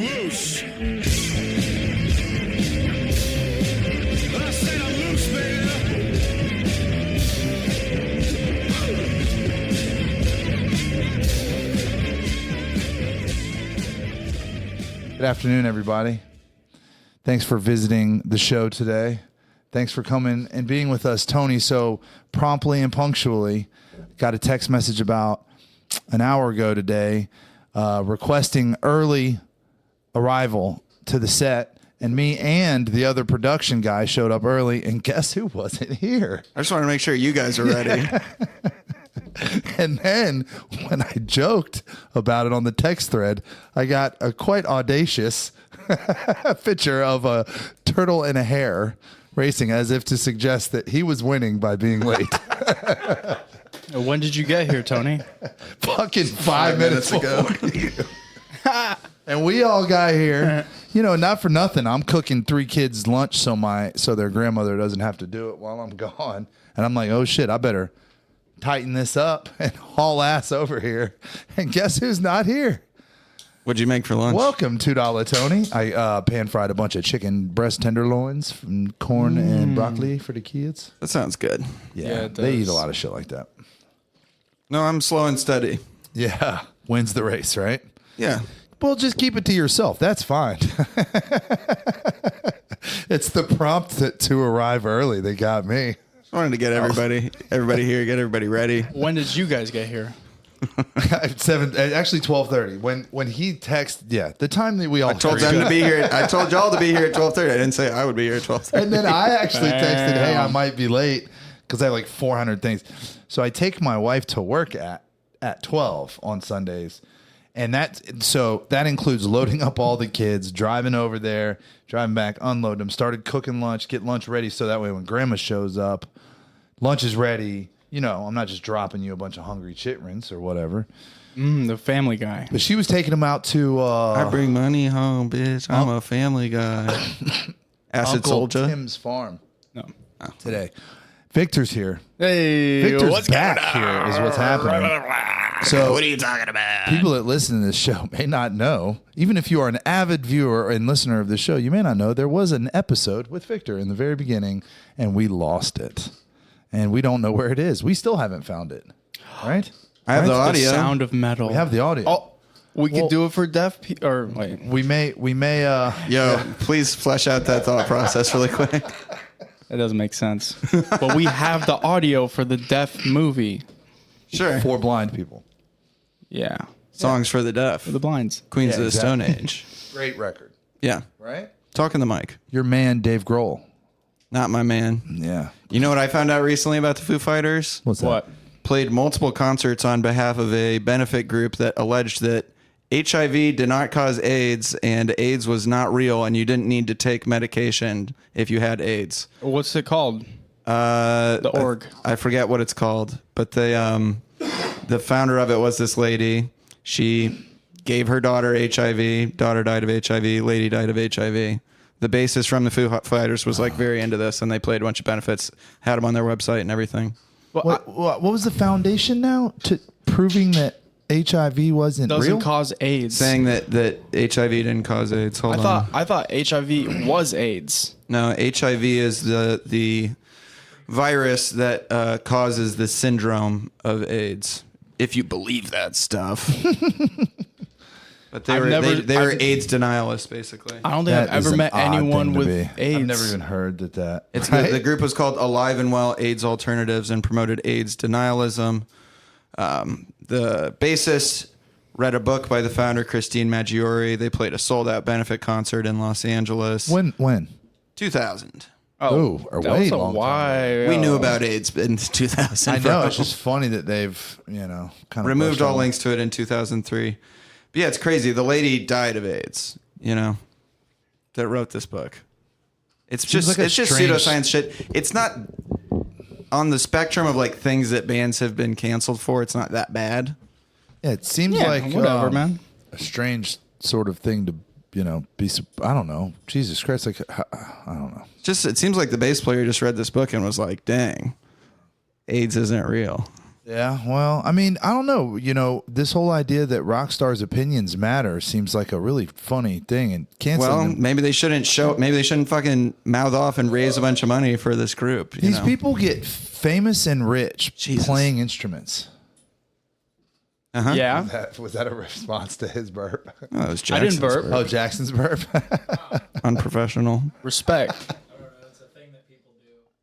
loose. I said I'm loose, baby. Good afternoon, everybody. Thanks for visiting the show today. Thanks for coming and being with us, Tony, so promptly and punctually. Got a text message about an hour ago today requesting early arrival to the set, and me and the other production guy showed up early, and guess who wasn't here? I just want to make sure you guys are ready. And then when I joked about it on the text thread, I got a quite audacious picture of a turtle and a hare racing as if to suggest that he was winning by being late. When did you get here, Tony? Fucking 5 minutes ago. And we all got here, you know, not for nothing. I'm cooking 3 kids lunch so their grandmother doesn't have to do it while I'm gone. And I'm like, oh shit, I better tighten this up and haul ass over here. And guess who's not here? What'd you make for lunch? Welcome, $2 Tony. I pan fried a bunch of chicken breast tenderloins from corn and broccoli for the kids. That sounds good. Yeah, it they does. eat a lot of shit like that. No, I'm slow and steady. Yeah, wins the race, right? Yeah. Well, just keep it to yourself. That's fine. It's the prompt to arrive early that got me. I wanted to get everybody here, get everybody ready. When did you guys get here? Actually 12:30. When he texted, the time that we all I told them to be here. I told y'all to be here at 12:30. I didn't say I would be here at 12:30. And then I actually texted, hey, I might be late because I have like 400 things. So I take my wife to work at 12 on Sundays. And that includes loading up all the kids, driving over there, driving back, unload them, started cooking lunch, get lunch ready so that way when grandma shows up, lunch is ready. You know, I'm not just dropping you a bunch of hungry chitlins or whatever. The family guy. But she was taking them out to I bring money home, bitch. I'm a family guy. Acid Uncle soldier. Tim's farm No. today. Victor's here. Hey, Victor's what's back going on? here is what's happening. So What are you talking about? people that listen to this show may not know, even if you are an avid viewer and listener of the show, you may not know there was an episode with Victor in the very beginning, and we lost it. And we don't know where it is. We still haven't found it. Right? I have the The audio. sound of metal. We have the audio. Oh, we could do it for deaf people. Or wait. We may Yo, please flesh out that thought process really quick. That doesn't make sense. But we have the audio for the deaf movie. Sure. for blind people. Yeah. Songs for the deaf. For the blinds. Queens Yeah, of the exactly. Stone Age. Great record. Yeah. Right? Talk in the mic. Your man Dave Grohl. Not my man. Yeah. You know what I found out recently about the Foo Fighters? What's that? What? Played multiple concerts on behalf of a benefit group that alleged that HIV did not cause AIDS and AIDS was not real and you didn't need to take medication if you had AIDS. What's it called? The org. I forget what it's called, but the founder of it was this lady. She gave her daughter HIV. Daughter died of HIV. Lady died of HIV. The bassist from the Foo Fighters was like very into this, and they played a bunch of benefits, had them on their website and everything. What was the foundation now to proving that HIV wasn't Doesn't real? cause AIDS. Saying that HIV didn't cause AIDS. Hold on. I thought HIV was AIDS. No, HIV is the virus that causes the syndrome of AIDS. If you believe that stuff. But they were AIDS denialists, basically. I don't think I've ever met anyone with AIDS. I've never even heard that. It's right? the group was called Alive and Well AIDS Alternatives and promoted AIDS denialism. The bassist read a book by the founder, Christine Maggiore. They played a sold-out benefit concert in Los Angeles. When? 2000. Oh, or that way was a long time. while. We knew about AIDS in 2000. I know. It's just funny that they've, kind of removed all links to it in 2003. But yeah, it's crazy. The lady died of AIDS, that wrote this book. It's just pseudoscience shit. It's not on the spectrum of like things that bands have been canceled for. It's not that bad. Yeah, it seems like whatever, man. a strange sort of thing to, be. I don't know. Jesus Christ, like I don't know. It seems like the bass player just read this book and was like, "Dang, AIDS isn't real." Yeah, well, I mean, I don't know. You know, this whole idea that rock stars' opinions matter seems like a really funny thing. And canceling Well, them. maybe they shouldn't fucking mouth off and raise a bunch of money for this group. These people get famous and rich Jesus. playing instruments. Uh-huh. Yeah. Was that a response to his burp? Oh, it was I didn't Jackson's burp. Oh, Jackson's burp. Unprofessional. Respect.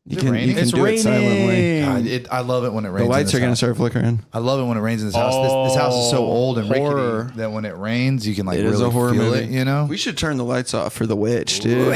You it can raining? do it silently. God, I love it when it rains. The lights in are going to this house. start flickering. I love it when it rains in this house. This house is so old and horror. rickety that when it rains, you can like It really is a horror feel movie. it. You know, We should turn the lights off for the witch, dude.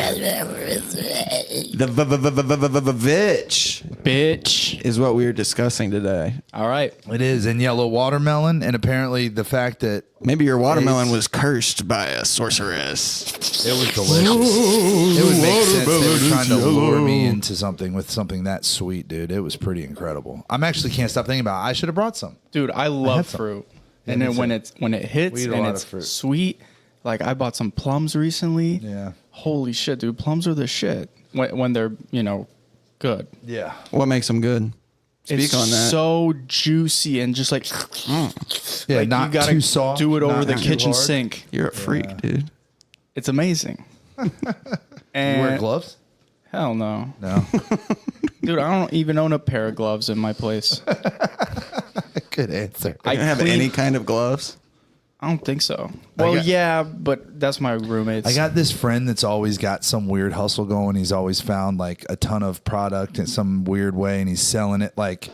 The Vvitch Bitch. is what we were discussing today. All right. it is in yellow watermelon, and apparently the fact that Maybe your watermelon was cursed by a sorceress. it was delicious. It would make sense. They were trying to lure me into something with something that sweet, dude. It was pretty incredible. I'm actually can't stop thinking about it. I should have brought some. Dude, I had love some. fruit. Yeah, And me then too. when it hits We eat a and lot it's of fruit. sweet, like I bought some plums recently. Yeah. Holy shit, dude. Plums are the shit when they're, good. Yeah. What makes them good? Speak It's on that. so juicy and just like, Yeah, like not you gotta too soft. do it over not the too kitchen hard. sink. You're a freak, dude. It's amazing. You And wear gloves? hell no. No. Dude, I don't even own a pair of gloves in my place. Good answer. You don't have clean- any kind of gloves? I don't think so. Well, got- yeah, but that's my roommate's. I got this friend that's always got some weird hustle going. He's always found like a ton of product in some weird way, and he's selling it like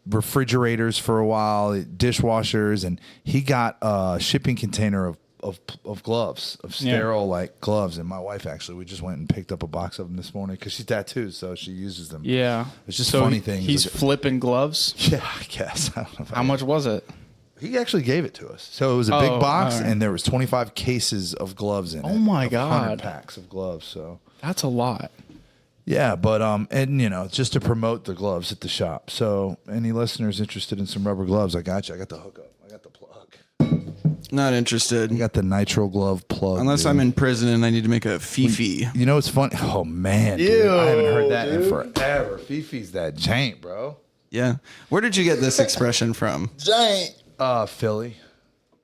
refrigerators for a while, dishwashers, and he got a shipping container of gloves, of sterile like gloves. And my wife actually, we just went and picked up a box of them this morning because she's tattooed, so she uses them. Yeah. It's just So funny things. He's flipping gloves. Yeah, I guess. I don't know if How much was it? He actually gave it to us. So it was a Oh, big box, all right. and there was 25 cases of gloves in it. Oh my of 100 God. packs of gloves. So That's a lot. yeah, but and just to promote the gloves at the shop. So any listeners interested in some rubber gloves, I got you. I got the hookup. I got the plug. Not interested. I got the nitro glove plug. Unless dude. I'm in prison and I need to make a Fifi. You know what's funny? Oh man, dude, I haven't heard that in forever. Fifi's that jank, bro. Yeah. Where did you get this expression from? Philly.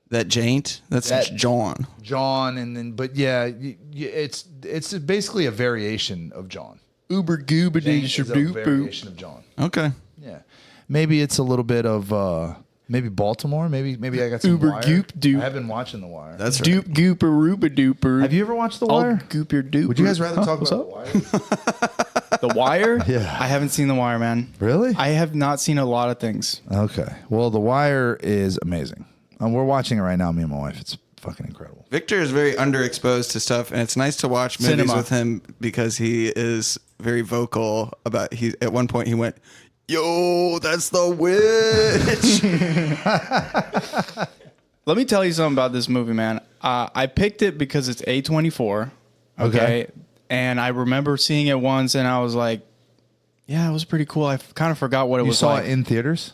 That jaint? That's John. John, and then but yeah, it's basically a variation of John. Uber gooba Jank is a variation of John. Okay. Yeah, maybe it's a little bit of maybe Baltimore. Maybe I got some Uber Wire. goop doop. I have been watching The Wire. That's right. Doop gooper rooba dooper. Have you ever watched The I'll Wire? goop your doop. Would you guys rather talk what's about The Wire? The Wire? Yeah. I haven't seen The Wire, man. Really? I have not seen a lot of things. Okay. Well, The Wire is amazing. We're watching it right now, me and my wife. It's fucking incredible. Victor is very underexposed to stuff, and it's nice to watch movies Cinema. with him because he is very vocal about. He at one point he went, "Yo, that's the witch." Let me tell you something about this movie, man. I picked it because it's A24. Okay. And I remember seeing it once, and I was like, yeah, it was pretty cool. I kind of forgot what it You was saw like. it in theaters?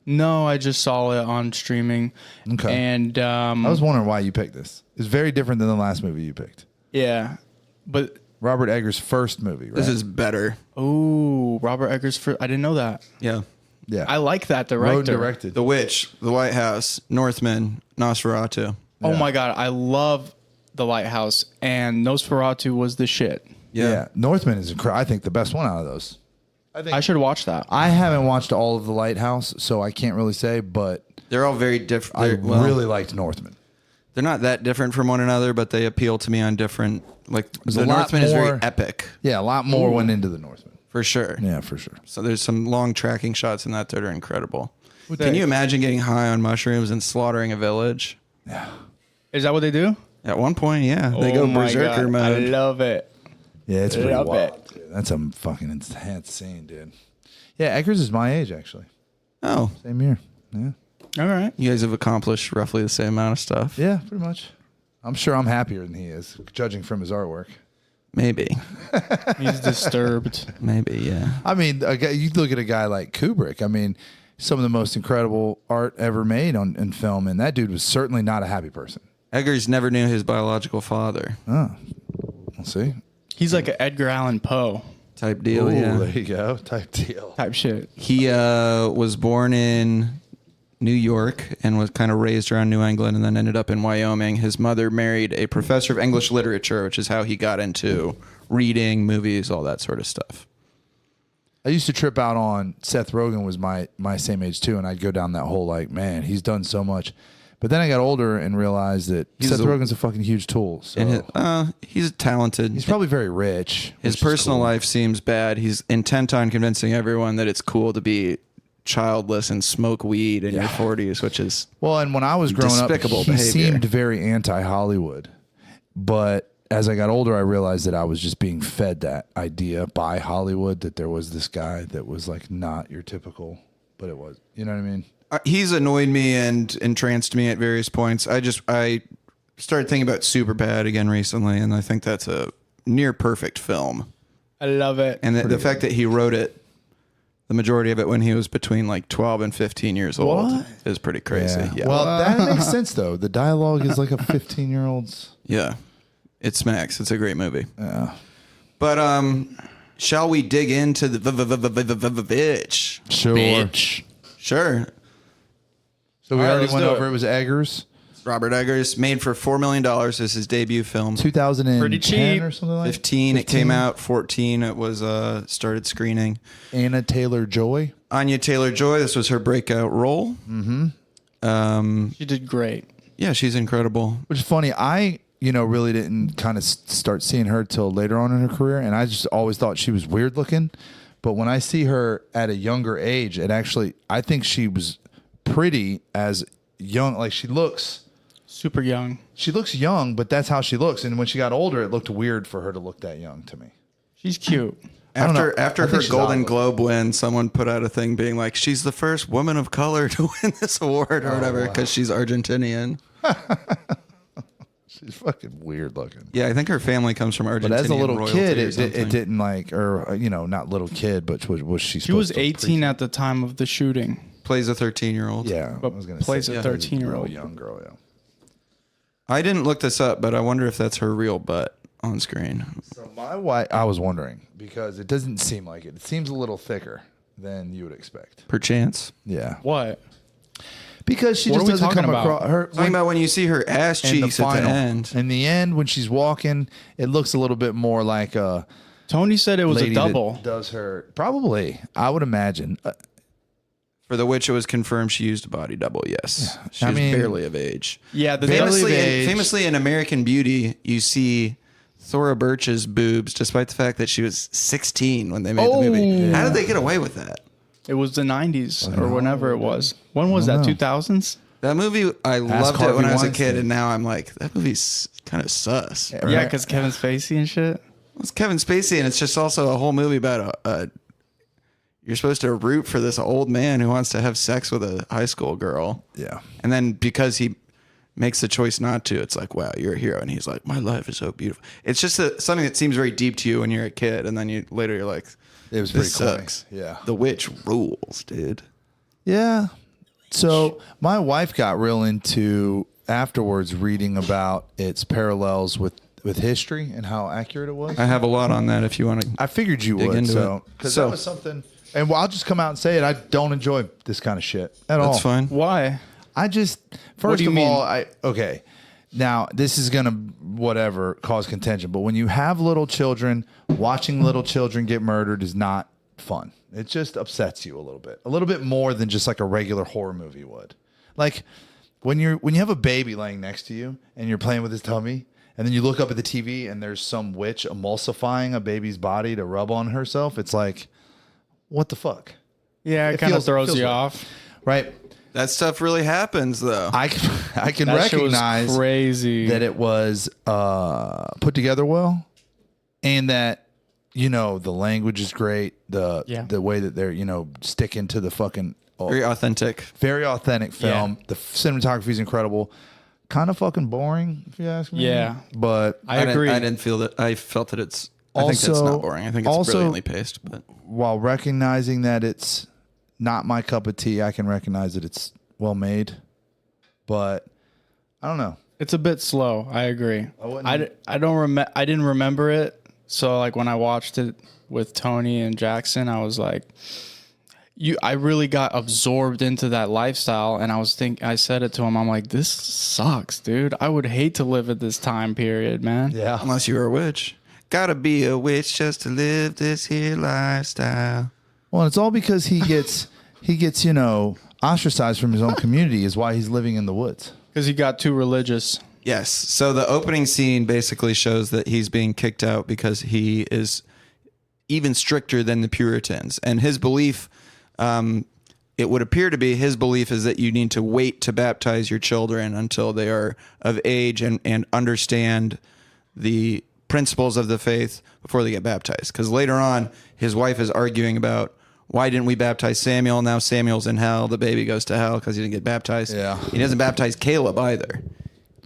No, I just saw it on streaming. Okay. And I was wondering why you picked this. It's very different than the last movie you picked. yeah. But, Robert Eggers' first movie, right? This is better. oh, Robert Eggers. I didn't know that. Yeah. yeah. I like that Wrote director. and directed. The Witch, The White House, Northman, Nosferatu. Oh Yeah. my God. I love The Lighthouse. And Nosferatu was the shit. Yeah. Northman is I think the best one out of those. I should watch that. I haven't watched all of The Lighthouse, so I can't really say, but They're all very different. I really liked Northman. They're not that different from one another, but they appeal to me on different. Like a the lot Northman is very more- epic Yeah, a lot more went into the Northman. for sure. Yeah, for sure. So there's some long tracking shots in that are incredible. Can you imagine getting high on mushrooms and slaughtering a village? Is that what they do? At one point, yeah, they go my berserker God. mode. I love it. Yeah, it's pretty Love wild. Dude. That's a fucking intense scene, dude. Yeah, Eggers is my age, actually. Oh, Same year. Yeah. All right. you guys have accomplished roughly the same amount of stuff. Yeah, pretty much. I'm sure I'm happier than he is, judging from his artwork. Maybe, He's disturbed. maybe, yeah. I mean, you look at a guy like Kubrick. I mean, some of the most incredible art ever made in film, and that dude was certainly not a happy person. Eggers never knew his biological father. Oh, we'll see. He's like an Edgar Allan Poe. type deal. Ooh, Yeah. there you go. Type deal. Type shit. He was born in New York and was kind of raised around New England and then ended up in Wyoming. His mother married a professor of English literature, which is how he got into reading, movies, all that sort of stuff. I used to trip out on Seth Rogen was my same age too, and I'd go down that whole like, man, he's done so much. But then I got older and realized that Seth Rogen's a fucking huge tool. So. And he's talented. He's probably very rich. His personal life seems bad. He's intent on convincing everyone that it's cool to be childless and smoke weed in your 40s, which is well. And when I was growing up, despicable he behavior. seemed very anti-Hollywood. But as I got older, I realized that I was just being fed that idea by Hollywood that there was this guy that was like not your typical, but it was. You know what I mean? He's annoyed me and entranced me at various points. I started thinking about Superbad again recently, and I think that's a near perfect film. I love it. And the fact that he wrote it, the majority of it when he was between like 12 and 15 years old is pretty crazy. Yeah. Well, that makes sense though. The dialogue is like a 15-year-old's. Yeah. It smacks. It's a great movie. Yeah. But shall we dig into the Vvitch? Sure. Sure. So we All right, already let's went do over it. it was Eggers. Robert Eggers, made for $4 million. This is his debut film. 2010 Pretty cheap. or something like 15 it came out. 14 it was started screening. Anna Taylor-Joy. Anya Taylor-Joy, this was her breakout role. She did great. Yeah, she's incredible. Which is funny. I, really didn't kind of start seeing her till later on in her career, and I just always thought she was weird looking. But when I see her at a younger age, I think she was pretty as young. Like she looks Super young. young, but that's how she looks. And when she got older, it looked weird for her to look that young to me. She's cute. don't know. After I think her she's Golden ugly. Globe win, someone put out a thing being like, she's the first woman of color to win this award or whatever because she's Argentinian. She's fucking weird looking. Yeah, I think her family comes from Argentina. But as a little kid, or it something. didn't like, or not little kid, but was she? She was supposed to 18 at the time of the shooting. Plays a 13-year-old. Yeah, But I was gonna plays say a she was 13-year-old. real young girl. Yeah. I didn't look this up, but I wonder if that's her real butt on screen. So my wife, I was wondering because it doesn't seem like it. It seems a little thicker than you would expect. Perchance. Yeah, What? because she What just are we doesn't talking come about? across her. Talking about when you see her ass in the cheeks at the final, end. in the end, when she's walking, it looks a little bit more like a Tony said it was lady a double. that does her. Probably, I would imagine. For the witch, it was confirmed she used a body double. Yes, she I was mean- barely of age. Yeah, the Barely of Famously, age. famously in American Beauty, you see Thora Birch's boobs, despite the fact that she was 16 when they made the movie. How did they get away with that? it was the 90s or whenever it was. When was that? 2000s? That movie, I loved it Harvey when I was a Weinstein. kid, and now I'm like, that movie's kind of sus. Yeah, because Kevin Spacey and shit. It's Kevin Spacey, and it's just also a whole movie about you're supposed to root for this old man who wants to have sex with a high school girl. Yeah. And then because he makes the choice not to, it's like, wow, you're a hero. And he's like, my life is so beautiful. It's just something that seems very deep to you when you're a kid. And then later you're like, It was this pretty sucks. corny. Yeah. The witch rules, dude. Yeah. So my wife got real into afterwards reading about its parallels with history and how accurate it was. I have a lot on that if you want to. I figured you Dig would. into So it. because So- that was something. And I'll just come out and say it. I don't enjoy this kind of shit at all. That's fine. Why? I just What first do you of mean? all, okay. Now this is gonna whatever cause contention, but when you have little children, watching little children get murdered is not fun. It just upsets you a little bit more than just like a regular horror movie would. Like when you have a baby laying next to you and you're playing with his tummy, and then you look up at the TV and there's some witch emulsifying a baby's body to rub on herself. It's like, what the fuck, Yeah, it It kind of feels- throws feels you right. off. right? That stuff really happens, though. I can That shit was recognize crazy. that it was put together well, and that the language is great. The way that they're sticking to the fucking Very authentic. very authentic film. Yeah. The cinematography is incredible. Kind of fucking boring, if you ask me. Yeah. But I agree. I didn't feel that. I felt that it's. I think that's Also- not boring. I think it's also- brilliantly paced. But while recognizing that it's not my cup of tea, I can recognize that it's well made. But I don't know. It's a bit slow. I agree. wouldn't- I don't I didn't remember it So like when I watched it with Tony and Jackson, I was like, I really got absorbed into that lifestyle, and I said it to him. I'm like, this sucks, dude. I would hate to live at this time period, man. Yeah. Unless you were a witch. Gotta be a witch just to live this here lifestyle. Well, it's all because he gets ostracized from his own community is why he's living in the woods. Because he got too religious. Yes. So the opening scene basically shows that he's being kicked out because he is even stricter than the Puritans. And his belief, it would appear to be his belief is that you need to wait to baptize your children until they are of age and understand the principles of the faith before they get baptized. Because later on, his wife is arguing about, why didn't we baptize Samuel? Now Samuel's in hell. The baby goes to hell because he didn't get baptized. Yeah. He doesn't baptize Caleb either.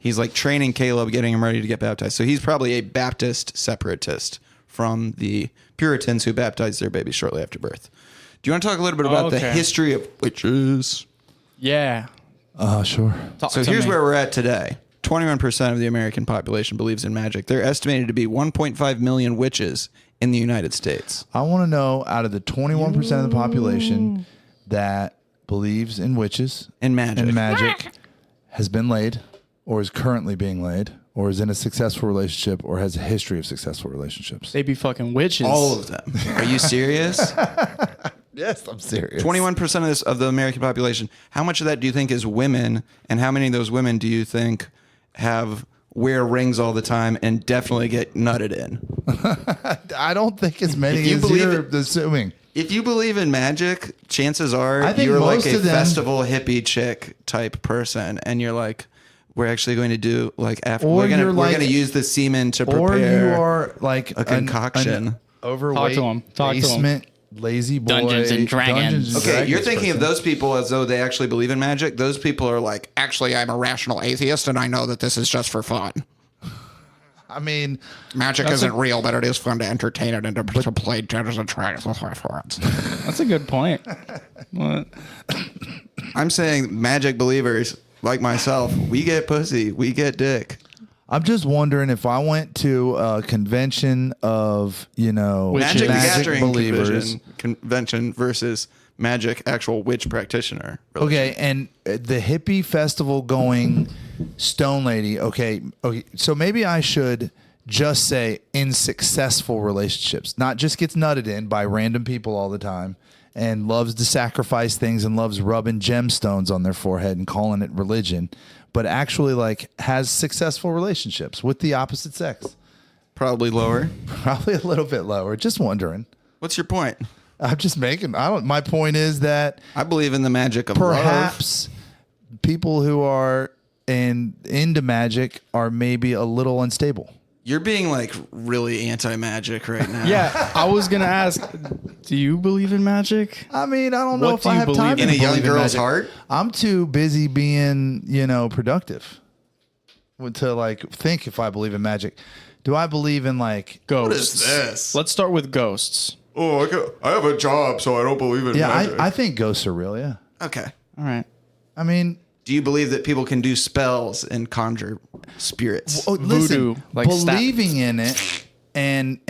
He's like training Caleb, getting him ready to get baptized. So he's probably a Baptist separatist from the Puritans who baptized their babies shortly after birth. Do you want to talk a little bit about the history of witches? Yeah. Sure. So here's where we're at today. 21% of the American population believes in magic. They're estimated to be 1.5 million witches in the United States. I want to know, out of the 21% of the population that believes in witches And magic. has been laid or is currently being laid or is in a successful relationship or has a history of successful relationships. They be fucking witches. All of them. Are you serious? Yes, I'm serious. 21% of the American population. How much of that do you think is women, and how many of those women do you think wear rings all the time and definitely get nutted in? I don't think as many as you're assuming. If you believe in magic, chances are I think you're like most a of them- festival hippie chick type person, and you're like, we're actually going to do like after Or we're you're going to like- use the semen to prepare. Or you are like a concoction. an overweight Talk to him. basement lazy boy. Dungeons and Dragons. Dungeons and Okay, Dragons you're thinking of person. those people as though they actually believe in magic. Those people are like, actually, I'm a rational atheist, and I know that this is just for fun. I mean, Magic isn't real, but it is fun to entertain it and to play Dungeons and Dragons with my friends. That's a good point. What? I'm saying magic believers like myself, we get pussy, we get dick. I'm just wondering if I went to a convention of, Magic the magic Gathering believers. convention versus magic actual witch practitioner. Okay, and the hippie festival going stone lady. Okay. So maybe I should just say in successful relationships, not just gets nutted in by random people all the time and loves to sacrifice things and loves rubbing gemstones on their forehead and calling it religion, but actually like has successful relationships with the opposite sex. Probably lower. Probably a little bit lower. Just wondering. What's your point? I'm just making. My point is that I believe in the magic of love. perhaps people who are into magic are maybe a little unstable. You're being like really anti-magic right now. Yeah, I was gonna ask, do you believe in magic? I mean, I don't know What if do I you have time believe to in a young believe in girl's magic. heart? I'm too busy being, productive to like think if I believe in magic. Do I believe in like Ghosts. this? Let's start with ghosts. Oh, I have a job, so I don't believe in I think ghosts are real. Yeah. Okay. All right. I mean, Do you believe that people can do spells and conjure spirits? listen, Voodoo, like believing in it and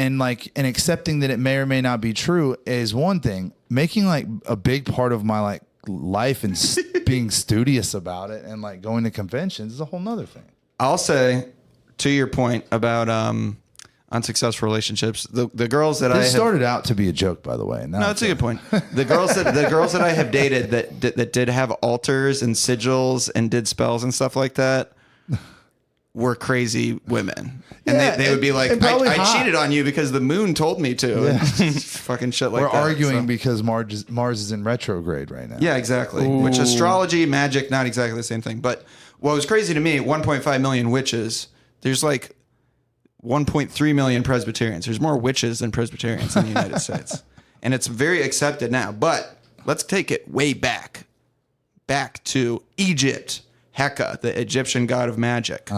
accepting that it may or may not be true is one thing. Making like a big part of my like life and being studious about it and like going to conventions is a whole nother thing. I'll say, to your point about unsuccessful relationships, the girls that This started out to be a joke, by the way. No, that's a good point. The girls that I have dated that did have altars and sigils and did spells and stuff like that were crazy women, and Yeah, they would be like, and probably I hot. cheated on you because the moon told me to, and fucking shit like We're that. arguing So- because Mars is in retrograde right now. Yeah, exactly. Which astrology, magic, not exactly the same thing. But what was crazy to me, 1.5 million witches. There's like 1.3 million Presbyterians. There's more witches than Presbyterians in the United States. And it's very accepted now. But let's take it way back to Egypt. Heka, the Egyptian god of magic,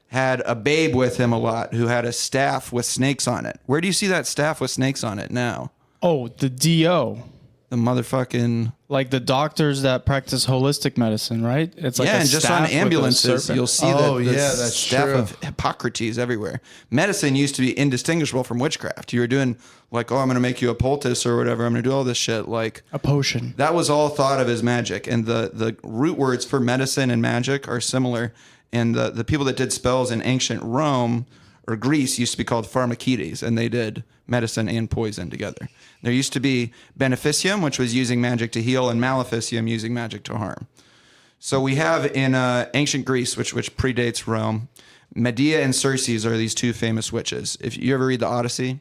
had a babe with him a lot who had a staff with snakes on it. Where do you see that staff with snakes on it now? Oh, the D.O. the motherfucking Like the doctors that practice holistic medicine, right? It's like a and just on staff with a ambulances, serpent. you'll see Oh, the yeah, that's staff true. of Hippocrates everywhere. Medicine used to be indistinguishable from witchcraft. You were doing like, oh, I'm going to make you a poultice or whatever. I'm going to do all this shit. Like a potion. that was all thought of as magic, and the root words for medicine and magic are similar. And the people that did spells in ancient Rome or Greece used to be called pharmakides, and they did medicine and poison together. There used to be beneficium, which was using magic to heal, and maleficium, using magic to harm. So we have in ancient Greece, which predates Rome, Medea and Circe are these two famous witches. If you ever read the Odyssey,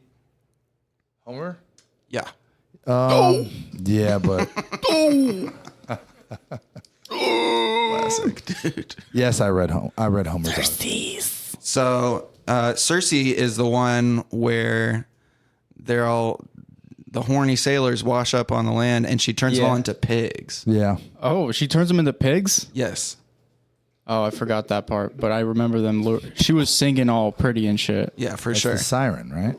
Homer? yeah. Yeah, but Classic, dude. yes, I read Homer's Odyssey. So Circe is the one where the horny sailors wash up on the land, and she turns them all into pigs. Yeah. Oh, she turns them into pigs? Yes. Oh, I forgot that part, but I remember them. She was singing all pretty and shit. Yeah, for That's sure. the siren, right?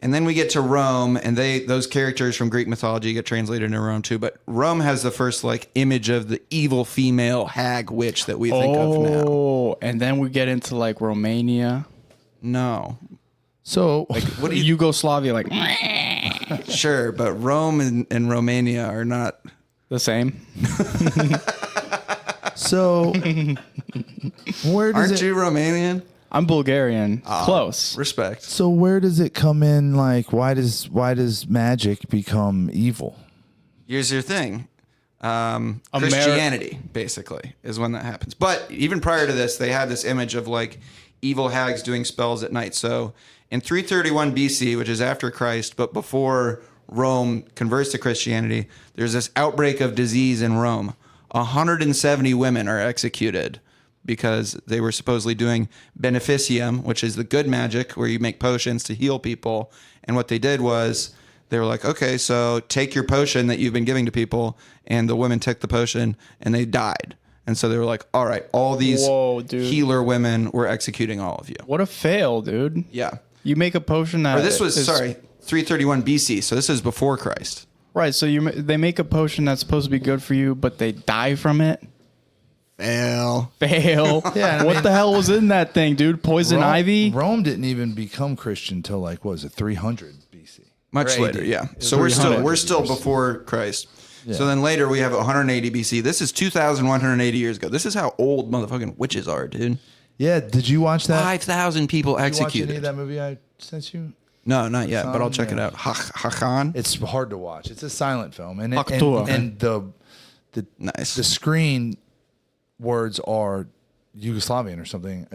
And then we get to Rome, and those characters from Greek mythology get translated into Rome too. But Rome has the first like image of the evil female hag witch that we think of now. Oh, and then we get into like Romania. No, So, what do you? Yugoslavia, like Sure, but Rome and Romania are not. the same. so where does Aren't it? you Romanian? I'm Bulgarian. Close. Respect. So where does it come in? Like, why does magic become evil? Here's your thing. Christianity, basically, is when that happens. But even prior to this, they had this image of like evil hags doing spells at night. So in 331 BC, which is after Christ, but before Rome converts to Christianity, there's this outbreak of disease in Rome. 170 women are executed because they were supposedly doing beneficium, which is the good magic where you make potions to heal people. And what they did was they were like, okay, so take your potion that you've been giving to people. And the women took the potion and they died. And so they were like, all right, all these Whoa, dude. healer women, we're executing all of you. What a fail, dude. Yeah. You make a potion that Or this was, is- 331 BC. So this is before Christ. Right, so they make a potion that's supposed to be good for you, but they die from it. Fail. Fail. Yeah, I What mean- the hell was in that thing, dude? Poison ivy? Rome didn't even become Christian till like what was it, 300 BC? Much Or later, AD. yeah. It was So we're 300 still years. before Christ. Yeah. So then later we have 180 BC. This is 2,180 years ago. This is how old motherfucking witches are, dude. Yeah, did you watch that? 5,000 people Did you watch any executed. of that movie I sent you? No, not yet, but I'll check it Yeah. out. Hakan. It's hard to watch. It's a silent film, and Haktua. and the Nice. the screen words are Yugoslavian or something,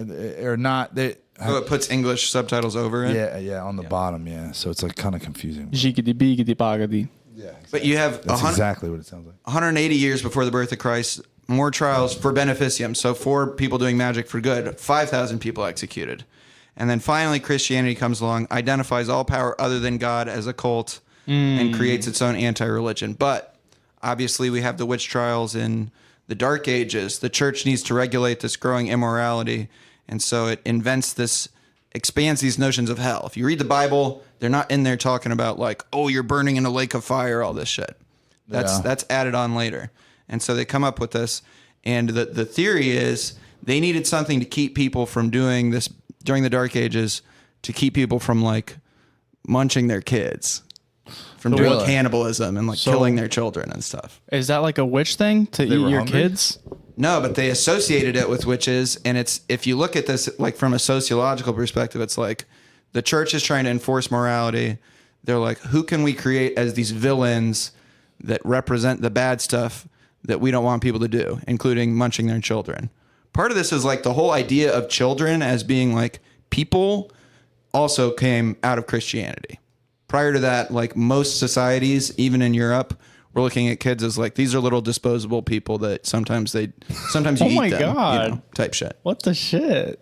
or not. They, Oh, it puts English subtitles over it. yeah, on the bottom, yeah. So it's like kind of confusing. Jiggy biggy bagady. Yeah, But you have that's exactly what it sounds like. 180 years before the birth of Christ, more trials for beneficium. So for people doing magic for good, 5,000 people executed. And then finally Christianity comes along, identifies all power other than God as a cult, and creates its own anti-religion. But obviously we have the witch trials in the Dark Ages. The church needs to regulate this growing immorality. And so it expands these notions of hell. If you read the Bible, they're not in there talking about like, oh, you're burning in a lake of fire, all this shit. That's added on later. And so they come up with this. And the theory is they needed something to keep people from doing this during the Dark Ages, to keep people from like munching their kids, from doing Really? cannibalism and like killing their children and stuff. Is that like a witch thing to eat were your hungry? kids? No, but they associated it with witches. And it's, if you look at this like from a sociological perspective, it's like the church is trying to enforce morality. They're like, who can we create as these villains that represent the bad stuff that we don't want people to do, including munching their children? Part of this is like the whole idea of children as being like people also came out of Christianity. Prior to that, like most societies, even in Europe, we're looking at kids as like, these are little disposable people that sometimes you Oh eat my them, God. type shit. What the shit?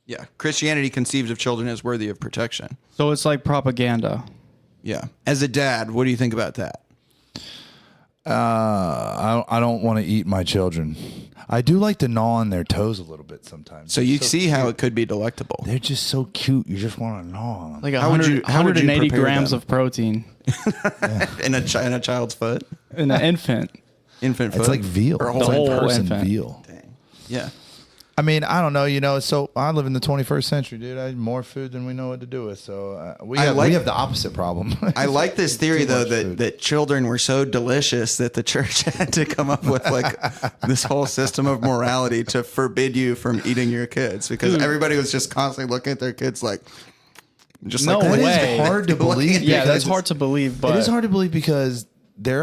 Yeah. Christianity conceives of children as worthy of protection. So it's like propaganda. Yeah. As a dad, what do you think about that? I don't want to eat my children. I do like to gnaw on their toes a little bit sometimes. So you see how it could be delectable. They're just so cute. You just want to gnaw on them. Like How would you 180 prepare grams them? of protein in a child's foot, in an infant. infant foot. It's like veal. Or a It's whole like whole person infant. veal. Dang. Yeah. I mean, I don't know, so I live in the 21st century, dude. I have more food than we know what to do with. So we have the opposite problem. I like this theory, Too though, much that, food. that children were so delicious that the church had to come up with like this whole system of morality to forbid you from eating your kids because everybody was just constantly looking at their kids like, just No like That way. is hard to believe. Yeah, that's because- hard to believe, but It is hard to believe because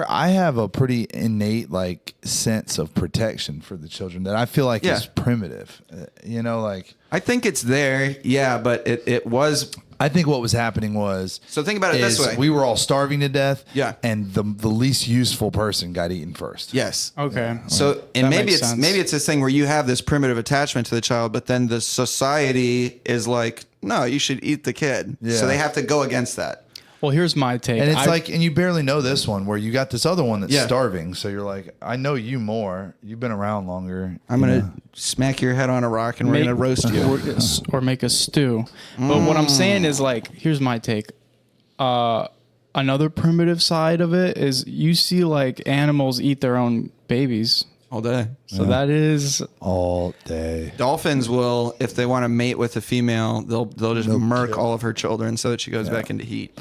I have a pretty innate like sense of protection for the children that I feel like Yeah. is primitive. Like I think it's there, yeah, but it was. I think what was happening was So think about it this is way. we were all starving to death. Yeah. and the least useful person got eaten first. Yes. okay. So and That maybe makes it's sense. maybe it's this thing where you have this primitive attachment to the child, but then the society is like, no, you should eat the kid. Yeah. So they have to go against that. Well, here's my take. And it's I- like, and you barely know this one where you got this other one that's Yeah. starving. So you're like, I know you more. You've been around longer. I'm you gonna know? smack your head on a rock and we're make- gonna roast you. or make a stew. But what I'm saying is like, here's my take. Another primitive side of it is you see like animals eat their own babies. All day. So that is all day. Dolphins will, if they want to mate with a female, they'll just murk all of her children so that she goes back into heat.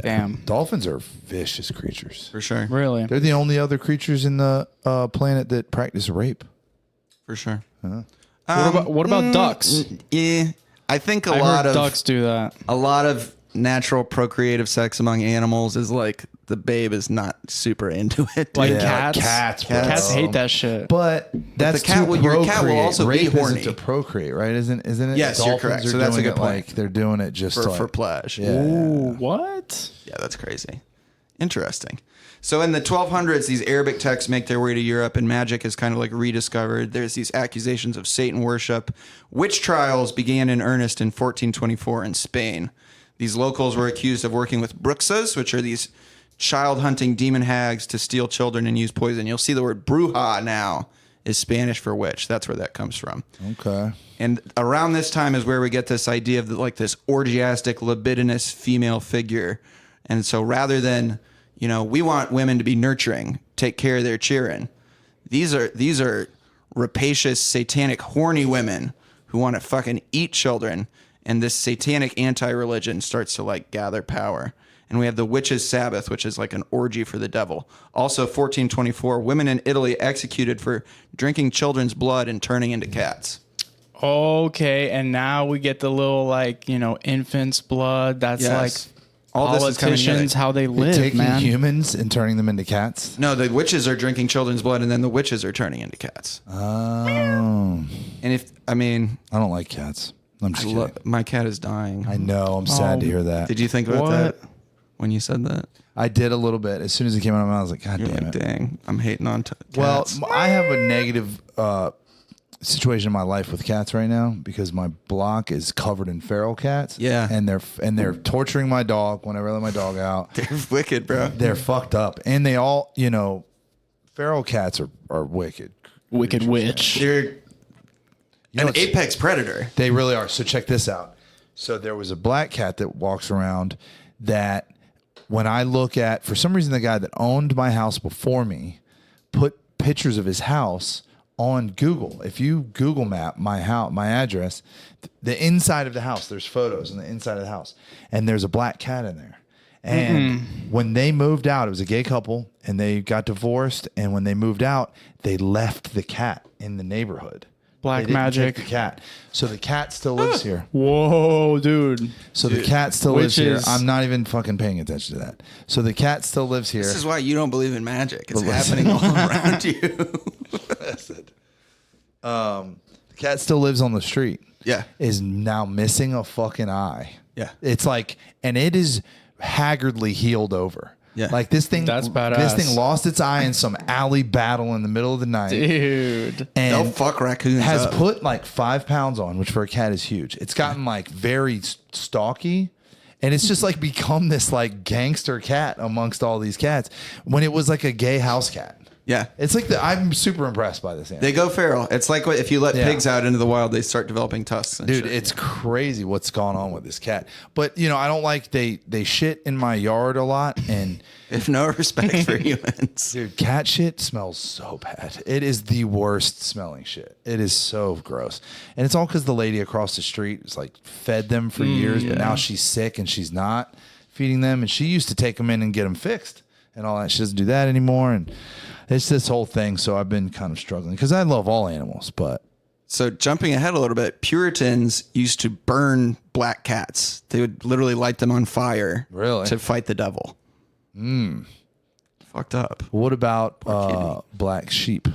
damn. Dolphins are vicious creatures. For sure. Really? They're the only other creatures in the planet that practice rape. For sure. What about ducks? Yeah. I think I heard ducks do that. a lot of natural procreative sex among animals is like the babe is not super into it. Like Yeah, cats. bro. Cats hate that shit. But that's cat to will- your procreate. cat will also be Rape horny. isn't to procreate, right? Isn't it? Yes, you're Dolphins correct. are So that's a doing good it point. Like they're doing it just to, for like, pleasure. Yeah. Ooh, what? Yeah, that's crazy. Interesting. So in the 1200s, these Arabic texts make their way to Europe, and magic is kind of like rediscovered. There's these accusations of Satan worship. Witch trials began in earnest in 1424 in Spain. These locals were accused of working with bruxas, which are these child-hunting demon hags to steal children and use poison. You'll see the word bruja now is Spanish for witch. That's where that comes from. Okay. And around this time is where we get this idea of like this orgiastic, libidinous female figure. And so rather than, we want women to be nurturing, take care of their children. These are rapacious, satanic, horny women who want to fucking eat children. And this satanic anti-religion starts to like gather power. And we have the witches' Sabbath, which is like an orgy for the devil. Also, 1424, women in Italy executed for drinking children's blood and turning into cats. Okay, and now we get the little infant's blood. That's Yes. like All this is coming politicians, together. how they live, Taking man. humans and turning them into cats. No, the witches are drinking children's blood, and then the witches are turning into cats. Oh, And I don't like cats. I'm just kidding. my cat is dying. I know. I'm sad to hear that. Did you think about What? that when you said that? I did a little bit. As soon as it came out of my mouth, I was like, God You're damn like, it. dang, I'm hating on Well, cats. I have a negative situation in my life with cats right now because my block is covered in feral cats. Yeah. and they're torturing my dog whenever I let my dog out. They're wicked, bro. They're fucked up, and they all, feral cats are wicked. Wicked witch. They're know, an it's- apex predator. They really are. So check this out. So there was a black cat that walks around that when I look at, for some reason, the guy that owned my house before me put pictures of his house on Google. If you Google map my house, my address, the inside of the house, there's photos on the inside of the house, and there's a black cat in there. And when they moved out, it was a gay couple, and they got divorced. And when they moved out, they left the cat in the neighborhood. Black They didn't magic. take the cat. So the cat still lives here. Whoa, dude. So the cat still lives here. Witches. I'm not even fucking paying attention to that. So the cat still lives here. This is why you don't believe in magic. It's But listen. happening all around you. The cat still lives on the street. Yeah. Is now missing a fucking eye. Yeah. It's like, and it is haggardly healed over. Yeah. Like this thing, That's badass. This thing lost its eye in some alley battle in the middle of the night. Dude. And They'll fuck raccoons has up. put like 5 pounds on, which for a cat is huge. It's gotten like very stalky, and it's just like become this like gangster cat amongst all these cats when it was like a gay house cat. Yeah. It's like I'm super impressed by this animal. They go feral. It's like if you let Yeah. pigs out into the wild, they start developing tusks. And Dude, shit. it's crazy what's going on with this cat. But I don't like they shit in my yard a lot, and If no respect for humans. dude, cat shit smells so bad. It is the worst smelling shit. It is so gross, and it's all because the lady across the street has like fed them for years, but now she's sick and she's not feeding them, and she used to take them in and get them fixed and all that. She doesn't do that anymore, and it's this whole thing. So I've been kind of struggling because I love all animals, but. So jumping ahead a little bit, Puritans used to burn black cats. They would literally light them on fire Really? to fight the devil. Fucked up. What about black sheep?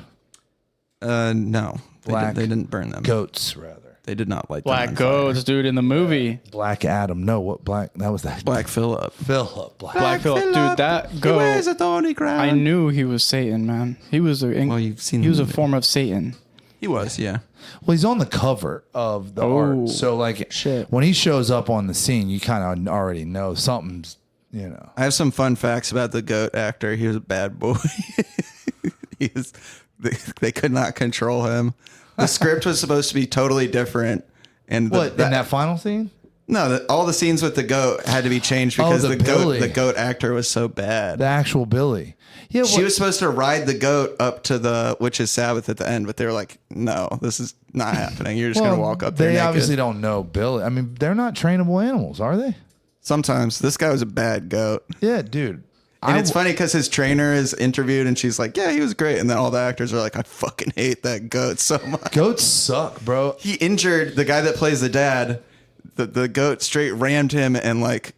No. Black They didn't burn them. Goats, rather. They did not light Black them on goats, dude, in the movie. Black Adam. No, what black? That was that. fire. Black Phillip. Philip. Black. Black Phillip, dude, that goat. Where's a thorny crown? I knew he was Satan, man. He was Well, you've seen he was the a movie. form of Satan. He was, yeah. Well, he's on the cover of the Oh, art. So, like, shit. when he shows up on the scene, you kind of already know something's, I have some fun facts about the goat actor. He was a bad boy. They could not control him. The script was supposed to be totally different. And What, in that final scene? No, all the scenes with the goat had to be changed because the Billy. the goat actor was so bad. The actual Billy. Yeah, She was supposed to ride the goat up to the witch's Sabbath at the end, but they were like, "No, this is not happening. You're just gonna walk up there." They naked. obviously don't know Billy. I mean, they're not trainable animals, are they? Sometimes this guy was a bad goat, Yeah, dude. and it's funny because his trainer is interviewed, and she's like, "Yeah, he was great," and then all the actors are like, "I fucking hate that goat so much." Goats suck, bro. He injured the guy that plays the dad. The goat straight rammed him and like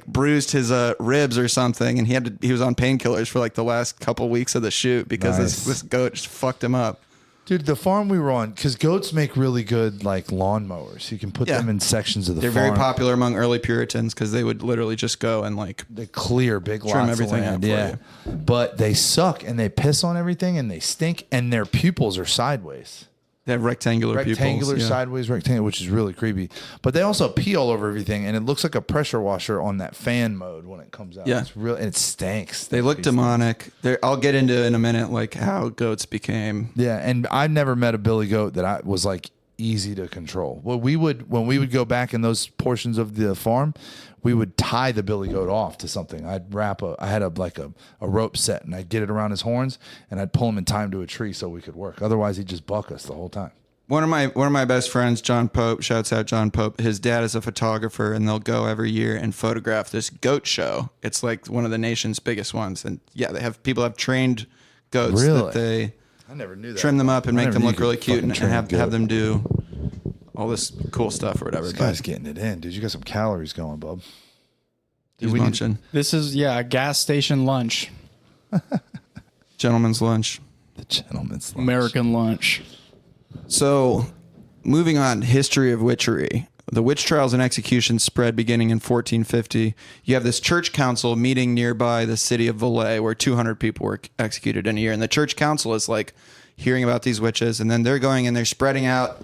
bruised his ribs or something, and he was on painkillers for like the last couple weeks of the shoot because Nice. this goat just fucked him up. Dude, the farm we were on, because goats make really good like lawnmowers. You can put Yeah. them in sections of the They're farm. very popular among early Puritans because they would literally just go and like They clear big Trim lots everything of land. up for But they suck and they piss on everything and they stink and their pupils are sideways. they have rectangular pupils. Yeah. Sideways rectangle, which is really creepy. But they also pee all over everything, and it looks like a pressure washer on that fan mode when it comes out. Yeah. It's real, and it stinks. They look demonic. I'll get into in a minute like how goats became. Yeah, and I've never met a billy goat that I was like easy to control. When we would go back in those portions of the farm, we would tie the billy goat off to something. I had a rope set, and I'd get it around his horns, and I'd pull him and tie him to a tree so we could work. Otherwise, he'd just buck us the whole time. One of my best friends, John Pope, shouts out John Pope. His dad is a photographer, and they'll go every year and photograph this goat show. It's like one of the nation's biggest ones, and yeah, people have trained goats Really? that they I never knew that. trim them up and I make never them knew look you really could cute fucking and trim a have goat. them do all this cool stuff or whatever. This But guy's getting it in, dude. You got some calories going, bub. he's we need- munching. This is a gas station lunch. Gentleman's lunch. The gentleman's lunch. American lunch. So, moving on, history of witchery. The witch trials and executions spread beginning in 1450. You have this church council meeting nearby the city of Valais where 200 people were executed in a year. And the church council is like hearing about these witches, and then they're going and they're spreading out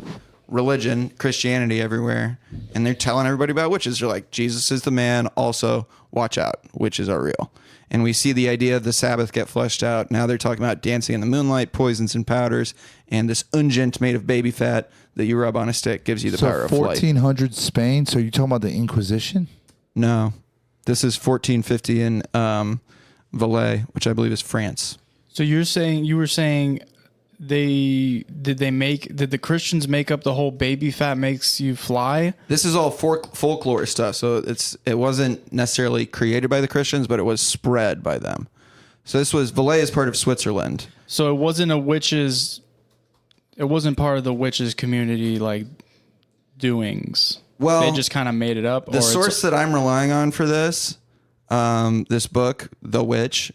religion, Christianity everywhere, and they're telling everybody about witches. They're like, Jesus is the man. Also, watch out. Witches are real. And we see the idea of the Sabbath get fleshed out. Now they're talking about dancing in the moonlight, poisons and powders, and this unguent made of baby fat that you rub on a stick gives you the So power of flight. 1400 Spain. So you're talking about the Inquisition? No, this is 1450 in Valais, which I believe is France. So you were saying did the Christians make up the whole baby fat makes you fly? This is all folklore stuff, so it wasn't necessarily created by the Christians, but it was spread by them. So Valais is part of Switzerland. So it wasn't part of the witches community like doings. Well, they just kind of made it up. The source that I'm relying on for this book, The Witch,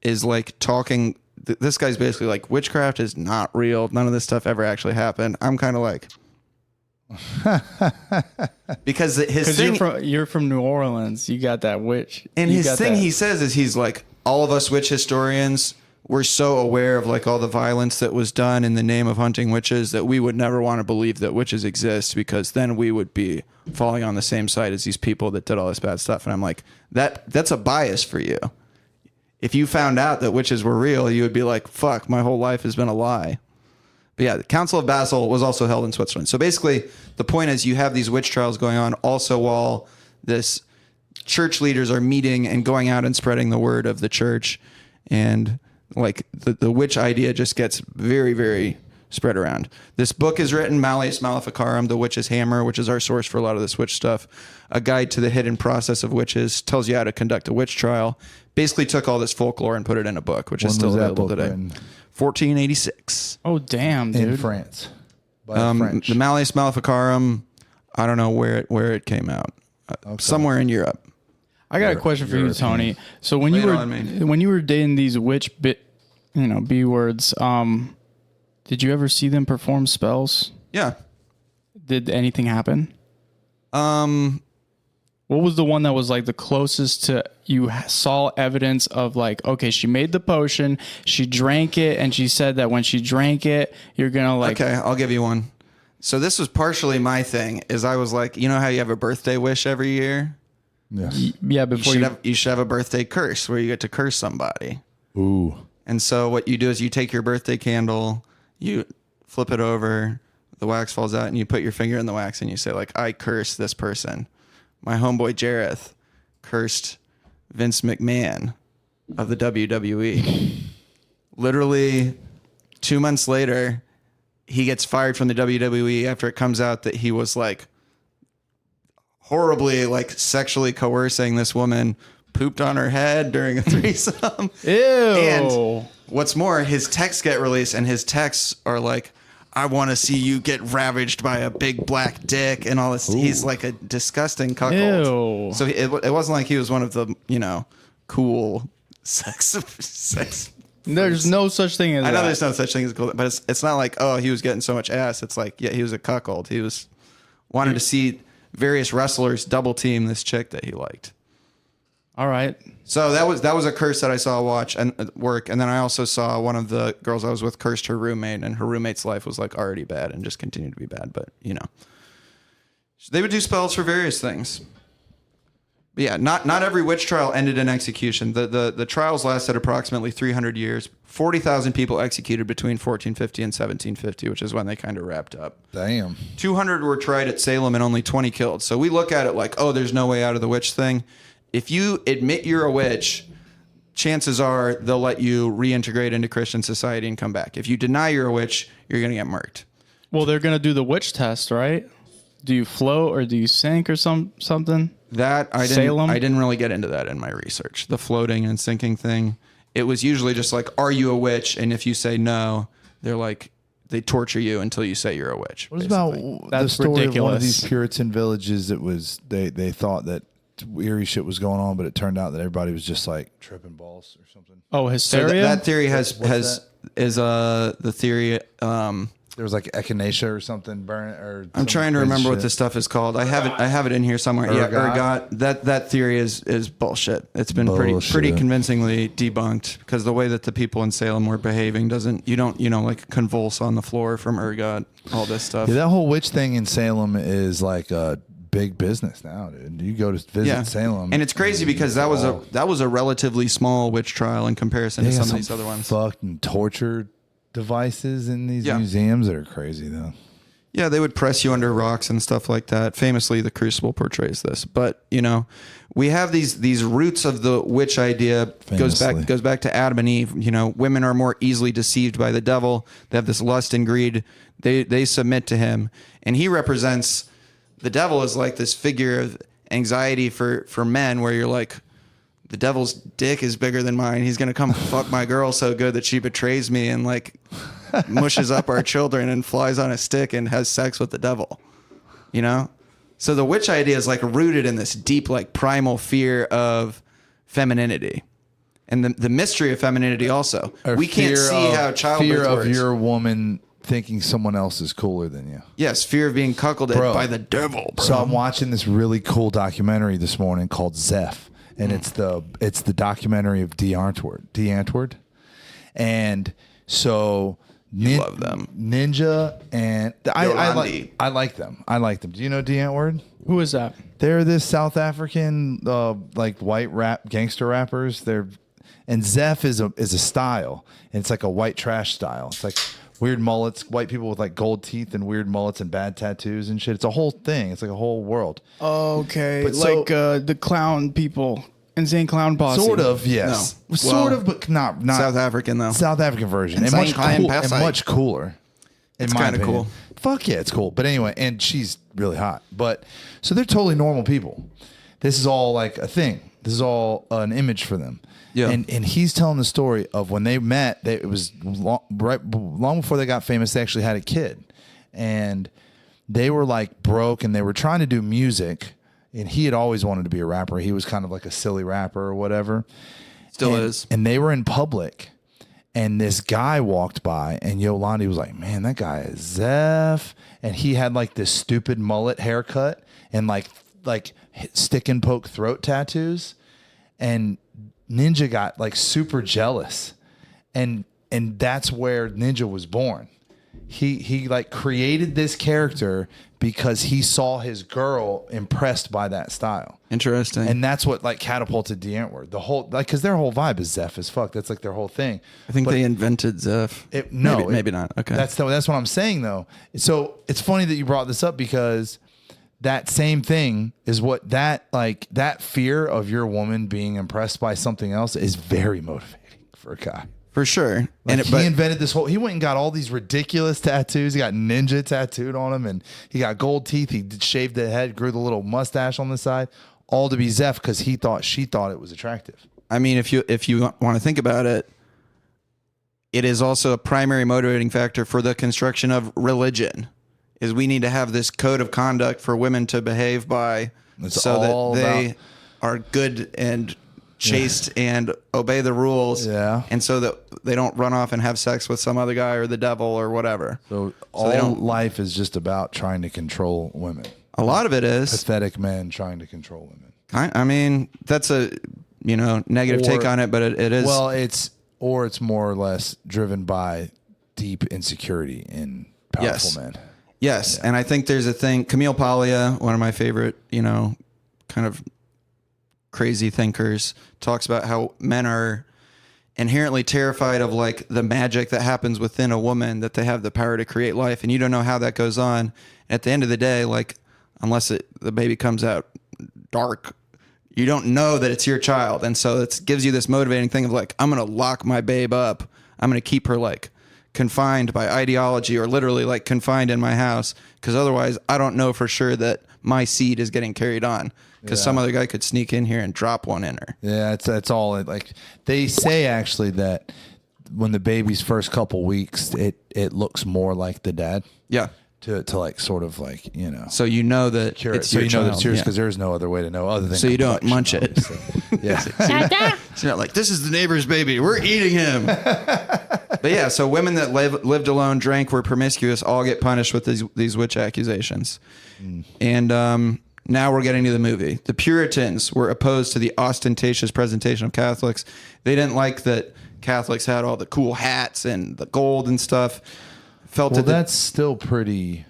is like talking. This guy's basically like, witchcraft is not real. None of this stuff ever actually happened. I'm kind of like, because his thing, you're from New Orleans, you got that witch. and You his got thing that. he says is he's like, all of us witch historians, we're so aware of like all the violence that was done in the name of hunting witches that we would never want to believe that witches exist, because then we would be falling on the same side as these people that did all this bad stuff. And I'm like, that's a bias for you. if you found out that witches were real, you would be like, fuck, my whole life has been a lie. But yeah, the Council of Basel was also held in Switzerland. So basically, the point is you have these witch trials going on also while this church leaders are meeting and going out and spreading the word of the church. And like the witch idea just gets very, very spread around. This book is written, Malleus Maleficarum, The Witch's Hammer, which is our source for a lot of this witch stuff. A Guide to the Hidden Process of Witches, tells you how to conduct a witch trial. Basically took all this folklore and put it in a book, which is still available today. 1486. Oh, damn, dude. In France. By French. The Malleus Maleficarum, I don't know where it came out. Somewhere in Europe. I got a question for you, Tony. So when you were dating these witch B words, did you ever see them perform spells? Yeah. Did anything happen? What was the one that was like the closest to you saw evidence of like, okay, she made the potion, she drank it, and she said that when she drank it, you're gonna like. Okay, I'll give you one. So this was partially my thing. Is I was like, you know how you have a birthday wish every year? Yes. Yeah, before you should have a birthday curse where you get to curse somebody. Ooh. And so what you do is you take your birthday candle, you flip it over, the wax falls out, and you put your finger in the wax and you say like, I curse this person. My homeboy Jareth cursed Vince McMahon of the WWE. Literally 2 months later, he gets fired from the WWE after it comes out that he was like horribly like sexually coercing this woman, pooped on her head during a threesome. Ew. And what's more, his texts get released and his texts are like, I want to see you get ravaged by a big black dick and all this. Ooh. He's like a disgusting cuckold. Ew. So it wasn't like he was one of the, cool sex. There's no such thing as I know that. there's no such thing as cool, but it's not like, oh, he was getting so much ass. It's like, yeah, he was a cuckold. He was wanted to see various wrestlers double team this chick that he liked. All right. So that was a curse that I saw work, and then I also saw one of the girls I was with cursed her roommate, and her roommate's life was like already bad and just continued to be bad. But they would do spells for various things. But yeah, not every witch trial ended in execution. The trials lasted approximately 300 years. 40,000 people executed between 1450 and 1750, which is when they kind of wrapped up. Damn. 200 were tried at Salem and only 20 killed. So we look at it like, oh, there's no way out of the witch thing. If you admit you're a witch, chances are they'll let you reintegrate into Christian society and come back. If you deny you're a witch, you're going to get murked. Well, they're going to do the witch test, right? Do you float or do you sink or something? That I didn't really get into that in my research. The floating and sinking thing. It was usually just like, are you a witch? And if you say no, they're like, they torture you until you say you're a witch. What about the story of one of these Puritan villages that was they thought that weird shit was going on, but it turned out that everybody was just like tripping balls or something. Oh, hysteria. So that theory is the theory. There was like echinacea or something burn or. I'm trying to remember what this stuff is called. I have it in here somewhere. Ergot? Yeah, ergot. That theory is bullshit. It's been pretty convincingly debunked because the way that the people in Salem were behaving you don't like convulse on the floor from ergot. All this stuff. Yeah, that whole witch thing in Salem is like a big business now, dude. You go to visit Salem, and it's crazy because that was a relatively small witch trial in comparison to some of these other ones. Fucking torture devices in these museums that are crazy though. Yeah, they would press you under rocks and stuff like that. Famously, the Crucible portrays this. But we have these roots of the witch idea. Goes back to Adam and Eve. Women are more easily deceived by the devil. They have this lust and greed. They submit to him, and he represents the devil as like this figure of anxiety for men, where you're like, the devil's dick is bigger than mine. He's going to come fuck my girl so good that she betrays me and like mushes up our children and flies on a stick and has sex with the devil. So the witch idea is like rooted in this deep, like primal fear of femininity and the mystery of femininity also. We can't see how childbirth fear works. Of your woman thinking someone else is cooler than you. Yes, fear of being cuckolded by the devil, bro. So I'm watching this really cool documentary this morning called Zeph. And it's the documentary of D. Antwoord. And so love them. Ninja and I like them. Do you know D. Antwoord? Who is that? They're this South African like white rap gangster rappers. And Zeph is a style, and it's like a white trash style. It's like weird mullets, white people with like gold teeth and weird mullets and bad tattoos and shit. It's a whole thing. It's like a whole world. Okay, But like the clown people, insane clown posse. Sort of, yes. No. Sort Well, of, but not South African though. South African version. And Insane much, clown and posse. much cooler. It's my kinda opinion. cool. Fuck yeah, it's cool. But anyway, and she's really hot. But so they're totally normal people. This is all like a thing. This is all an image for them. Yeah. And he's telling the story of when they met. It was long before they got famous. They actually had a kid, and they were like broke, and they were trying to do music. And he had always wanted to be a rapper. He was kind of like a silly rapper or whatever. Still And- is. And they were in public, and this guy walked by, and Yolandi was like, "Man, that guy is Zeph." And he had like this stupid mullet haircut and like stick and poke throat tattoos. And Ninja got like super jealous, and that's where Ninja was born. He like created this character because he saw his girl impressed by that style. Interesting. And that's what like catapulted D&amp. The whole like because their whole vibe is Zeph as fuck. That's like their whole thing. I think But they invented Zeph. Maybe not. Okay. That's what I'm saying though. So it's funny that you brought this up because that same thing is what that fear of your woman being impressed by something else is very motivating for a guy. for sure. Like he invented this whole. He went and got all these ridiculous tattoos. He got ninja tattooed on him, and he got gold teeth. He shaved the head, grew the little mustache on the side, all to be Zeph because she thought it was attractive. I mean, if you want to think about it, it is also a primary motivating factor for the construction of religion. Is we need to have this code of conduct for women to behave by, It's so all that they about- are good and chaste and obey the rules. Yeah. And so that they don't run off and have sex with some other guy or the devil or whatever. So they all don't- life is just about trying to control women. A lot of it is. Pathetic men trying to control women. I mean, that's a negative Or- take on it, but it is. Well, it's more or less driven by deep insecurity in powerful Yes. men. Yes, and I think there's a thing. Camille Paglia, one of my favorite, kind of crazy thinkers, talks about how men are inherently terrified of like the magic that happens within a woman, that they have the power to create life, and you don't know how that goes on. At the end of the day, like unless the baby comes out dark, you don't know that it's your child, and so it gives you this motivating thing of like, I'm gonna lock my babe up. I'm gonna keep her like confined by ideology or literally like confined in my house, because otherwise I don't know for sure that my seed is getting carried on, because some other guy could sneak in here and drop one in her. Yeah, it's all like they say actually that when the baby's first couple weeks, it looks more like the dad. Yeah. To like sort of like So you know that cure it. it's So your you know that it's child, yours yeah. because there's no other way to know other than So you don't complexion, munch it. obviously. Yeah. It's not like, this is the neighbor's baby, we're eating him. But yeah, so women that lived alone, drank, were promiscuous, all get punished with these witch accusations. And now we're getting to the movie. The Puritans were opposed to the ostentatious presentation of Catholics. They didn't like that Catholics had all the cool hats and the gold and stuff. Well, that's still pretty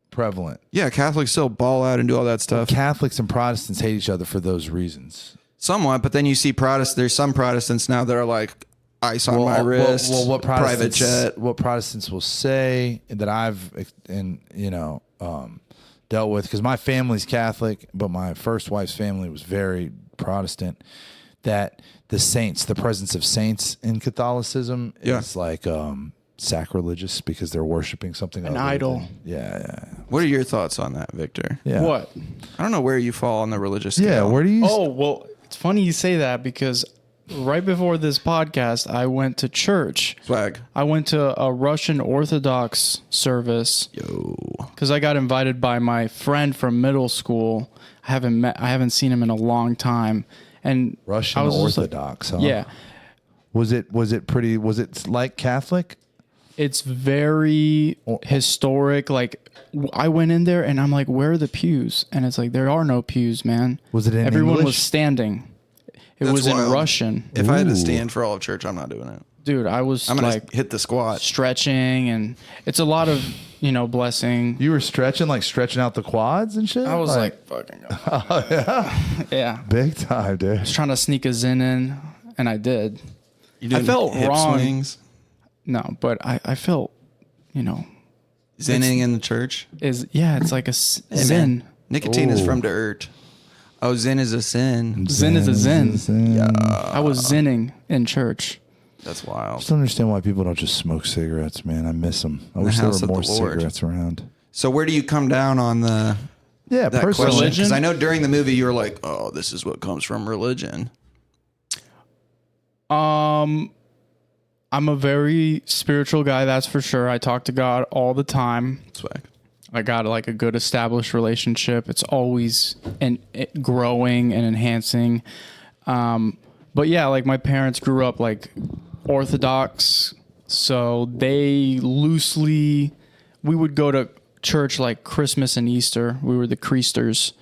prevalent. Yeah, Catholics still ball out and do all that stuff. Catholics and Protestants hate each other for those reasons. Somewhat, but then you see there's some Protestants now that are like, ice on my wrist, what private jet. What Protestants will say that I've dealt with, because my family's Catholic, but my first wife's family was very Protestant, that the saints, the presence of saints in Catholicism is like sacrilegious because they're worshiping something, an idol. Yeah. What are your thoughts on that, Victor? Yeah. What? I don't know where you fall on the religious scale. Yeah, where do you? Oh, well, it's funny you say that because right before this podcast, I went to church. Swag. I went to a Russian Orthodox service. Because I got invited by my friend from middle school. I haven't seen him in a long time. And Russian I was just like- Orthodox, huh? Yeah. Was it like Catholic? It's very historic. Like, I went in there and I'm like, where are the pews? And it's like, there are no pews, man. Was it in Everyone English? was standing. It That's was in wild. Russian. If I had Ooh. to stand for all of church, I'm not doing it. Dude, I was I'm gonna like hit the squat. stretching, and it's a lot of, blessing. You were stretching out the quads and shit? I was like fucking. oh, yeah. Yeah. Big time, dude. Trying to sneak a Zen in. and I did. You did I felt hip wrong. swings, No, but I felt, zinning in the church. it's like a Hey, zen. man, nicotine is Ooh. from dirt. Oh, zin is a sin. Zen is a zen. Yeah. I was zinning in church. That's I wild. just don't understand why people don't just smoke cigarettes, man. I miss them. I wish there house were of more the Lord. cigarettes around. So where do you come down on that Personally, question? Religion? Because I know during the movie you were like, "Oh, this is what comes from religion." I'm a very spiritual guy, that's for sure. I talk to God all the time. Swag. I got like a good established relationship. It's always growing and enhancing. But yeah, like my parents grew up like Orthodox, so we would go to church like Christmas and Easter. We were the Creasters,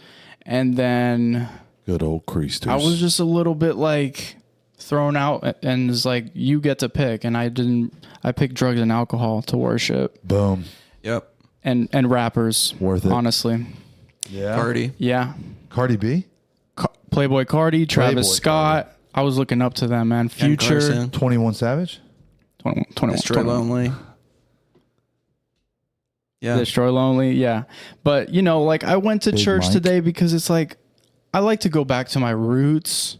and then good old Creasters. I was just a little bit like thrown out, and it's like you get to pick, and I didn't. I picked drugs and alcohol to worship, boom. Yep. and rappers. Worth it. Honestly, Yeah. Party. yeah. Cardi B. Playboy Cardi, Travis Playboy Scott. I was looking up to them, man. Ken Future, Carson. 21 Savage. 21, Destroy 21. Lonely. Yeah. Destroy Lonely, yeah. But like I went to Big church Mike. today because it's like I like to go back to my roots.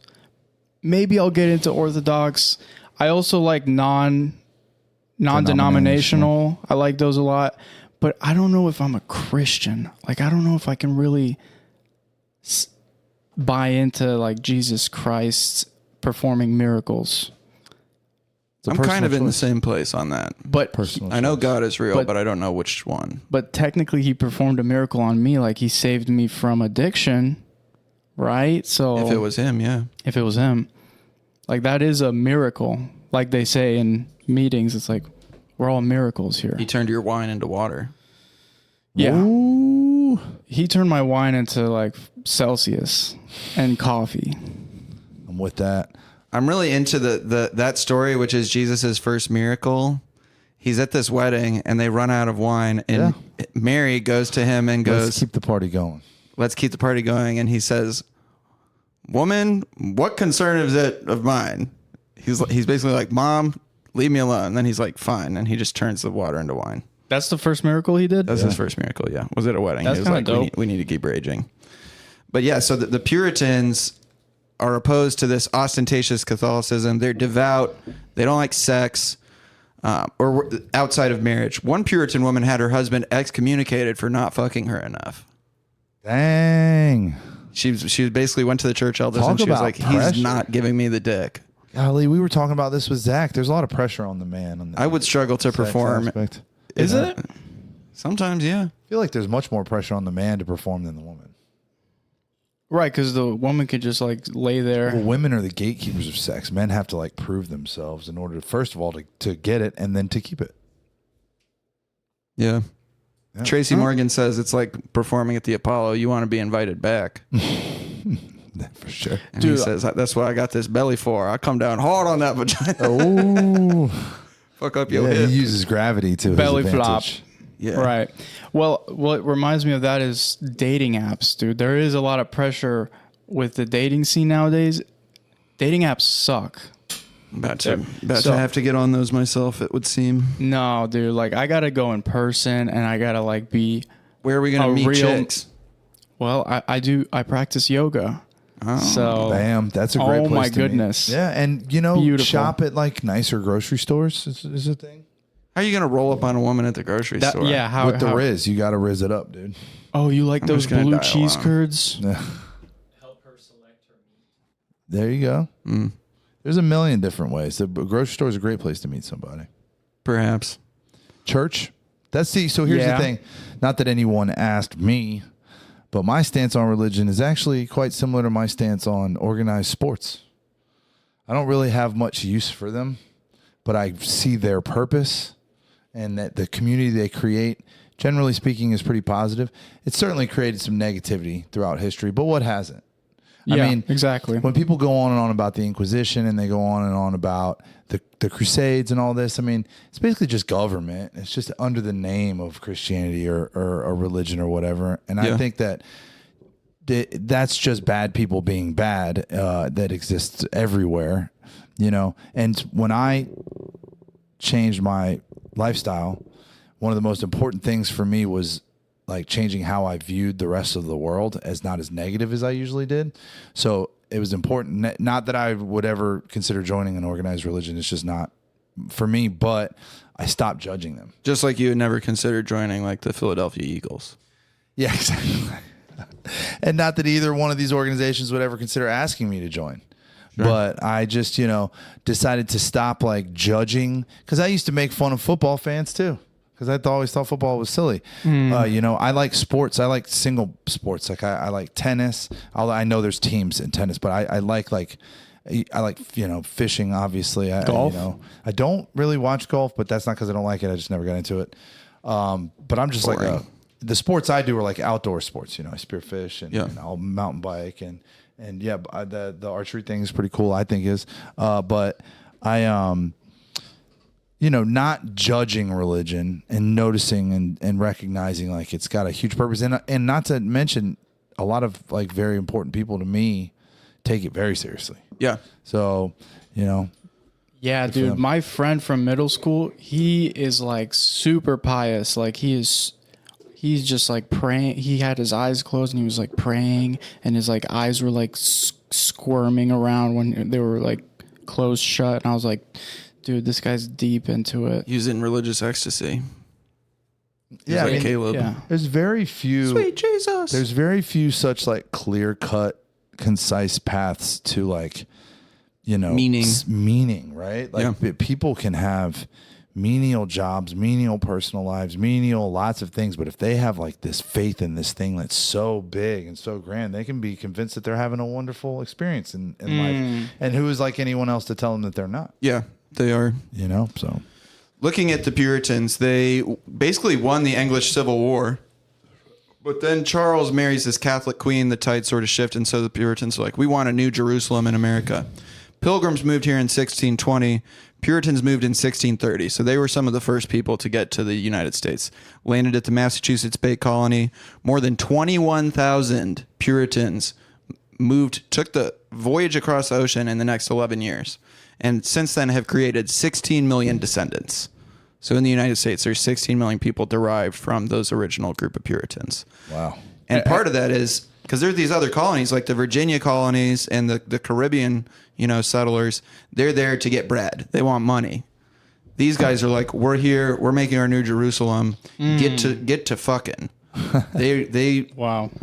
Maybe I'll get into Orthodox. I also like non-denominational. I like those a lot. But I don't know if I'm a Christian. Like I don't know if I can really buy into like Jesus Christ performing miracles. It's a I'm kind of personal in the choice. same place on that. But Personal I know choice. God is real, But- but I don't know which one. But technically he performed a miracle on me. Like he saved me from addiction, right? So If it was him, yeah. if it was him, like that is a miracle. Like they say in meetings, it's like we're all miracles here. He turned your wine into water. Yeah. Ooh. He turned my wine into like Celsius and coffee. I'm with that. I'm really into that story, which is Jesus's first miracle. He's at this wedding and they run out of wine, and Mary goes to him and goes, Let's keep the party going. let's keep the party going. And he says, "Woman, what concern is it of mine?" He's basically like, "Mom, leave me alone." And then he's like, "Fine." And he just turns the water into wine. That's the first miracle he did? That's his first miracle. Yeah. Was it a wedding? That's He was kinda like, dope. we need to keep raging. But yeah, so the Puritans are opposed to this ostentatious Catholicism. They're devout. They don't like sex or outside of marriage. One Puritan woman had her husband excommunicated for not fucking her enough. Dang. She basically went to the church elders Talk and she was about like, pressure. "He's not giving me the dick." Golly, we were talking about this with Zach. There's a lot of pressure on the man. On the I would struggle to sex perform. aspect. Is it? Sometimes, yeah. I feel like there's much more pressure on the man to perform than the woman. Right, because the woman could just like lay there. Well, women are the gatekeepers of sex. Men have to like prove themselves in order, first of all, to get it and then to keep it. Yeah. Yeah. Tracy Morgan says it's like performing at the Apollo. You want to be invited back. For sure. And Dude, he says, "That's what I got this belly for. I come down hard on that vagina." Oh, Fuck up your yeah, hip. he uses gravity to Belly his flop. advantage. Yeah. Right. Well, what reminds me of that is dating apps, dude. There is a lot of pressure with the dating scene nowadays. Dating apps suck. About to So- have to get on those myself, it would seem. No, dude. Like I gotta go in person, and I gotta like be. Where are we going to A meet real- chicks? Well, I practice yoga. Oh. So Bam, that's a great place Oh my to meet. goodness. Yeah, and Beautiful. shop at like nicer grocery stores is a thing. How are you going to roll up on a woman at the grocery that, store? yeah. How With the how- Riz, you got to Riz it up, dude. Oh, you like those just gonna blue dial cheese on. curds? Yeah. There you go. There's a million different ways. The grocery store is a great place to meet somebody. Perhaps. Church. So here's Yeah. the thing. Not that anyone asked me, but my stance on religion is actually quite similar to my stance on organized sports. I don't really have much use for them, but I see their purpose and that the community they create, generally speaking, is pretty positive. It's certainly created some negativity throughout history, but what hasn't? Yeah, I mean, exactly. when people go on and on about the Inquisition and they go on and on about the Crusades and all this, I mean, it's basically just government. It's just under the name of Christianity or a religion or whatever. And I Yeah. think that's just bad people being bad that exists everywhere. And when I changed my lifestyle, one of the most important things for me was like changing how I viewed the rest of the world as not as negative as I usually did. So it was important, not that I would ever consider joining an organized religion. It's just not for me, but I stopped judging them. Just like you had never considered joining like the Philadelphia Eagles. Yeah, exactly. And not that either one of these organizations would ever consider asking me to join. Sure. But I just, decided to stop like judging, because I used to make fun of football fans too, because I always thought football was silly. I like sports. I like single sports. Like I like tennis. Although I know there's teams in tennis, but I like fishing. Obviously, golf. I don't really watch golf, but that's not because I don't like it. I just never got into it. But I'm just boring. Like the sports I do are like outdoor sports. I spearfish and I'll mountain bike and the archery thing is pretty cool. I think is, but I not judging religion and noticing and recognizing like it's got a huge purpose, and not to mention a lot of like very important people to me take it very seriously. Yeah. So, yeah, dude, my friend from middle school, he is like super pious. Like he's just like praying. He had his eyes closed and he was like praying, and his like eyes were like squirming around when they were like closed shut. And I was like, dude, this guy's deep into it. He's in religious ecstasy. Yeah, like Caleb. Yeah. There's very few. Sweet Jesus. There's very few such like clear cut, concise paths to like, meaning, right? Like people can have menial jobs, menial personal lives, menial lots of things, but if they have like this faith in this thing that's so big and so grand, they can be convinced that they're having a wonderful experience in life. And who is like anyone else to tell them that they're not? Yeah, they are. So looking at the Puritans, they basically won the English Civil War. But then Charles marries this Catholic queen, the tide sort of shift, and so the Puritans are like, we want a new Jerusalem in America. Pilgrims moved here in 1620. Puritans moved in 1630, so they were some of the first people to get to the United States. Landed at the Massachusetts Bay Colony. More than 21,000 Puritans took the voyage across the ocean in the next 11 years, and since then have created 16 million descendants. So in the United States, there's 16 million people derived from those original group of Puritans. Wow. And part of that is because there's these other colonies, like the Virginia colonies and the Caribbean, settlers. They're there to get bread. They want money. These guys are like, we're here. We're making our new Jerusalem. Get to fucking. They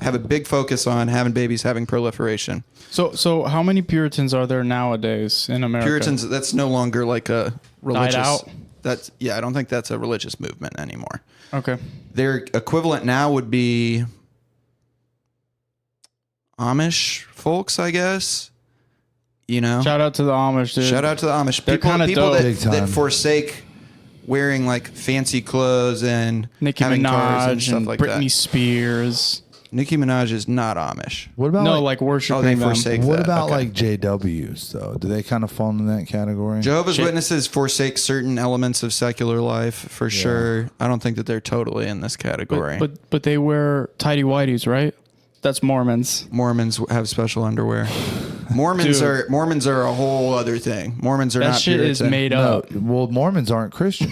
have a big focus on having babies, having proliferation. So how many Puritans are there nowadays in America? Puritans, that's no longer like a religious. Died out? I don't think that's a religious movement anymore. Okay. Their equivalent now would be Amish folks, I guess. Shout out to the Amish, dude. Shout out to the Amish. They're kind of dope. That forsake wearing like fancy clothes and Nicki having cars and Minaj stuff and like Britney that. Spears. Nicki Minaj is not Amish. What about like worshiping they them. forsake what that. about Okay. like JWs though? Do they kind of fall in that category? Jehovah's Witnesses forsake certain elements of secular life for sure. I don't think that they're totally in this category. But they wear tidy whities, right? That's Mormons. Mormons have special underwear. Mormons are a whole other thing. Mormons are that not shit Puritan. is made No, up. well, Mormons aren't Christian.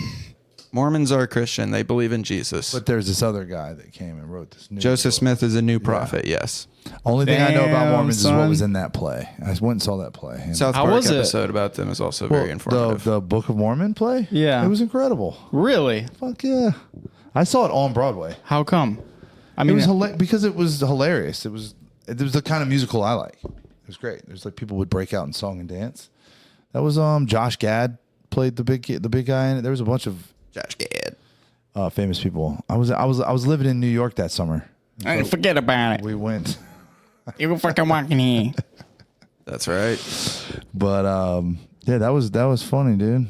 Mormons are Christian. They believe in Jesus. But there's this other guy that came and wrote this new Joseph book. Smith is a new prophet, yes. Only thing I know about Damn, Mormons is what son. was in that play. I went and saw that play. And South How Park was it? episode about them is also very informative. The Book of Mormon play? Yeah. It was incredible. Really? Fuck yeah. I saw it on Broadway. How come? I It mean, was because it was hilarious. It was the kind of musical I like. It was great. There's like people would break out in song and dance. That was Josh Gad played the big guy in it. There was a bunch of Josh Gad. famous people. I was living in New York that summer. hey, forget about it. We went. You fucking walking here. That's right. But yeah, that was funny, dude.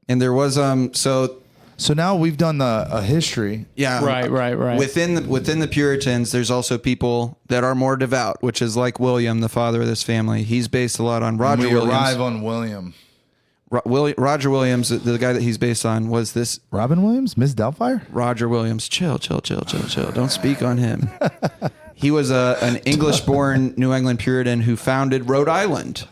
And there was So now we've done a history. yeah. Right. Within the Puritans, there's also people that are more devout, which is like William, the father of this family. He's based a lot on Roger We Williams. arrive on William. Roger Williams, the guy that he's based on, was this Robin Williams? Miss Doubtfire? Roger Williams. Chill. Don't speak on him. He was an English-born New England Puritan who founded Rhode Island.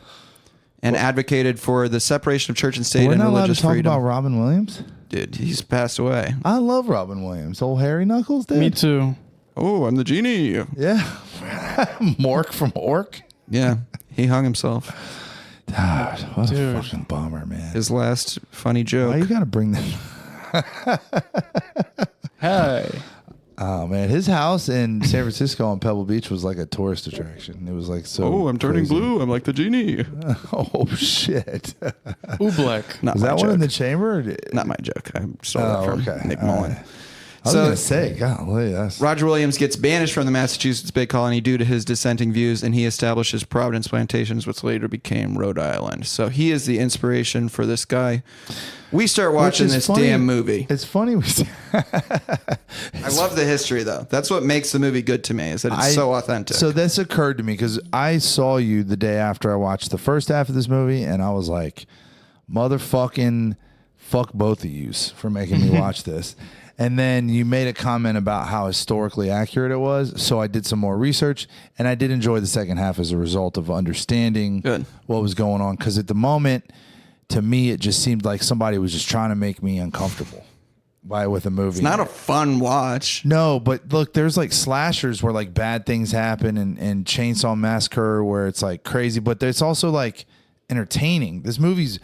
and advocated for the separation of church and state We're and not allowed to religious talk freedom. about Robin Williams. Dude, he's passed away. I love Robin Williams. Old Harry Knuckles, dude. Me too. Oh, I'm the genie. Yeah. Mork from Orc. Yeah, he hung himself. God, what Dude. a fucking bummer, man. His last funny joke. Why you gotta bring that? Hey. Oh man, his house in San Francisco on Pebble Beach was like a tourist attraction. It was like so. Oh, I'm turning crazy. blue. I'm like the genie. Oh shit! Oobleck. Not Was my that joke. one in the chamber? Or Not my joke. I stole that from Nick All Mullen. right. I was So- gonna say, golly, that's Roger Williams gets banished from the Massachusetts Bay Colony due to his dissenting views, and he establishes Providence Plantations, which later became Rhode Island. So he is the inspiration for this guy. We start watching is this funny. damn movie. It's funny. I love the history, though. That's what makes the movie good to me, is that it's so authentic. So this occurred to me because I saw you the day after I watched the first half of this movie, and I was like, motherfucking fuck both of yous for making me watch this. And then you made a comment about how historically accurate it was. So I did some more research, and I did enjoy the second half as a result of understanding Good. what was going on. Because at the moment, to me, it just seemed like somebody was just trying to make me uncomfortable with a movie. it's not a fun watch. No, but look, there's like slashers where like bad things happen and Chainsaw Massacre where it's like crazy, but there's also like entertaining. This movie's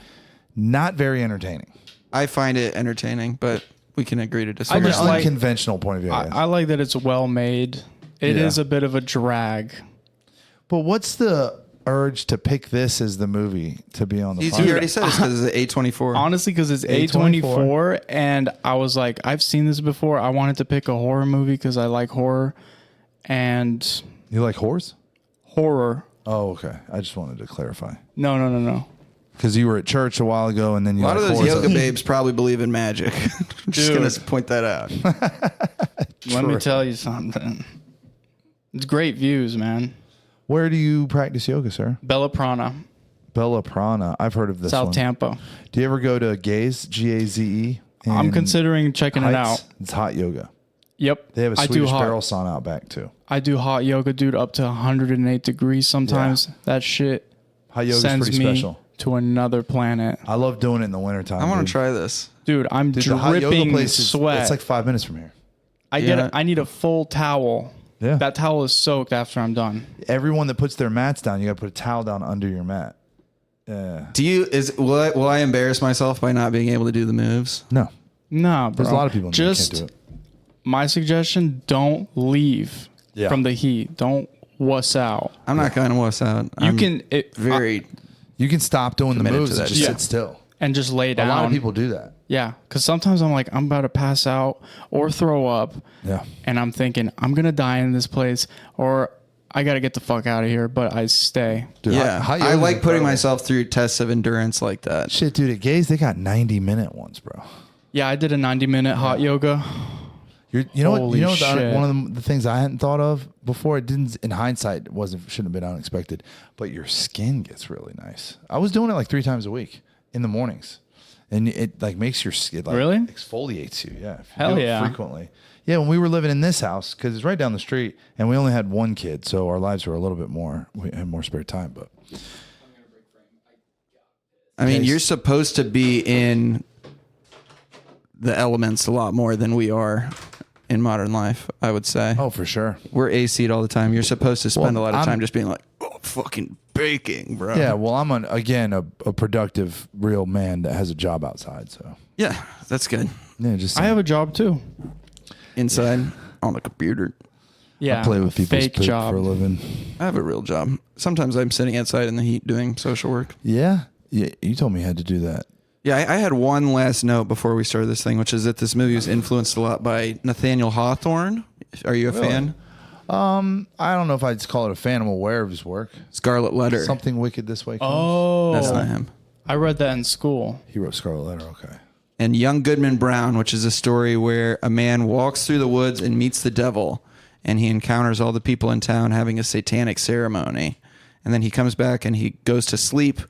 not very entertaining. I find it entertaining, but we can agree to I disagree. From an just like- unconventional point of view. I guess. I like that it's well made. It is Yeah. a bit of a drag. But what's the urge to pick this as the movie to be on the He podcast? already said it's because it's A24. Honestly, because it's A24. A24, and I was like, I've seen this before. I wanted to pick a horror movie because I like horror, and You like horse? horror. Oh, okay. I just wanted to clarify. No. Because you were at church a while ago and then you A lot of like those horse. yoga babes probably believe in magic. I'm just Dude. going to point that out. Let me tell you something. It's great views, man. Where do you practice yoga, sir? Bella Prana, Bella Prana. I've heard of this South one. Tampa. Do you ever go to Gaze, Gaze? I'm considering checking it out. It's hot yoga. Yep. They have a I do Swedish hot. barrel sauna out back too. I do hot yoga, dude, up to 108 degrees sometimes. That shit Hot yoga's sends pretty me special. to another planet. I love doing it in the wintertime. I want dude. to try this. Dude, I'm Dude, the hot yoga dripping place is sweat. it's like 5 minutes from here. I need a full towel. Yeah. That towel is soaked after I'm done. Everyone that puts their mats down, you got to put a towel down under your mat. Will I embarrass myself by not being able to do the moves? No, Nah, bro. there's a lot of people that Just can't do it. my suggestion: don't leave Yeah. from the heat. Don't wuss out. I'm not going to wuss out. You I'm can very. You can stop doing the Committed moves to and that just shit. sit still. and just lay A down. lot of people do that. Yeah, because sometimes I'm like, I'm about to pass out or throw up, Yeah. and I'm thinking I'm gonna die in this place, or I gotta get the fuck out of here. But I stay. Dude, Yeah, hot I yoga's like putting incredible. myself through tests of endurance like that. Shit, dude, at Gaze, they got 90-minute ones, bro. Yeah, I did a 90-minute hot yoga. You know what? Holy You know shit. one of the things I hadn't thought of before. It didn't. In hindsight, it shouldn't have been unexpected. But your skin gets really nice. I was doing it like 3 times a week in the mornings, and it like makes your skin like Really? exfoliates you. Yeah, if you Hell do it yeah. frequently. Yeah, when we were living in this house, because it's right down the street, and we only had one kid, so our lives were a little bit more. We had more spare time, but I mean, Yes. you're supposed to be in the elements a lot more than we are in modern life, I would say. oh, for sure. We're AC'd all the time. You're supposed to spend Well, a lot of I'm- time just being like, oh, fucking baking, bro. Yeah, well, I'm a productive, real man that has a job outside. So Yeah, that's good. yeah, just I have a job too. Inside on the computer. Yeah, play with a people's fake poop job. for a living. I have a real job. Sometimes I'm sitting outside in the heat doing social work. Yeah, you told me you had to do that. Yeah, I had one last note before we started this thing, which is that this movie was influenced a lot by Nathaniel Hawthorne. Are you a fan? I don't know if I'd call it a fan. I'm aware of his work. Scarlet Letter. Something Wicked This Way Comes. Oh, That's not him. I read that in school. He wrote Scarlet Letter. Okay. And Young Goodman Brown, which is a story where a man walks through the woods and meets the devil, and he encounters all the people in town having a satanic ceremony. And then he comes back and he goes to sleep,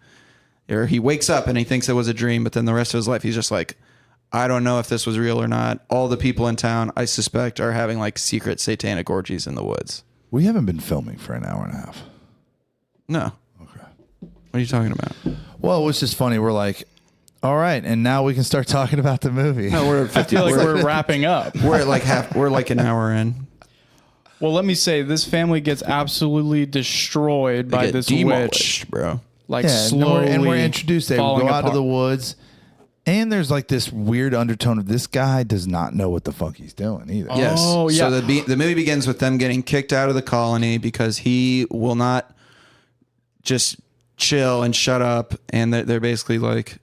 or he wakes up and he thinks it was a dream, but then the rest of his life he's just like, I don't know if this was real or not. All the people in town, I suspect, are having like secret satanic orgies in the woods. We haven't been filming for an hour and a half. No. Okay. What are you talking about? Well, it was just funny. We're like, all right, and now we can start talking about the movie. No, we're at 50. I feel like we're wrapping up. We're at like half. We're like an hour in. Well, let me say, this family gets absolutely destroyed by Get this demolished, witch. bro. Like Yeah, slowly, and we're introduced. They go falling out apart. of the woods, and there's like this weird undertone of this guy does not know what the fuck he's doing either. Yes. Oh, yeah. So the movie begins with them getting kicked out of the colony because he will not just chill and shut up, and they're basically like,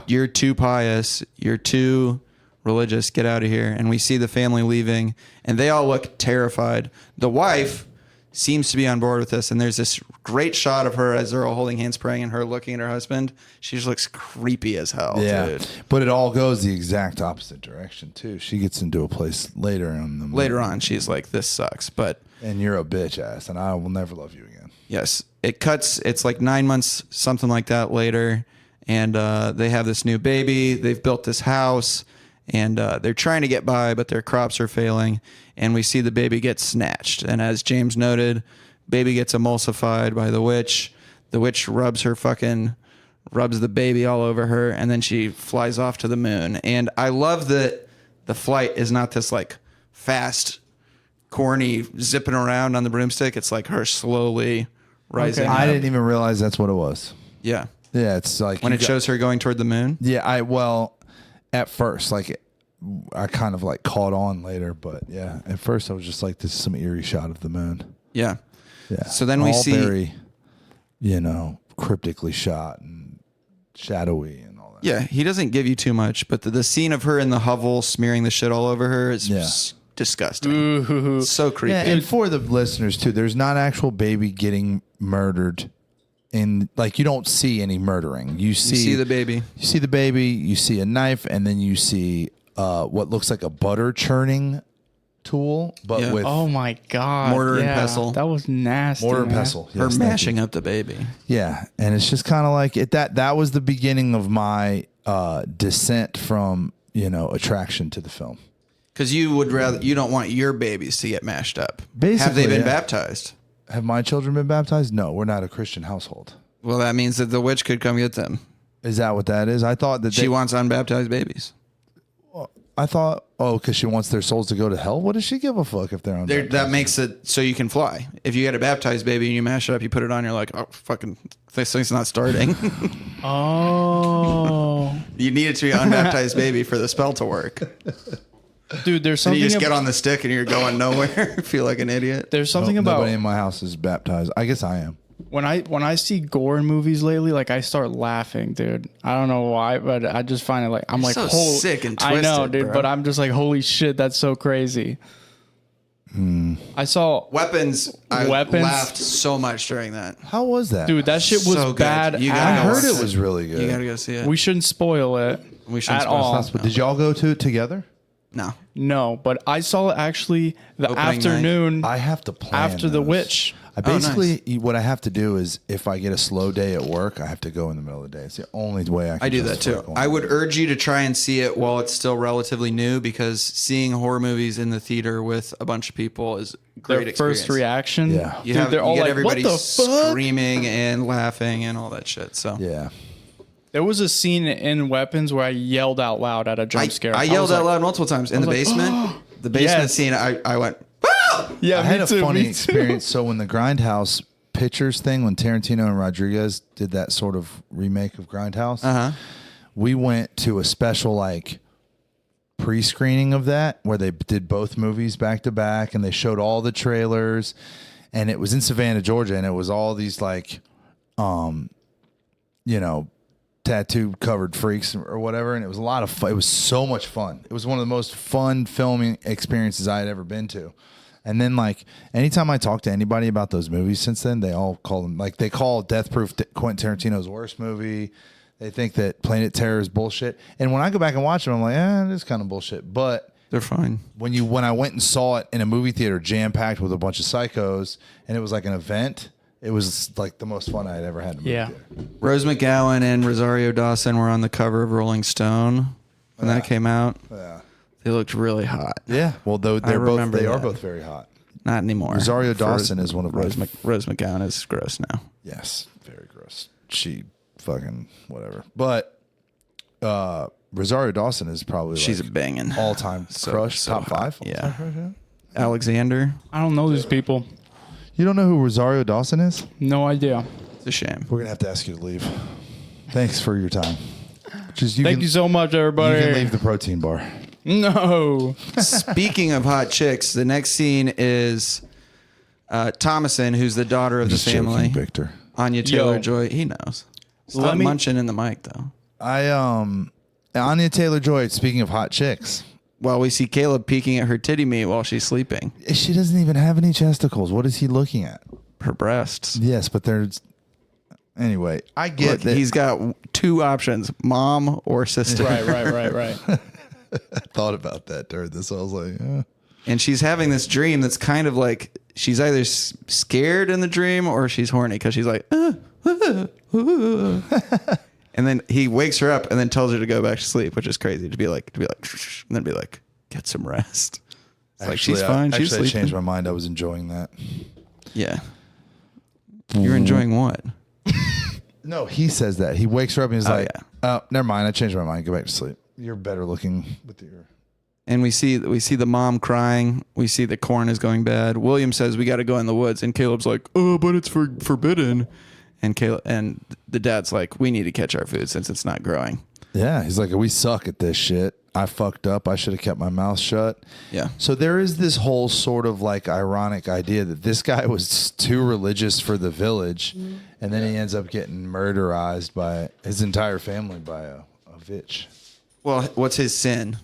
"You're too pious. You're too religious. Get out of here." And we see the family leaving, and they all look terrified. The wife seems to be on board with this, and there's this great shot of her as they're all holding hands praying and her looking at her husband. She just looks creepy as hell, dude. But it all goes the exact opposite direction too. She gets into a place later on the movie, Later on, she's like, "This sucks," but and you're a bitch ass, and I will never love you again. yes, it cuts. It's like 9 months, something like that later, and they have this new baby. They've built this house, and they're trying to get by, but their crops are failing. And we see the baby get snatched. And as James noted, baby gets emulsified by the witch. The witch rubs the baby all over her, and then she flies off to the moon. And I love that the flight is not this like fast, corny zipping around on the broomstick. It's like her slowly rising. Okay. up. I didn't even realize that's what it was. Yeah. Yeah, it's like When it shows her going toward the moon. Yeah, at first, like I kind of like caught on later, but yeah, at first I was just like, this is some eerie shot of the moon. Yeah. Yeah. So then we all see very, cryptically shot and shadowy and all that. Yeah, he doesn't give you too much, but the scene of her in the hovel smearing the shit all over her is disgusting. Ooh. So creepy. Yeah, and for the listeners too, there's not actual baby getting murdered. In like you don't see any murdering. You see the baby. You see the baby. You see a knife, and then you see what looks like a butter churning tool, but Yeah. with Oh my god! Mortar and pestle. That was nasty. mortar and man. pestle. Her Yes, thank you. mashing up the baby. Yeah, and it's just kind of like it. That was the beginning of my descent from attraction to the film. Because you don't want your babies to get mashed up. Basically, Have they been yeah. baptized? Have my children been baptized? No, we're not a Christian household. Well, that means that the witch could come get them. Is that what that is? I thought that She wants unbaptized babies. because she wants their souls to go to hell. What does she give a fuck if they're on? That makes it so you can fly. If you get a baptized baby and you mash it up, you put it on, you're like, oh, fucking, this thing's not starting. Oh, You need it to be an unbaptized baby for the spell to work. dude, there's So something. you just get on the stick and you're going nowhere. Feel like an idiot. There's something about nobody in my house is baptized. I guess I am. when I see gore in movies lately, like I start laughing, dude. I don't know why, but I just find it like I'm like so holy, sick and I know, twisted, dude, bro. but I'm just like holy shit, that's so crazy. I saw Weapons. I Weapons? laughed so much during that. How was that? dude, that shit was So good. bad. You I gotta go heard watch it was really good. You gotta go see it. We shouldn't spoil it. We shouldn't at spoil it. all. But did y'all go to it together? No. No, but I saw it actually the Opening afternoon I have to plan after the those. witch. I basically what I have to do is if I get a slow day at work, I have to go in the middle of the day. It's the only way I can. I do that justify too. going. I would urge you to try and see it while it's still relatively new, because seeing horror movies in the theater with a bunch of people is a great Their experience. first reaction. Yeah. You Dude, have they're all you get like, everybody what the fuck? screaming and laughing and all that shit. So Yeah. There was a scene in Weapons where I yelled out loud at a jump scare. I was yelled out like- loud multiple times in the like, basement. The basement Yes. scene, I went, "Ah!" Yeah, I had me a too, funny me too. experience. So when the Grindhouse Pictures thing, when Tarantino and Rodriguez did that sort of remake of Grindhouse, we went to a special like pre-screening of that where they did both movies back to back, and they showed all the trailers, and it was in Savannah, Georgia, and it was all these like, tattoo covered freaks or whatever, and it was a lot of fun. It was so much fun. It was one of the most fun filming experiences I had ever been to. And then like anytime I talk to anybody about those movies since then, they all call them like they call Death Proof Quentin Tarantino's worst movie. They think that Planet Terror is bullshit. And when I go back and watch them, I'm like, it's kind of bullshit. But They're fine. when I went and saw it in a movie theater jam packed with a bunch of psychos, and it was like an event, it was like the most fun I had ever had in a movie Yeah. theater. Rose McGowan and Rosario Dawson were on the cover of Rolling Stone when that came out. Yeah. They looked really hot. Yeah. Well, they remember are that. both very hot. Not anymore. Rosario Dawson is one of Rose my Rose McGowan is gross now. Yes, very gross. she fucking whatever. But Rosario Dawson is probably She's like a banging all-time crush, so top hot. 5. Yeah. Alexander. I don't know these people. You don't know who Rosario Dawson is? No idea. It's a shame. We're gonna have to ask you to leave. Thanks for your time. Thank you so much, everybody. You can leave the protein bar. No. Speaking of hot chicks, the next scene is Thomason, who's the daughter of the family. Joking, Victor. Anya Taylor-Joy. He knows. Stop munching in the mic, though. Anya Taylor-Joy. Speaking of hot chicks, Well, we see Caleb peeking at her titty meat while she's sleeping. she doesn't even have any chesticles. What is he looking at? Her breasts. Yes, but there's. Anyway, I get Look, that he's got two options: mom or sister. Right. I thought about that during this. I was like, And she's having this dream that's kind of like she's either scared in the dream or she's horny because she's like, and then he wakes her up and then tells her to go back to sleep, which is crazy to be like, and then be like, get some rest. It's like she's fine. She's I sleeping. changed my mind. I was enjoying that. Yeah. You're enjoying what? No, he says that. He wakes her up and he's like, yeah. "Oh, never mind. I changed my mind. Go back to sleep. You're better looking with your." And we see the mom crying. We see the corn is going bad. William says we got to go in the woods, and Caleb's like, "Oh, but it's forbidden." And the dad's like, "We need to catch our food since it's not growing." Yeah, he's like, "We suck at this shit. I fucked up. I should have kept my mouth shut." Yeah. So there is this whole sort of like ironic idea that this guy was too religious for the village, and then he ends up getting murderized by his entire family by a Vvitch. Well, what's his sin?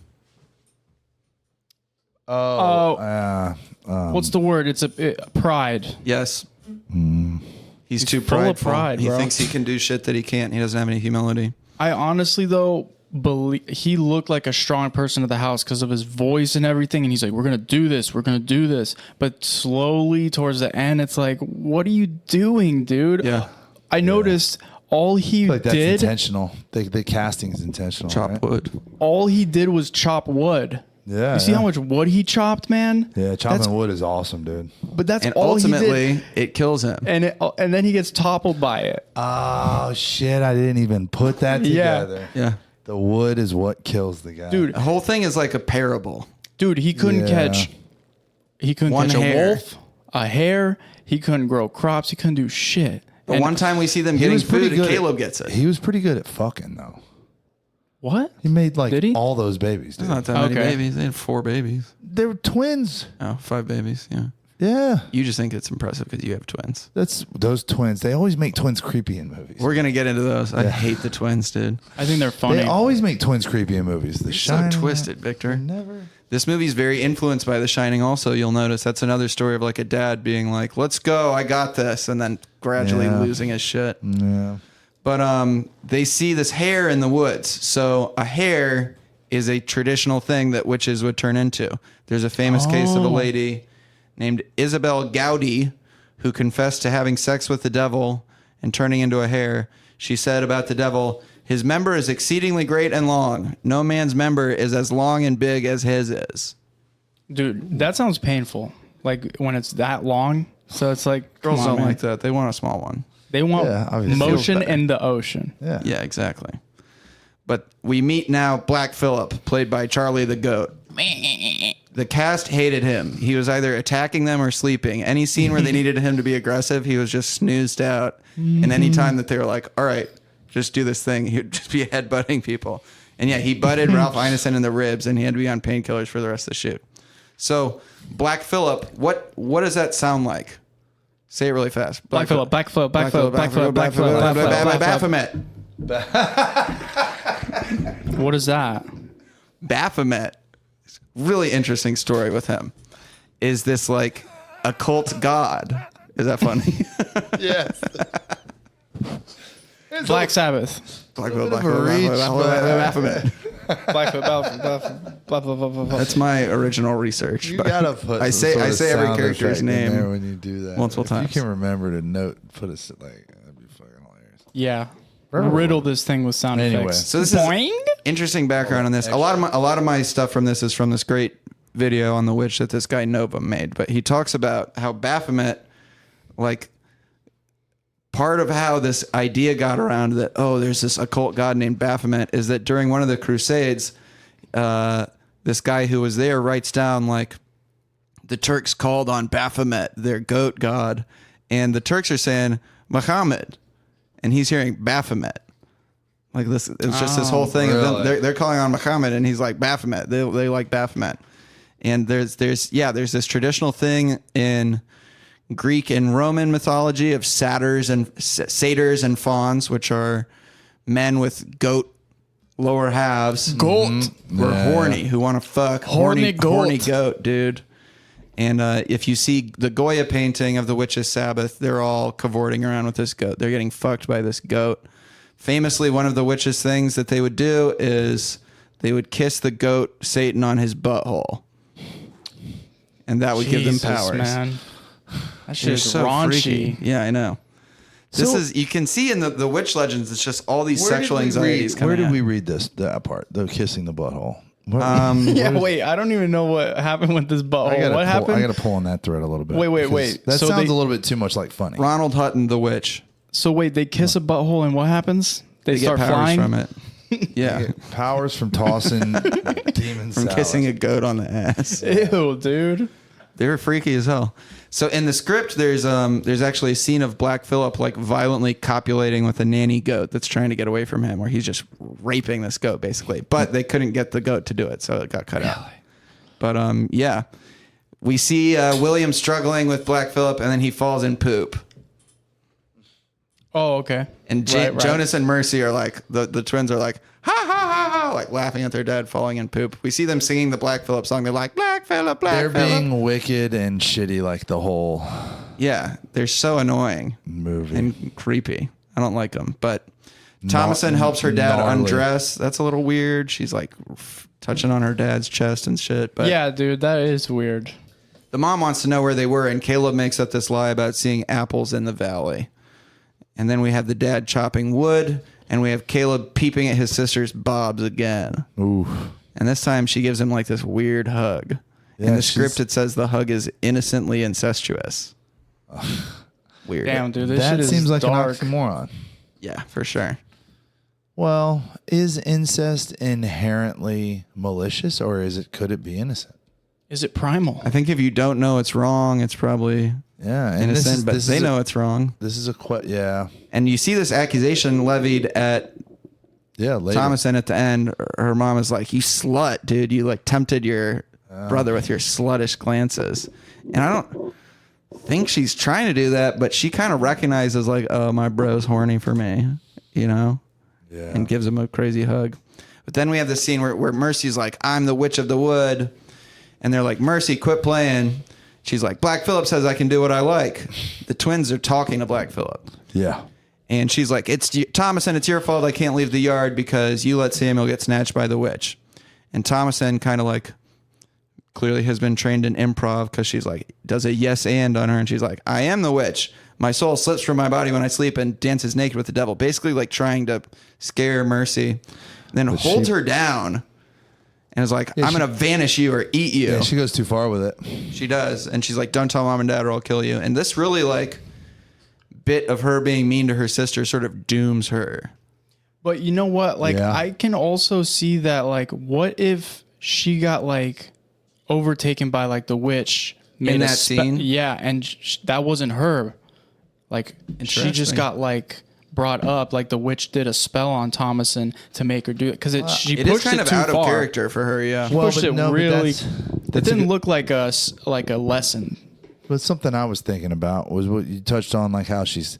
What's the word? It's pride. Yes. He's too full of prideful. pride, He bro. thinks he can do shit that he can't. He doesn't have any humility. I honestly though believe he looked like a strong person of the house because of his voice and everything, and he's like, "We're gonna do this. We're gonna do this." But slowly towards the end, it's like, "What are you doing, dude?" Yeah. I noticed all he Like that's did. intentional. The casting is intentional. Chop right? wood. All he did was chop wood. Yeah. You see how much wood he chopped, man? Yeah, chopping That's- wood is awesome, dude. But that's And all he ultimately, did. it kills him. And then he gets toppled by it. Oh shit! I didn't even put that Yeah. together. Yeah. The wood is what kills the guy, Dude, The whole thing is like a parable. he couldn't Yeah. catch. He couldn't One catch hair. a wolf, a hare. He couldn't grow crops. He couldn't do shit. But And- one time we see them He getting was pretty food and good. Caleb gets it. He was pretty good at fucking though. What? He made like Did he? all those babies, dude. Not that many Okay. babies. They had 4 babies. They were twins. Oh, 5 babies. Yeah. Yeah, You just think it's impressive because you have twins. that's those twins. They always make twins creepy in movies. We're going to get into those. I hate the twins, dude. I think they're funny. They always make twins creepy in movies. The So Shining, twisted, Victor. Never. This movie's very influenced by The Shining also. You'll notice that's another story of like a dad being like, let's go, I got this. And then gradually Yeah. losing his shit. Yeah. But they see this hare in the woods. So a hare is a traditional thing that witches would turn into. There's a famous case of a lady named Isabel Gowdy who confessed to having sex with the devil and turning into a hare. She said about the devil, his member is exceedingly great and long. No man's member is as long and big as his is. Dude, that sounds painful. Like when it's that long. So it's like, Girls come on, don't man. like that. They want a small one. They want Yeah, obviously. motion Feels better. in the ocean. Yeah. Yeah, exactly. But we meet now Black Phillip, played by Charlie the Goat. The cast hated him. He was either attacking them or sleeping. Any scene where they needed him to be aggressive, he was just snoozed out. And any time that they were like, all right, just do this thing, he would just be headbutting people. And yeah, he butted Ralph Ineson in the ribs, and he had to be on painkillers for the rest of the shoot. So, Black Phillip, what does that sound like? Say it really fast. Black Phillip, Black Phillip, Black Phillip, Black Phillip, Black Phillip, Black Phillip, Black Phillip. Baphomet. What is that? Baphomet, really interesting story with him, is this like occult god. Is that funny? Yes. Black Sabbath. Black bit of a reach, Baphomet. Black Phillip, Black Phillip. That's my original research. You but gotta put. I some say sort of every sound character's effect in name there when you do that. multiple If times. You can remember to note. Put a like. That'd be fucking hilarious. Yeah. Riddle this thing with sound Anyway. effects. So this is Boing. interesting background on this. A lot of my stuff from this is from this great video on the witch that this guy Nova made. But he talks about how Baphomet like part of how this idea got around that, oh, there's this occult god named Baphomet, is that during one of the Crusades, this guy who was there writes down, like, the Turks called on Baphomet, their goat god, and the Turks are saying Muhammad, and he's hearing Baphomet. Like this, it's just this whole thing of them. They're calling on Muhammad, and he's like Baphomet. They like Baphomet, and there's this traditional thing in Greek and Roman mythology of satyrs and fauns, which are men with goat lower halves, Goat. who are horny, who want to fuck, horny goat, dude. And if you see the Goya painting of the Witch's Sabbath, they're all cavorting around with this goat. They're getting fucked by this goat. Famously, one of the witches' things that they would do is they would kiss the goat Satan on his butthole, and that would give them powers. Man. That shit They're is so raunchy. freaky. Yeah, I know. This is, you can see in the witch legends, it's just all these sexual anxieties coming Where did out. we read that part? The kissing the butthole. Yeah, wait. I don't even know what happened with this butthole. What happened? I got to pull on that thread a little bit. Wait. because That So sounds they- a little bit too much like funny. Ronald Hutton, the witch. So wait, they kiss a butthole, and what happens? They Get start powers flying from it. Yeah. Powers from tossing demons. From kissing a goat on the ass. Ew, dude. They were freaky as hell. So in the script, there's actually a scene of Black Phillip like violently copulating with a nanny goat that's trying to get away from him, where he's just raping this goat basically. But they couldn't get the goat to do it, so it got cut out. But yeah, we see William struggling with Black Phillip, and then he falls in poop. Oh, okay. And Right. Jonas and Mercy are like the twins are like ha ha ha ha, like laughing at their dad falling in poop. We see them singing the Black Phillip song. They're like Black Phillip, Black They're Phillip. being wicked and shitty like the whole Yeah, they're so annoying movie. and creepy. I don't like them. But Thomason helps her dad gnarly. undress. That's a little weird. She's like touching on her dad's chest and shit. But Yeah, dude, that is weird. the mom wants to know where they were, and Caleb makes up this lie about seeing apples in the valley. And then we have the dad chopping wood, and we have Caleb peeping at his sister's bobs again. Ooh. And this time she gives him like this weird hug. Yeah, In the she's- script, it says the hug is innocently incestuous. Weird. Damn, dude, this That shit is seems like dark. an oxymoron. Yeah, for sure. Well, is incest inherently malicious, or could it be innocent? Is it primal? I think if you don't know it's wrong, it's probably Yeah, and innocent, but they know it's wrong. This is a And you see this accusation levied at later. Thomason at the end. Her mom is like, "You slut, dude! You like tempted your brother with your sluttish glances." And I don't think she's trying to do that, but she kind of recognizes like, "Oh, my bro's horny for me," you know, and gives him a crazy hug. But then we have this scene where Mercy's like, "I'm the witch of the wood," and they're like, "Mercy, quit playing." She's like, "Black Phillip says I can do what I like." The twins are talking to Black Phillip. Yeah. And she's like, Thomason, it's your fault I can't leave the yard because you let Samuel get snatched by the witch. And Thomason kind of like clearly has been trained in improv because she's like, does a yes and on her. And she's like, "I am the witch. My soul slips from my body when I sleep and dances naked with the devil." Basically like trying to scare Mercy. And then holds her down and is like, "I'm going to vanish you or eat you." Yeah, she goes too far with it. She does. And she's like, "Don't tell mom and dad or I'll kill you." And this really like bit of her being mean to her sister sort of dooms her. But you know what? Like, Yeah. I can also see that, like, what if she got, like, overtaken by, like, the witch? In that scene? Yeah, and that wasn't her. Like, she just Interesting. got, like, brought up. Like, the witch did a spell on Thomason to make her do it. Because she It is pushed kind it of too out far. of character for her, yeah. Well, Pushed but it no, but really. that's It a didn't good- look like a lesson. But something I was thinking about was what you touched on, like how she's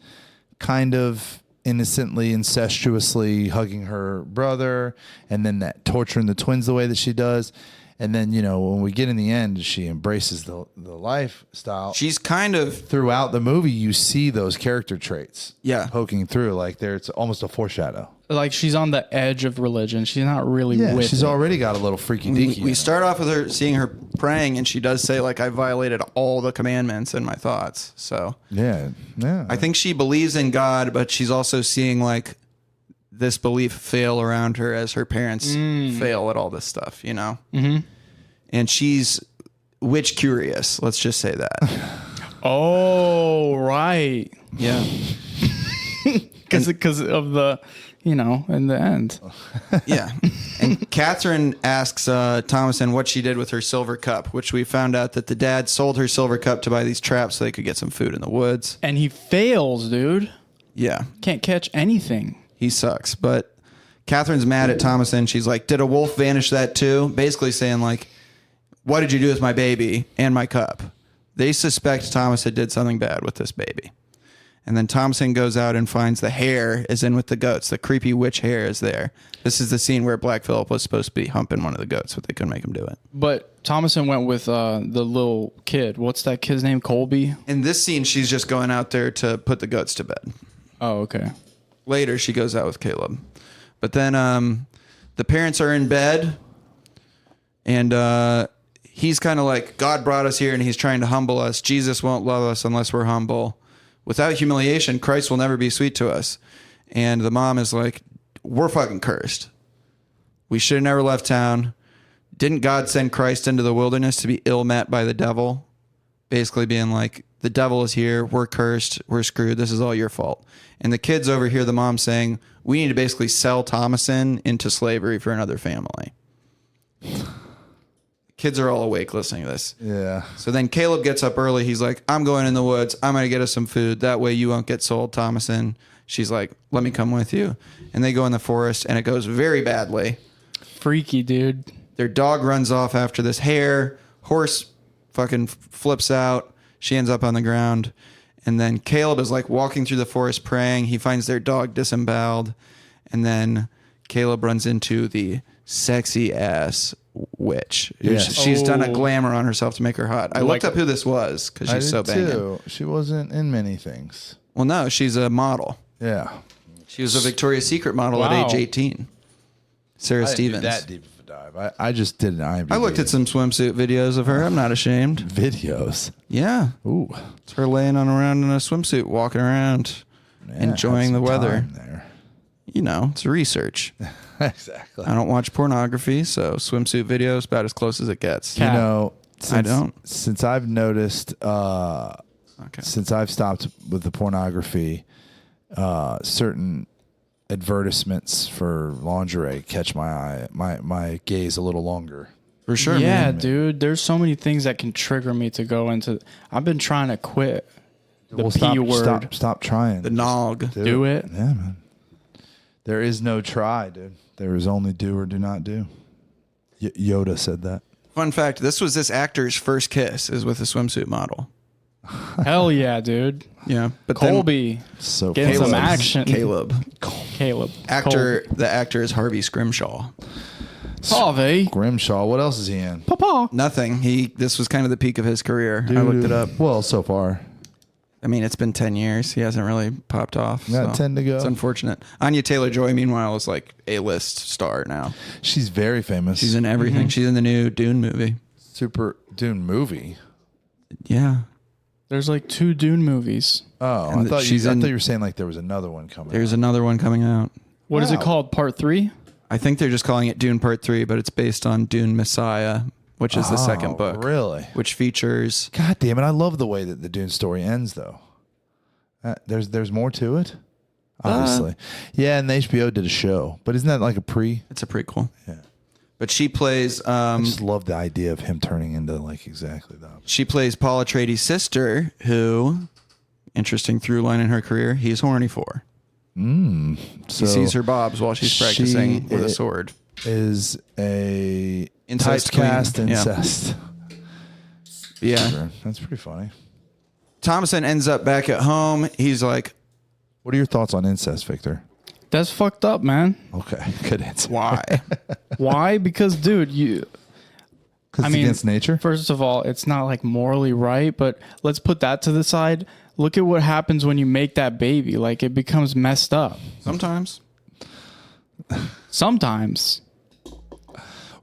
kind of innocently, incestuously hugging her brother, and then that torturing the twins the way that she does. And then, you know, when we get in the end, she embraces the lifestyle. She's kind of, Throughout the movie, you see those character traits Yeah. poking through. Like it's almost a foreshadow. Like, she's on the edge of religion. She's not really Yeah, with she's it. already got a little freaky deaky. we start off with her seeing her praying, and she does say, like, "I violated all the commandments in my thoughts." So Yeah. I think she believes in God, but she's also seeing, like, this belief fail around her as her parents fail at all this stuff, you know? Mm-hmm. And she's witch curious. Let's just say that. Oh, right. Yeah. because of the, in the end. Yeah. And Catherine asks Thomason what she did with her silver cup, which we found out that the dad sold her silver cup to buy these traps so they could get some food in the woods. And he fails, dude. Yeah. Can't catch anything. He sucks. But Catherine's mad at Thomason. She's like, did a wolf vanish that too? Basically saying like, what did you do with my baby and my cup? They suspect Thomason did something bad with this baby. And then Thomason goes out and finds the hair is in with the goats. The creepy witch hair is there. This is the scene where Black Phillip was supposed to be humping one of the goats, but they couldn't make him do it. But Thomason went with the little kid. What's that kid's name? Colby? In this scene, she's just going out there to put the goats to bed. Oh, okay. Later, she goes out with Caleb. But then the parents are in bed, and he's kind of like, God brought us here, and he's trying to humble us. Jesus won't love us unless we're humble. Without humiliation, Christ will never be sweet to us. And the mom is like, we're fucking cursed. We should have never left town. Didn't God send Christ into the wilderness to be ill met by the devil? Basically being like, the devil is here. We're cursed. We're screwed. This is all your fault. And the kids over here, the mom saying, we need to basically sell Thomason into slavery for another family. Kids are all awake listening to this. Yeah. So then Caleb gets up early. He's like, I'm going in the woods. I'm going to get us some food. That way you won't get sold, Thomason. She's like, let me come with you. And they go in the forest, and it goes very badly. Freaky, dude. Their dog runs off after this hare. Horse fucking flips out. She ends up on the ground. And then Caleb is like walking through the forest praying. He finds their dog disemboweled. And then Caleb runs into the sexy ass witch. Yes. She's done a glamour on herself to make her hot. I looked up who this was because she's so banging. Too. She wasn't in many things. Well, no, she's a model. Yeah. She was a Victoria's Secret model Wow. at age 18. Sarah Stevens. I didn't do that deep of a dive. I just did an IMDb. I looked at some swimsuit videos of her. I'm not ashamed. videos. Yeah. Ooh. It's her laying on around in a swimsuit, walking around, Yeah, enjoying the have some weather. time there. You know, it's research. Exactly. I don't watch pornography, so swimsuit videos about as close as it gets. You know, I don't. Since I've noticed, since I've stopped with the pornography, certain advertisements for lingerie catch my eye, my gaze a little longer. For sure. Yeah, man. dude. There's so many things that can trigger me to go into. I've been trying to quit the Well, P word. Stop trying. The nog. Do it. Yeah, man. There is no try, dude. There is only do or do not do. Yoda said that. Fun fact, this actor's first kiss is with a swimsuit model. Hell yeah, dude. Yeah. But Colby. So Getting funny. some action. Caleb. Caleb. The actor is Harvey Scrimshaw. Harvey. Grimshaw. What else is he in? Papa. Nothing. This was kind of the peak of his career. I looked it up. Well, so far. I mean, it's been 10 years. He hasn't really popped off. Got 10 to go. It's unfortunate. Anya Taylor-Joy, meanwhile, is like A-list star now. She's very famous. She's in everything. Mm-hmm. She's in the new Dune movie. Super Dune movie. Yeah. There's like 2 Dune movies. Oh, And I thought she's you in- were saying like there was another one coming. There's out. another one coming out. What is it Wow. called? Part 3? I think they're just calling it Dune Part 3, but it's based on Dune Messiah, which is the second book. Really? Which features... God damn it! I love the way that the Dune story ends, though. There's more to it. Obviously, yeah. And the HBO did a show, but isn't that like a pre? It's a prequel. Yeah. But she plays... I just love the idea of him turning into like exactly that. She plays Paul Atreides' sister, who, interesting through line in her career, he's horny for. So He sees her bobs while she's practicing with a sword. Is a Incest queen. typecast Yeah. incest. Yeah. Sure. That's pretty funny. Thomason ends up back at home. He's like, What are your thoughts on incest, Victor? That's fucked up, man. Okay, good answer. why? Why? Because, dude, Because it's against nature. First of all, it's not like morally right, but let's put that to the side. Look at what happens when you make that baby. Like, it becomes messed up. Sometimes. Sometimes.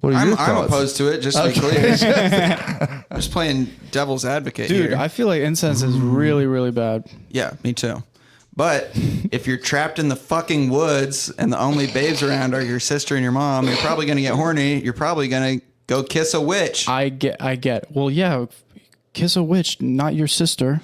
What are your I'm thoughts? opposed to it, just to be clear. I'm just playing devil's advocate Dude, here. I feel like incense is really, really bad. Yeah, me too. But if you're trapped in the fucking woods and the only babes around are your sister and your mom, you're probably going to get horny. You're probably going to go kiss a witch. I get. Well, yeah, kiss a witch, not your sister.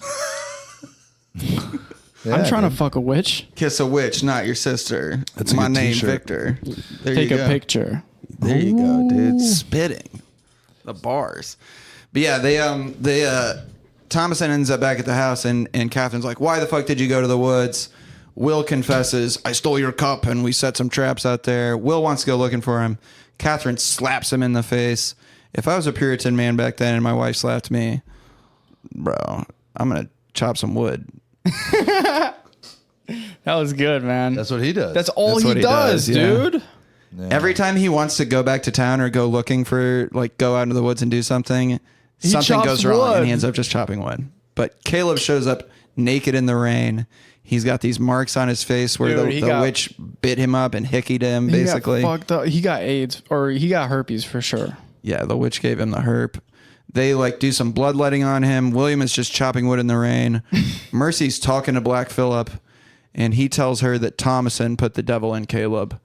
I'm trying to dude. fuck a witch. Kiss a witch, not your sister. That's a my good name, t-shirt. Victor. There Take you a go. picture. There you go, dude. Spitting the bars. But yeah, Thomason ends up back at the house, and Catherine's like, "Why the fuck did you go to the woods?" Will confesses, "I stole your cup, and we set some traps out there." Will wants to go looking for him. Catherine slaps him in the face. If I was a Puritan man back then and my wife slapped me, bro, I'm gonna chop some wood. That was good, man. That's what he does. That's all That's he what he does, does, yeah. dude. Yeah. Every time he wants to go back to town or go looking for, like, go out into the woods and do something, something chops goes wrong wood. and he ends up just chopping wood. But Caleb shows up naked in the rain. He's got these marks on his face where Dude, the witch bit him up and hickeyed him, basically. He got fucked up. He got AIDS, or he got herpes for sure. Yeah, the witch gave him the herp. They, like, do some bloodletting on him. William is just chopping wood in the rain. Mercy's talking to Black Phillip, and he tells her that Thomason put the devil in Caleb.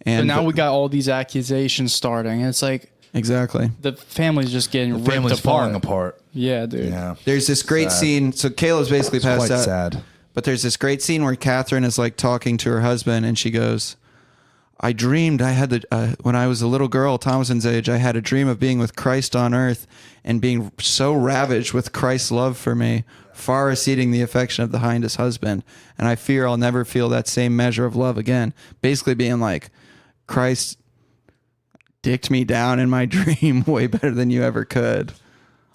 And So now we got all these accusations starting. It's like exactly. the family's just getting ripped family's apart. falling apart. Yeah, dude. Yeah. There's this great Sad. scene. So Caleb's basically It's passed quite out. sad. But there's this great scene where Catherine is, like, talking to her husband, and she goes, "I dreamed I had when I was a little girl, Thomason's age, I had a dream of being with Christ on earth and being so ravaged with Christ's love for me, far exceeding the affection of the kindest husband. And I fear I'll never feel that same measure of love again." Basically being like, Christ dicked me down in my dream way better than you ever could.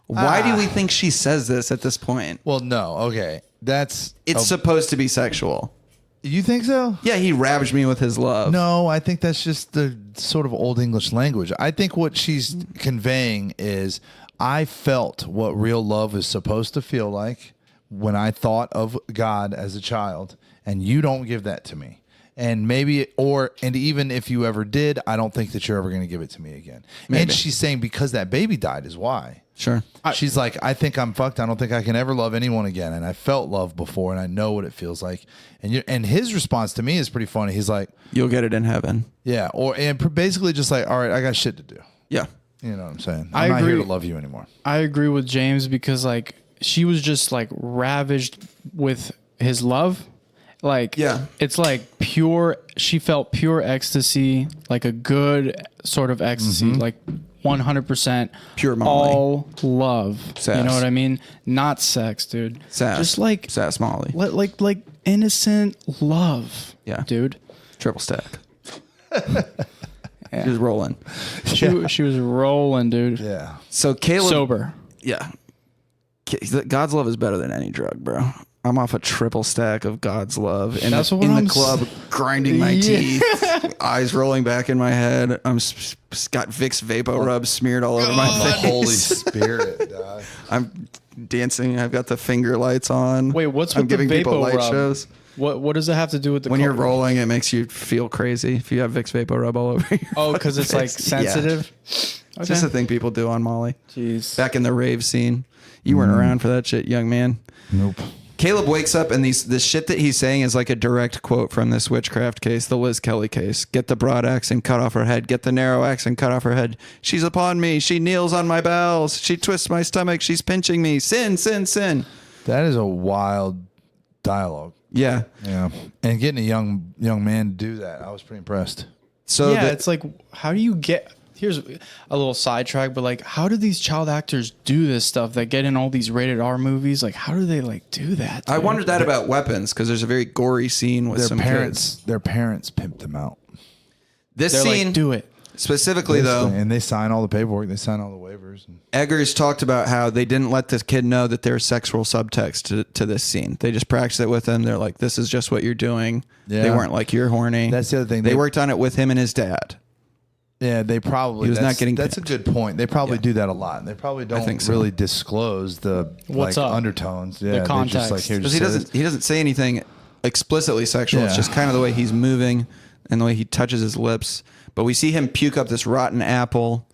Why do we think she says this at this point? Well, no. Okay. It's Supposed to be sexual. You think so? Yeah, he ravaged me with his love. No, I think that's just the sort of old English language. I think what she's conveying is I felt what real love is supposed to feel like when I thought of God as a child, and you don't give that to me. And maybe, and even if you ever did, I don't think that you're ever going to give it to me again. Maybe. And she's saying because that baby died is why. Sure. She's like, I think I'm fucked. I don't think I can ever love anyone again. And I felt love before, and I know what it feels like. And his response to me is pretty funny. He's like, You'll get it in heaven. yeah, and basically just like, all right, I got shit to do. Yeah. You know what I'm saying? I I'm not here agree. to love you anymore. I agree with James because, like, she was just, like, ravaged with his love. Like, Yeah. it's like pure, she felt pure ecstasy, like a good sort of ecstasy, like 100% Pure Molly. all love. Sass. You know what I mean? Not sex, dude. Sass. Just like, Sass Molly. like innocent love. Yeah. Dude. Triple stack. She was rolling. She was rolling, dude. Yeah. So Caleb. Sober. Yeah. God's love is better than any drug, bro. I'm off a triple stack of God's love in That's the, what in I'm the club, grinding my Yeah. teeth, eyes rolling back in my head. I'm got Vicks Vapor Rub smeared all over my face. Holy Spirit, dog. I'm dancing. I've got the finger lights on. Wait, what's I'm with the giving people Vapor light Rub? shows. What does it have to do with the When you're cauldron? rolling, it makes you feel crazy. If you have Vicks Vapor Rub all over your Oh, because it's like face. Yeah. sensitive? It's just a thing people do on Molly. Jeez. Back in the rave scene. You weren't around for that shit, young man. Nope. Caleb wakes up and this shit that he's saying is like a direct quote from this witchcraft case, the Liz Kelly case. Get the broad axe and cut off her head. Get the narrow axe and cut off her head. She's upon me. She kneels on my bowels. She twists my stomach. She's pinching me. Sin, sin, sin. That is a wild dialogue. Yeah. Yeah. And getting a young man to do that, I was pretty impressed. So yeah, it's like, how do you get... Here's a little sidetrack, but like, how do these child actors do this stuff that get in all these rated R movies? Like, how do they like do that? I dude? wondered that about weapons because there's a very gory scene with some kids. Their parents pimped them out. This They're scene like, do it. specifically, though, And they sign all the paperwork. They sign all the waivers. And Eggers talked about how they didn't let this kid know that there's sexual subtext to this scene. They just practiced it with him. They're like, this is just what you're doing. Yeah. They weren't like, you're horny. That's the other thing. They worked on it with him and his dad. Yeah, they probably. He was not getting That's a pimped. good point. They probably do that a lot. And they probably don't think so. really disclose the What's like up? undertones. Yeah, The they're context. just like, here, Because just he doesn't say anything explicitly sexual. It's Yeah. just kind of the way he's moving and the way he touches his lips. But we see him puke up this rotten apple.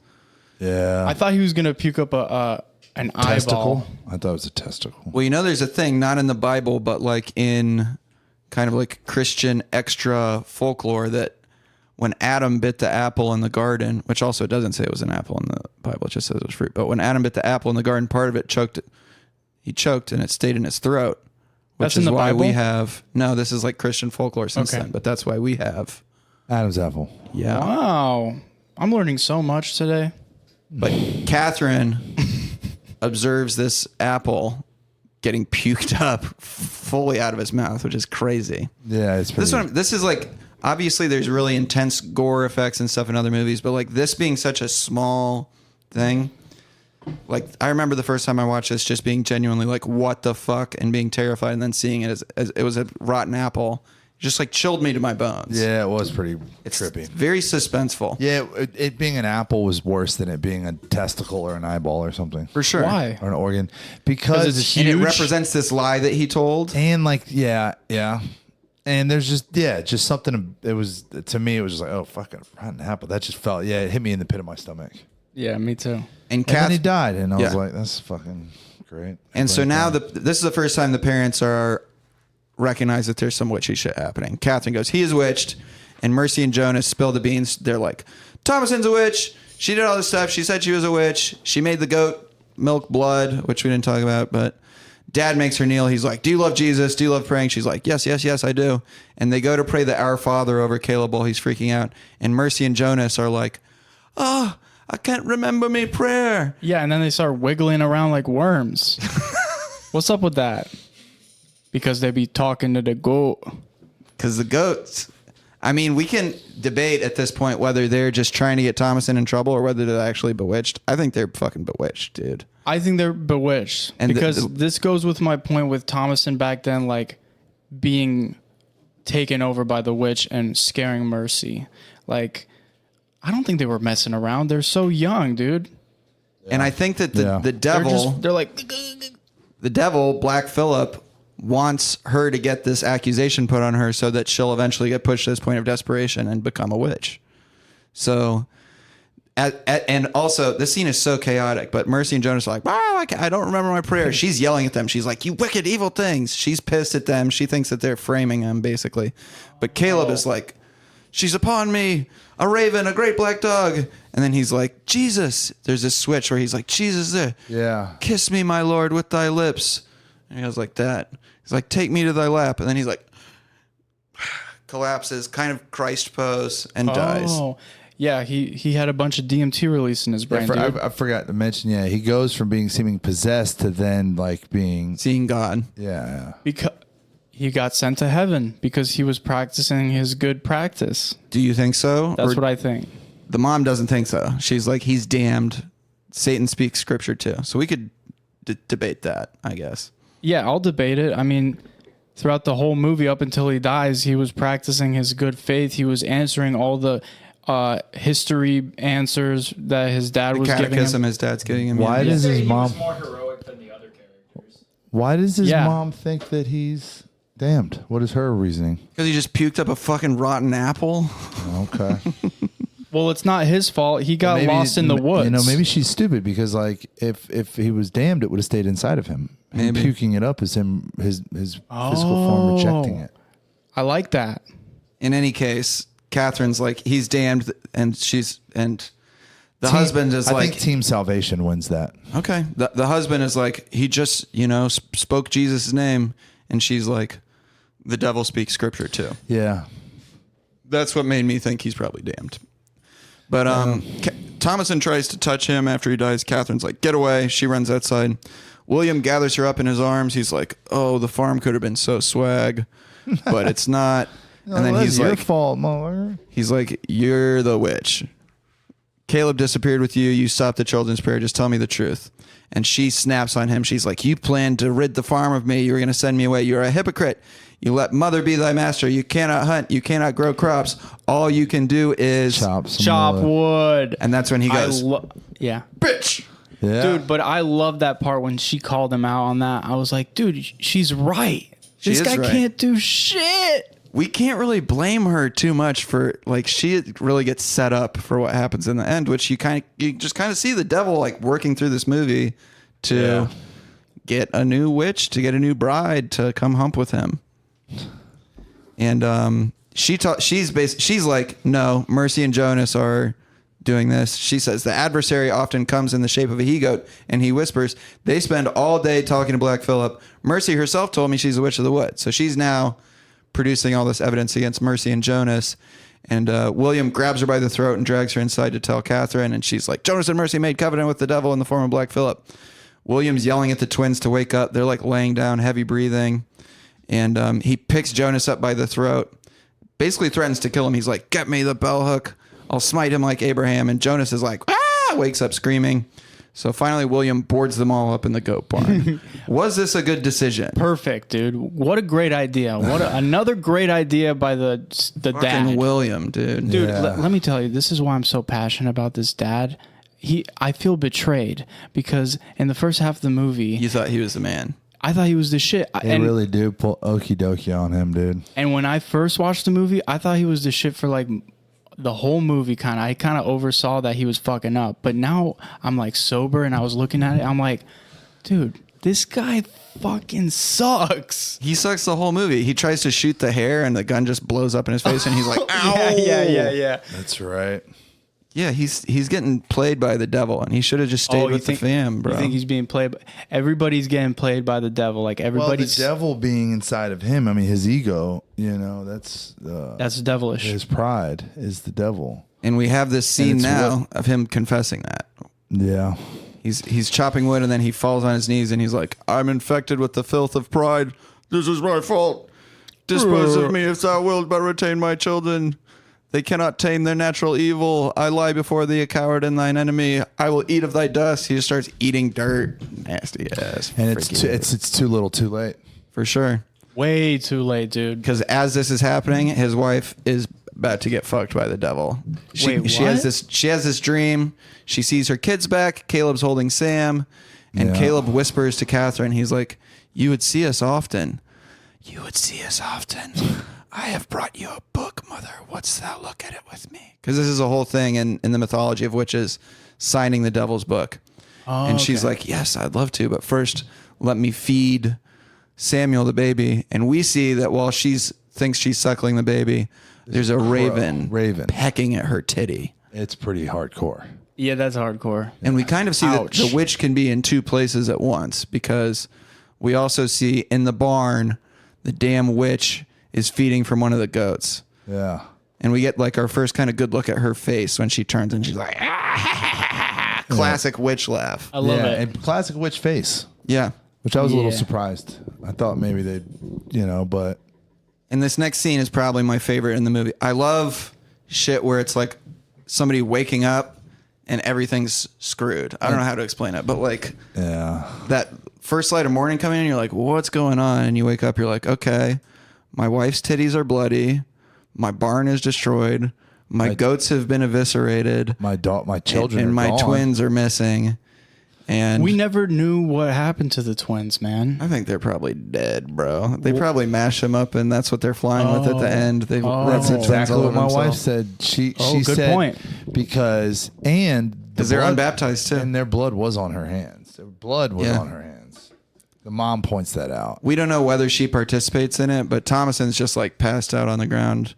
Yeah. I thought he was gonna puke up an testicle. eyeball. I thought it was a testicle. Well, you know, there's a thing, not in the Bible, but like in kind of like Christian extra folklore that when Adam bit the apple in the garden, which also doesn't say it was an apple in the Bible, it just says it was fruit. But when Adam bit the apple in the garden, part of it he choked and it stayed in his throat, which That's in is the why we Bible? have no. This is like Christian folklore since Okay. then, but that's why we have. Adam's apple. Yeah. Wow. I'm learning so much today. But Catherine observes this apple getting puked up fully out of his mouth, which is crazy. Yeah, it's pretty. This is like, obviously there's really intense gore effects and stuff in other movies, but like this being such a small thing, like I remember the first time I watched this just being genuinely like, what the fuck, and being terrified, and then seeing it as it was a rotten apple, just like chilled me to my bones. Yeah, it was pretty It's trippy. very suspenseful. Yeah, it being an apple was worse than it being a testicle or an eyeball or something. For sure. Why? Or an organ. Because it's And it Huge. represents this lie that he told. and like yeah. And there's just something, it was, to me, it was just like, oh, fucking rotten apple. That just felt, it hit me in the pit of my stomach. Yeah, me too. And And then he Kath, died, and I was Yeah. like, that's fucking great. and so now this is the first time the parents are recognize that there's some witchy shit happening. Catherine goes, he is witched, and Mercy and Jonas spill the beans. They're like, Thomason's a witch. She did all this stuff. She said she was a witch. She made the goat milk blood, which we didn't talk about, but Dad makes her kneel. He's like, do you love Jesus? Do you love praying? She's like, yes, yes, yes, I do. And they go to pray the Our Father over Caleb while he's freaking out. And Mercy and Jonas are like, oh, I can't remember me prayer. Yeah, and then they start wiggling around like worms. What's up with that? Because they be talking to the goat. Because the goats, I mean, we can debate at this point whether they're just trying to get Thomason in trouble or whether they're actually bewitched. I think they're fucking bewitched, dude. I think they're bewitched. And because this goes with my point with Thomason back then, like being taken over by the witch and scaring Mercy. Like, I don't think they were messing around. They're so young, dude. And I think that the They're devil, they're like, the devil, Black Phillip, wants her to get this accusation put on her so that she'll eventually get pushed to this point of desperation and become a witch. So, and also, this scene is so chaotic, but Mercy and Jonas are like, wow, I don't remember my prayer. She's yelling at them. She's like, you wicked, evil things. She's pissed at them. She thinks that they're framing him, basically. But Caleb is like, she's upon me, a raven, a great black dog. And then he's like, Jesus. There's this switch where he's like, Jesus, there. Yeah. Kiss me, my Lord, with thy lips. And he goes like that. He's like, take me to thy lap. And then he's like, collapses, kind of Christ pose, and dies. oh. Yeah, he had a bunch of DMT release in his brain, dude. I forgot to mention, he goes from seeming possessed to then like being, Seeing God. yeah. Because he got sent to heaven because he was practicing his good practice. Do you think so? That's Or what I think. the mom doesn't think so. She's like, he's damned. Satan speaks scripture too. So we could debate that, I guess. Yeah, I'll debate it. I mean, throughout the whole movie up until he dies, he was practicing his good faith. He was answering all the history answers that his dad was giving Catechism him. his dad's getting him. Why does his He mom? was more heroic than the other characters. Why does his Yeah. mom think that he's damned? What is her reasoning? Because he just puked up a fucking rotten apple. Okay. Well, it's not his fault. He got lost in the woods. Maybe she's stupid because like if he was damned, it would have stayed inside of him. Him Maybe. puking it up is his physical form rejecting it. I like that. In any case, Catherine's like, he's damned, and the husband is I like, think Team Salvation wins that. okay. The husband is like, he just, spoke Jesus' name, and she's like, the devil speaks scripture too. Yeah. That's what made me think he's probably damned. But Thomason tries to touch him after he dies. Catherine's like, get away. She runs outside. William gathers her up in his arms. He's like, oh, the farm could have been so swag, but it's not. And then he's your like, fault, mother. he's like, you're the witch. Caleb disappeared with you. You stopped the children's prayer. Just tell me the truth. And she snaps on him. She's like, you planned to rid the farm of me. You were going to send me away. You're a hypocrite. You let mother be thy master. You cannot hunt. You cannot grow crops. All you can do is Chop some Chop wood. wood. And that's when he goes, Yeah. bitch. Yeah. Dude, but I love that part when she called him out on that. I was like, dude, she's right. She This is guy right. can't do shit. We can't really blame her too much for, like, she really gets set up for what happens in the end, which you just kind of see the devil like working through this movie to get a new witch, to get a new bride to come hump with him. And she's like, no, Mercy and Jonas are doing this. She says the adversary often comes in the shape of a he-goat, and he whispers. They spend all day talking to Black Phillip. Mercy herself told me she's a witch of the wood. So she's now producing all this evidence against Mercy and Jonas. And William grabs her by the throat and drags her inside to tell Catherine. And she's like, Jonas and Mercy made covenant with the devil in the form of Black Phillip. William's yelling at the twins to wake up. They're like laying down, heavy breathing. And he picks Jonas up by the throat, basically threatens to kill him. He's like, get me the bell hook. I'll smite him like Abraham. And Jonas is like, ah, wakes up screaming. So finally, William boards them all up in the goat barn. Was this a good decision? Perfect, dude. What a great idea. Another great idea by the Fucking dad. William, dude. Dude, Yeah. let me tell you, this is why I'm so passionate about this dad. I feel betrayed because in the first half of the movie, You thought he was the man. I thought he was the shit. They really do pull okie dokie on him, dude. And when I first watched the movie, I thought he was the shit for like the whole movie. I kind of oversaw that he was fucking up. But now I'm like sober and I was looking at it. I'm like, dude, this guy fucking sucks. He sucks the whole movie. He tries to shoot the hair and the gun just blows up in his face and he's like, ow. Yeah. That's right. Yeah, he's getting played by the devil and he should have just stayed with the fam, bro. You think he's being played? Everybody's getting played by the devil. Like Well, the everybody's devil being inside of him, I mean, his ego, that's devilish. his pride is the devil. And we have this scene it's now of him confessing that. Yeah. He's chopping wood and then he falls on his knees and he's like, I'm infected with the filth of pride. This is my fault. Dispose of me if thou wilt but retain my children. They cannot tame their natural evil. I lie before thee, a coward and thine enemy. I will eat of thy dust. He just starts eating dirt. Nasty ass. And it's too little too late. For sure. Way too late, dude. Because as this is happening, his wife is about to get fucked by the devil. She Wait, has what? she has this dream. She sees her kids back. Caleb's holding Sam, and Yeah. Caleb whispers to Catherine. He's like, "You would see us often. You would see us often. I have brought you a book, mother. Wouldst thou look at it with me?" Because this is a whole thing in the mythology of witches signing the devil's book. And she's like, "Yes, I'd love to, but first let me feed Samuel the baby." And we see that while thinks she's suckling the baby, there's a raven pecking at her titty. It's pretty hardcore. Yeah, that's hardcore. And we kind of see that Ouch. the witch can be in two places at once, because we also see in the barn the damn witch is feeding from one of the goats. Yeah. And we get like our first kind of good look at her face when she turns and she's like, ah, classic witch laugh. I love it. And classic witch face, Yeah. which I was a little Yeah. surprised. I thought maybe they'd, but And this next scene is probably my favorite in the movie. I love shit where it's like somebody waking up and everything's screwed. I don't know how to explain it, but like yeah. that first light of morning coming in, you're like, what's going on? And you wake up, you're like, okay, my wife's titties are bloody. My barn is destroyed. My goats have been eviscerated. My children and are my gone. twins are missing. And We never knew what happened to the twins, man. I think they're probably dead, bro. They probably mash them up, and that's what they're flying with at the end. They That's the exactly twins what my all wife themselves. said. She good said point. because they're blood- unbaptized too. and their blood was on her hands. Their blood was Yeah. on her hands. The mom points that out. We don't know whether she participates in it, but Thomason's just like passed out on the ground.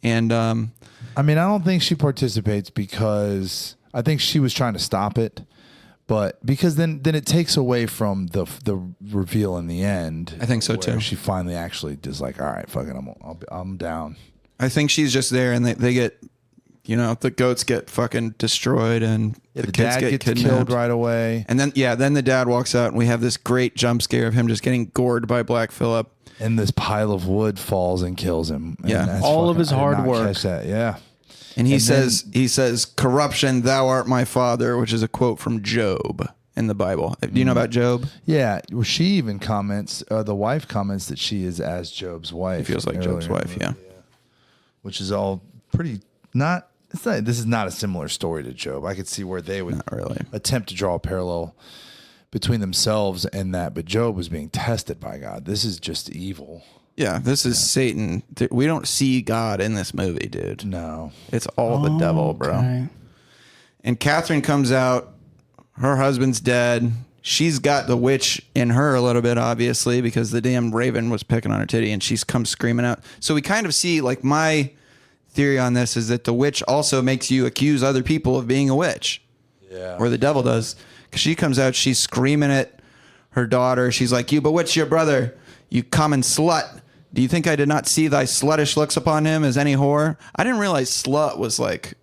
And I mean, I don't think she participates because I think she was trying to stop it, but because then it takes away from the reveal in the end. I think so, where too. She finally actually just like, all right, fuck it, I'm down. I think she's just there, and they get, the goats get fucking destroyed, and The kids dad get gets kidnapped. killed right away, And then the dad walks out, and we have this great jump scare of him just getting gored by Black Phillip. and this pile of wood falls and kills him. And Yeah. that's All of fucking- his I did hard not work. catch that. Yeah. And he And says, "Corruption, thou art my father," which is a quote from Job in the Bible. Do you know about Job? Yeah, well, she even comments. The wife comments that she is as Job's wife. He feels like earlier Job's in the wife, movie, yeah. Which is all pretty not. It's not. This is not a similar story to Job. I could see where they would Not really. attempt to draw a parallel between themselves and that, but Job was being tested by God. This is just evil. Yeah, this is Satan. We don't see God in this movie, dude. No. It's all the devil, bro. Okay. And Catherine comes out. Her husband's dead. She's got the witch in her a little bit, obviously, because the damn raven was picking on her titty, and she's come screaming out. So we kind of see, like, my theory on this is that the witch also makes you accuse other people of being a witch. Yeah. Or the devil does. Because she comes out, she's screaming at her daughter. She's like, you bewitch your brother, you common slut. Do you think I did not see thy sluttish looks upon him as any whore? I didn't realize slut was like...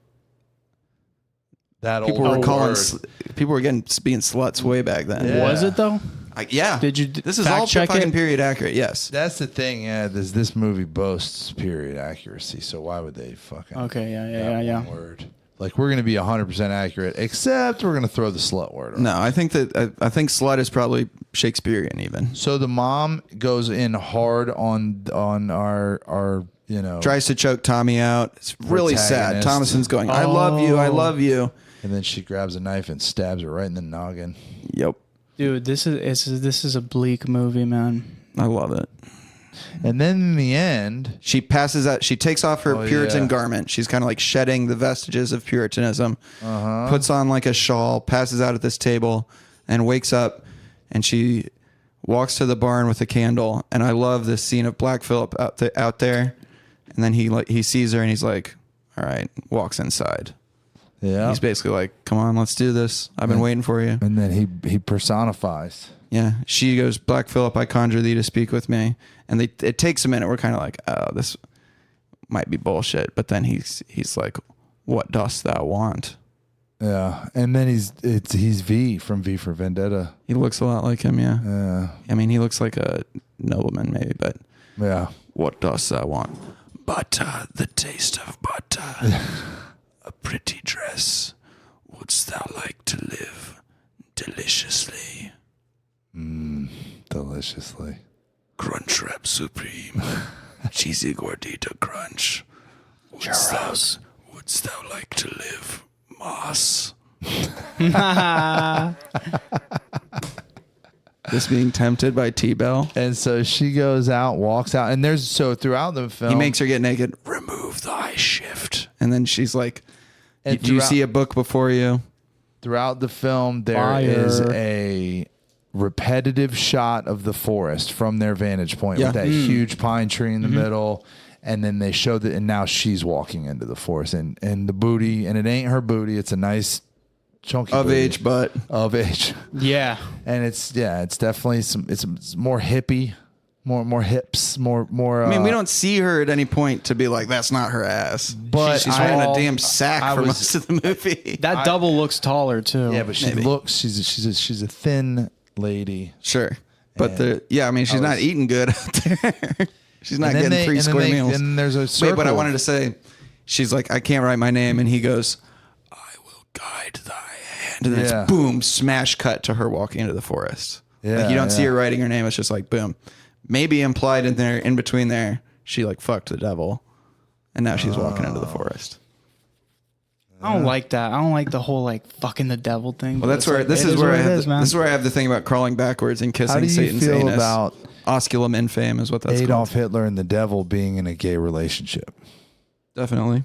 That People old were calling... word. People were being sluts way back then. Yeah. Was it though? Yeah. Did you This is fact all check fucking it? period accurate, yes. That's the thing, yeah. This movie boasts period accuracy, so why would they fucking... Okay, that yeah. one word. Like, we're going to be 100% accurate, except we're going to throw the slut word on. No, I think slut is probably Shakespearean even. So the mom goes in hard on our Tries to choke Tommy out. It's really sad. Protagonist. Thomason's going, I love you, I love you. and then she grabs a knife and stabs her right in the noggin. Yep. Dude, this is a bleak movie, man. I love it. And then in the end, She passes out. She takes off her Puritan yeah. garment. She's kind of like shedding the vestiges of Puritanism. Puts on like a shawl, passes out at this table, and wakes up. And she walks to the barn with a candle. And I love this scene of Black Phillip out there. And then he sees her and he's like, "All right," walks inside. yeah, He's basically like, "Come on, let's do this. I've been waiting for you." and then he personifies. Yeah. She goes, "Black Phillip, I conjure thee to speak with me." And it takes a minute. We're kind of like, "Oh, this might be bullshit." But then he's like, "What dost thou want?" Yeah, and then he's V from V for Vendetta. He looks a lot like him, yeah. Yeah, I mean, he looks like a nobleman maybe, but yeah. what dost thou want? Butter, the taste of butter. A pretty dress. Wouldst thou like to live deliciously? Deliciously. Crunch Wrap Supreme. Cheesy Gordita Crunch. Wouldst thou like to live, Moss? This being tempted by T-Bell. And so she goes out, walks out, and throughout the film, He makes her get naked. Remove thy shift. And then she's like, And do you throughout- see a book before you? throughout the film there Fire. is a repetitive shot of the forest from their vantage point Yeah. with that huge pine tree in the middle, and then they show that, and now she's walking into the forest, and the booty, and it ain't her booty, it's a nice chunky Of booty. age, but Of age. Yeah. And it's definitely it's more hippie, more hips, more I mean, we don't see her at any point to be like, that's not her ass. But she's wearing a I- damn sack I for was- most of the movie. That double looks taller too. yeah, but she Maybe. looks she's a thin lady. Sure. But And I mean, she's I not was- eating good out there. She's not And then getting free square meals. And there's a circle. Wait, but I wanted to say, she's like, I can't write my name. And he goes, I will guide thy hand. And then Yeah. it's boom, smash cut to her walking into the forest. Yeah, like you don't see yeah. her writing her name. It's just like, boom. Maybe implied in there, in between there, she like fucked the devil. And now she's walking into the forest. I don't like that. I don't like the whole like fucking the devil thing. Well, that's where this is where I have man. this is where I have the thing about crawling backwards and How kissing do you Satan's feel anus. about Osculum infame is what that's Adolf called. Hitler and the devil being in a gay relationship? Definitely.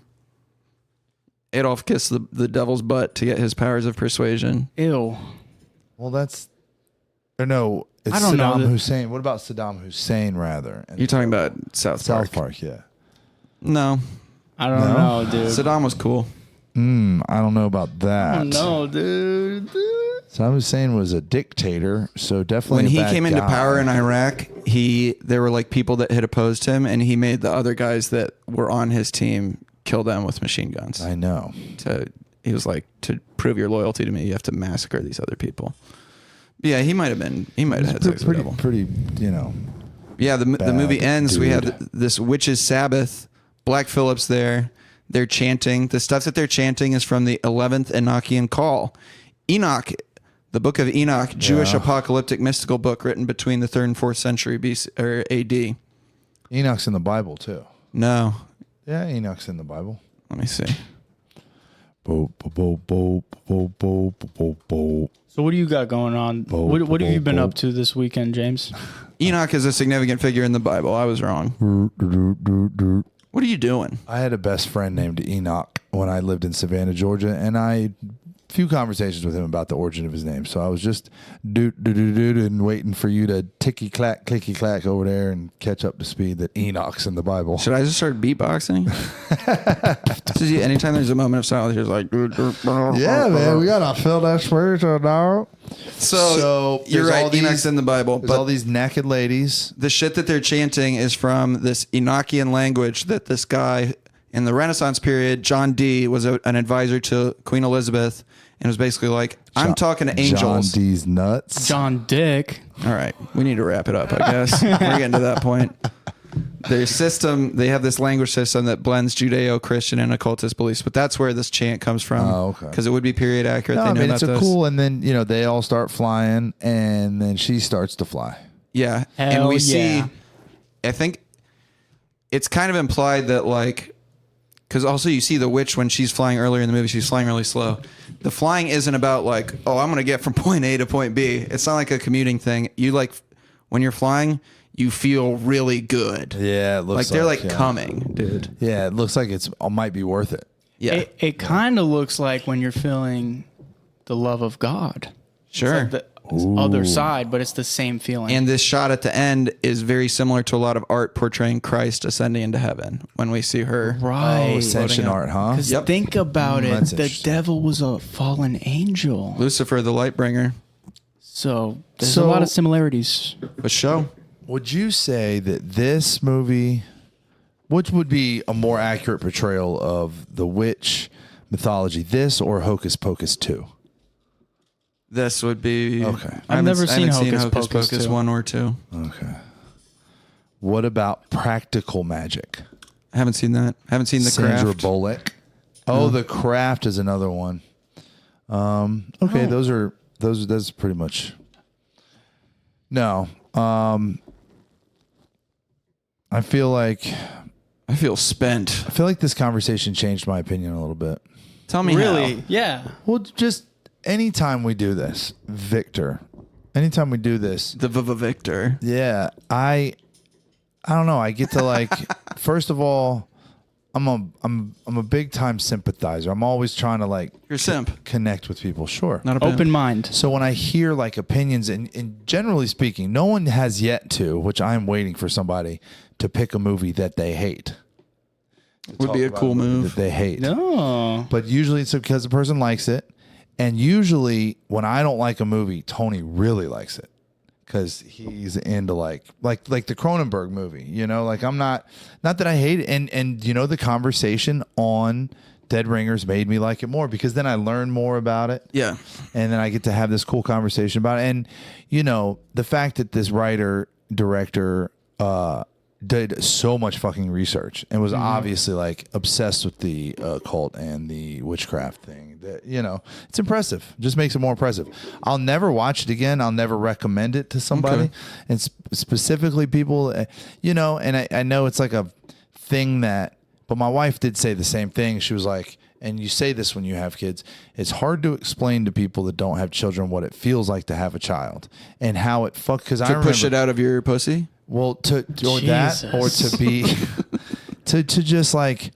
Adolf kissed the devil's butt to get his powers of persuasion. Ew. Well, it's I don't know Saddam that- Hussein. What about Saddam Hussein, rather? And You're talking about South Park. South Park, yeah. No. I don't know, dude. Saddam was cool. I don't know about that. No, dude. Saddam Hussein was a dictator, so definitely When a he bad came into guy. power in Iraq, there were like people that had opposed him, and he made the other guys that were on his team kill them with machine guns. I know. He was like, to prove your loyalty to me, you have to massacre these other people. But yeah, he might have had sex with the devil. Pretty, Yeah, the bad movie ends. We dude. have this witch's Sabbath. Black Phillip's there. They're chanting. The stuff that they're chanting is from the 11th Enochian Call. Enoch, the book of Enoch, Jewish apocalyptic mystical book written between the 3rd and 4th century BC or AD. Enoch's in the Bible too. No, Yeah, Enoch's in the Bible. let me see. Bo, bo, bo, bo, bo, bo, bo, bo. So what do you got going on? What have you been up to this weekend, James? Enoch is a significant figure in the Bible. I was wrong. What are you doing? I had a best friend named Enoch when I lived in Savannah, Georgia, and I few conversations with him about the origin of his name. So I was just and waiting for you to ticky clack, clicky clack over there and catch up to speed that Enoch's in the Bible. Should I just start beatboxing? Anytime there's a moment of silence, you're like, Yeah, man, we gotta fill that spiritual now. So you're there's right. all these- Enoch's in the Bible, There's but all these naked ladies. the shit that they're chanting is from this Enochian language that this guy in the Renaissance period, John Dee, was an advisor to Queen Elizabeth, and was basically like, I'm talking to angels. John D's nuts. John Dick. All right, we need to wrap it up, I guess. We're getting to that point. Their system, they have this language system that blends Judeo-Christian and occultist beliefs, but that's where this chant comes from. Oh, okay. Because it would be period accurate. No, They I know mean, about it's a this. cool, and then, they all start flying, and then she starts to fly. Yeah. And Hell we see, yeah. I think it's kind of implied that, like, because also you see the witch when she's flying earlier in the movie, she's flying really slow. The flying isn't about like, oh, I'm going to get from point A to point B. It's not like a commuting thing. You like, when you're flying, you feel really good. Yeah, it looks Like they're like yeah. coming, dude. Yeah, it looks like it might be worth it. Yeah. It kind of looks like when you're feeling the love of God. Sure. It's like the other side, but it's the same feeling. And this shot at the end is very similar to a lot of art portraying Christ ascending into heaven when we see her. right. Oh, ascension Floating up. art, huh? Because think about it. That's The interesting. devil was a fallen angel. Lucifer, the light bringer. So there's So- a lot of similarities. A show. Would you say that this movie, which would be a more accurate portrayal of the witch mythology, this or Hocus Pocus 2? This would be Okay. I I've never haven't seen Hocus Hocus Pocus Pocus 2. 1 or 2. Okay. What about practical magic? I haven't seen that. I haven't seen The Sandra Craft. Bullock. Oh, The Craft is another one. Okay, that's pretty much. No. I feel like spent. this conversation changed my opinion a little bit. Tell me Really? how. Yeah. Well, just anytime we do this, Victor, anytime we do this, The Vvictor. yeah, I don't know. I get to like, first of all, I'm a big time sympathizer. I'm always trying to like You're a simp. connect with people. Sure. Not a pimp. Open mind. So when I hear like opinions, and generally speaking, no one has yet to, which I'm waiting for somebody to pick a movie that they hate. Would be a cool move. That they hate. No. But usually it's because the person likes it. And usually when I don't like a movie, Tony really likes it. Because he's into like the Cronenberg movie, like I'm not that I hate it. And the conversation on Dead Ringers made me like it more because then I learn more about it. Yeah. And then I get to have this cool conversation about it. And, the fact that this writer, director, did so much fucking research and was obviously like obsessed with the occult and the witchcraft thing that, it's impressive. Just makes it more impressive. I'll never watch it again. I'll never recommend it to somebody. Okay. And specifically people, and I know it's like a thing but my wife did say the same thing. She was like, and you say this when you have kids, it's hard to explain to people that don't have children what it feels like to have a child and how it because I To remember push it out of your pussy? well, or that, or to be, to just like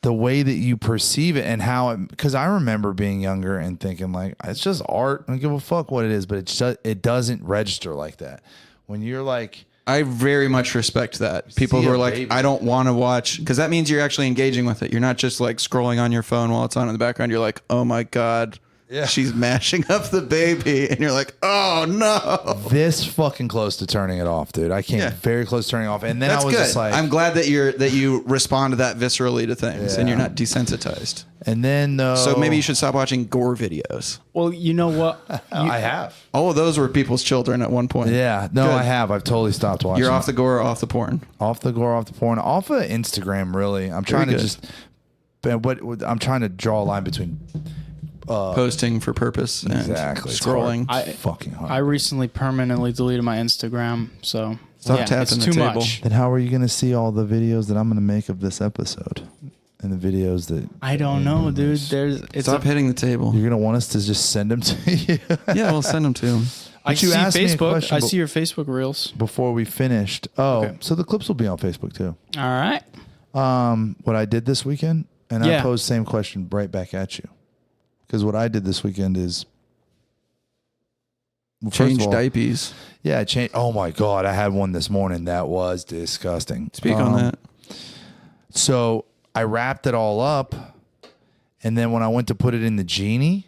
the way that you perceive it and how it, because I remember being younger and thinking like, it's just art. I don't give a fuck what it is, but it doesn't register like that. When you're like, I very much respect that. People See who a are like, baby. I don't want to watch, because that means you're actually engaging with it. You're not just like scrolling on your phone while it's on in the background. You're like, oh my God, Yeah. she's mashing up the baby. And you're like, oh no. this fucking close to turning it off, dude. I came Yeah. very close to turning it off. And then That's I was good. just like, I'm glad that you respond to that viscerally to things and Yeah. you're not desensitized. and then though. So maybe you should stop watching gore videos. Well, you know what? I have. All of those were people's children at one point. Yeah. No, Good. I have. I've totally stopped watching. You're it. off the gore or off the porn. Off the gore, off the porn, off of Instagram. Really, I'm trying to good. just. But I'm trying to draw a line between Posting for purpose and exactly It's scrolling. hard. It's fucking hard. I recently permanently deleted my Instagram, so Stop yeah, tapping it's the too table. much. Then how are you going to see all the videos that I'm going to make of this episode, and the videos that I don't know, dude. It's Stop hitting the table. you're going to want us to just send them to you? Yeah, we'll send them to him. I But you see asked me a Facebook. question I see your Facebook reels. Before we finished. Oh, Okay. so the clips will be on Facebook too. All right. What I did this weekend, and I Yeah. posed same question right back at you. Because what I did this weekend is Change diapers. Yeah, I changed. Oh my God, I had one this morning that was disgusting. Speak on that. So I wrapped it all up, and then when I went to put it in the genie,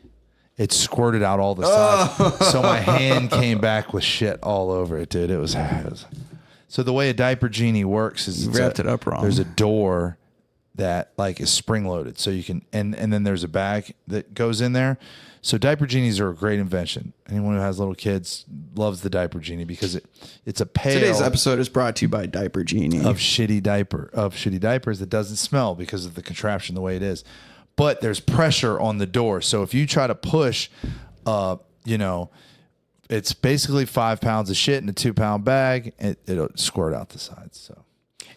it squirted out all the sides. So my hand came back with shit all over it, dude. It was so the way a diaper genie works is You wrapped it up wrong. There's a door that like is spring loaded, so you can and then there's a bag that goes in there. So diaper genies are a great invention. Anyone who has little kids loves the diaper genie because it's a pail. Today's episode is brought to you by Diaper Genie. Of shitty diapers that doesn't smell because of the contraption the way it is. But there's pressure on the door. So if you try to push, it's basically 5 pounds of shit in a 2-pound bag. It'll squirt out the sides. So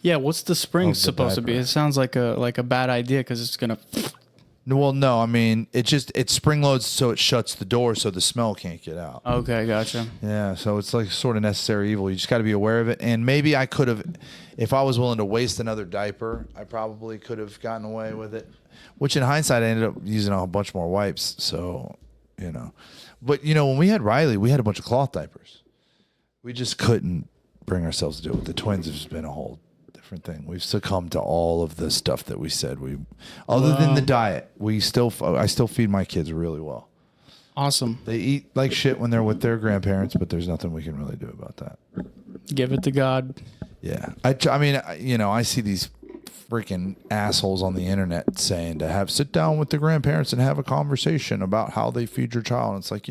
Yeah, what's the spring Of the supposed to be? diaper. It sounds like a bad idea because it's gonna. well, no, I mean it spring loads so it shuts the door so the smell can't get out. Okay, gotcha. Yeah, so it's like sort of necessary evil. You just got to be aware of it. And maybe I could have, if I was willing to waste another diaper, I probably could have gotten away with it. Which in hindsight, I ended up using a bunch more wipes. So, But, when we had Riley, we had a bunch of cloth diapers. We just couldn't bring ourselves to do it. The twins have just been a whole different thing. We've succumbed to all of the stuff that we said other than the diet, I still feed my kids really well. Awesome. They eat like shit when they're with their grandparents, but there's nothing we can really do about that. Give it to God. Yeah. I see these freaking assholes on the internet saying to sit down with the grandparents and have a conversation about how they feed your child. And it's like,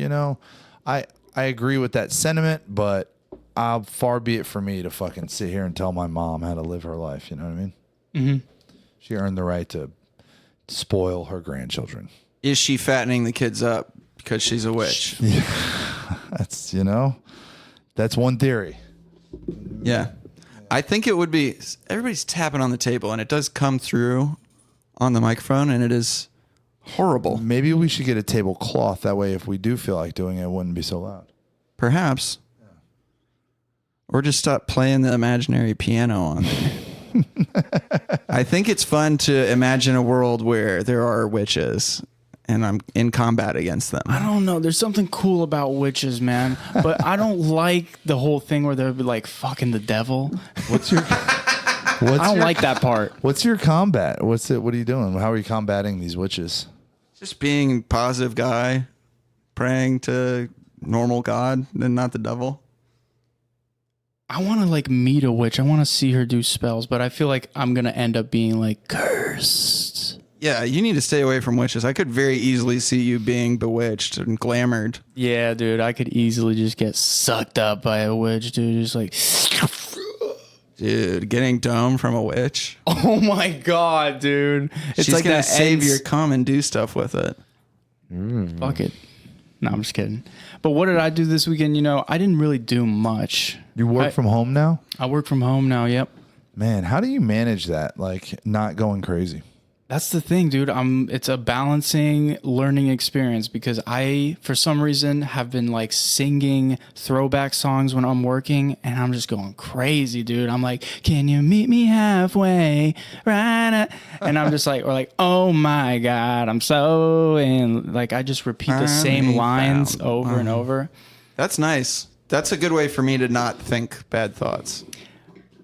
I agree with that sentiment, but far be it for me to fucking sit here and tell my mom how to live her life. You know what I mean? Mm-hmm. She earned the right to spoil her grandchildren. Is she fattening the kids up because she's a witch? That's, that's one theory. Yeah. I think it would be, everybody's tapping on the table and it does come through on the microphone and it is horrible. Maybe we should get a tablecloth. That way, if we do feel like doing it, it wouldn't be so loud. Perhaps. Or just stop playing the imaginary piano on there. I think it's fun to imagine a world where there are witches and I'm in combat against them. I don't know. There's something cool about witches, man. But I don't like the whole thing where they'll be like fucking the devil. I don't like that part. What's your combat? What are you doing? How are you combating these witches? Just being a positive guy, praying to normal God and not the devil. I want to meet a witch. I want to see her do spells, but I feel like I'm going to end up being cursed. Yeah, you need to stay away from witches. I could very easily see you being bewitched and glamored. Yeah, dude, I could easily just get sucked up by a witch, dude. Just Dude, getting dome from a witch. Oh my God, dude. It's She's like going to that save ends- your cum and do stuff with it. Fuck it. No, I'm just kidding. But what did I do this weekend? I didn't really do much. You work from home now? I work from home now, yep. Man, how do you manage that? Not going crazy? That's the thing, dude. It's a balancing learning experience because I, for some reason, have been singing throwback songs when I'm working, and I'm just going crazy, dude. I'm like, "Can you meet me halfway?" Right? And I'm just "Oh my God, I'm so in." I just repeat the same lines over and over. That's nice. That's a good way for me to not think bad thoughts.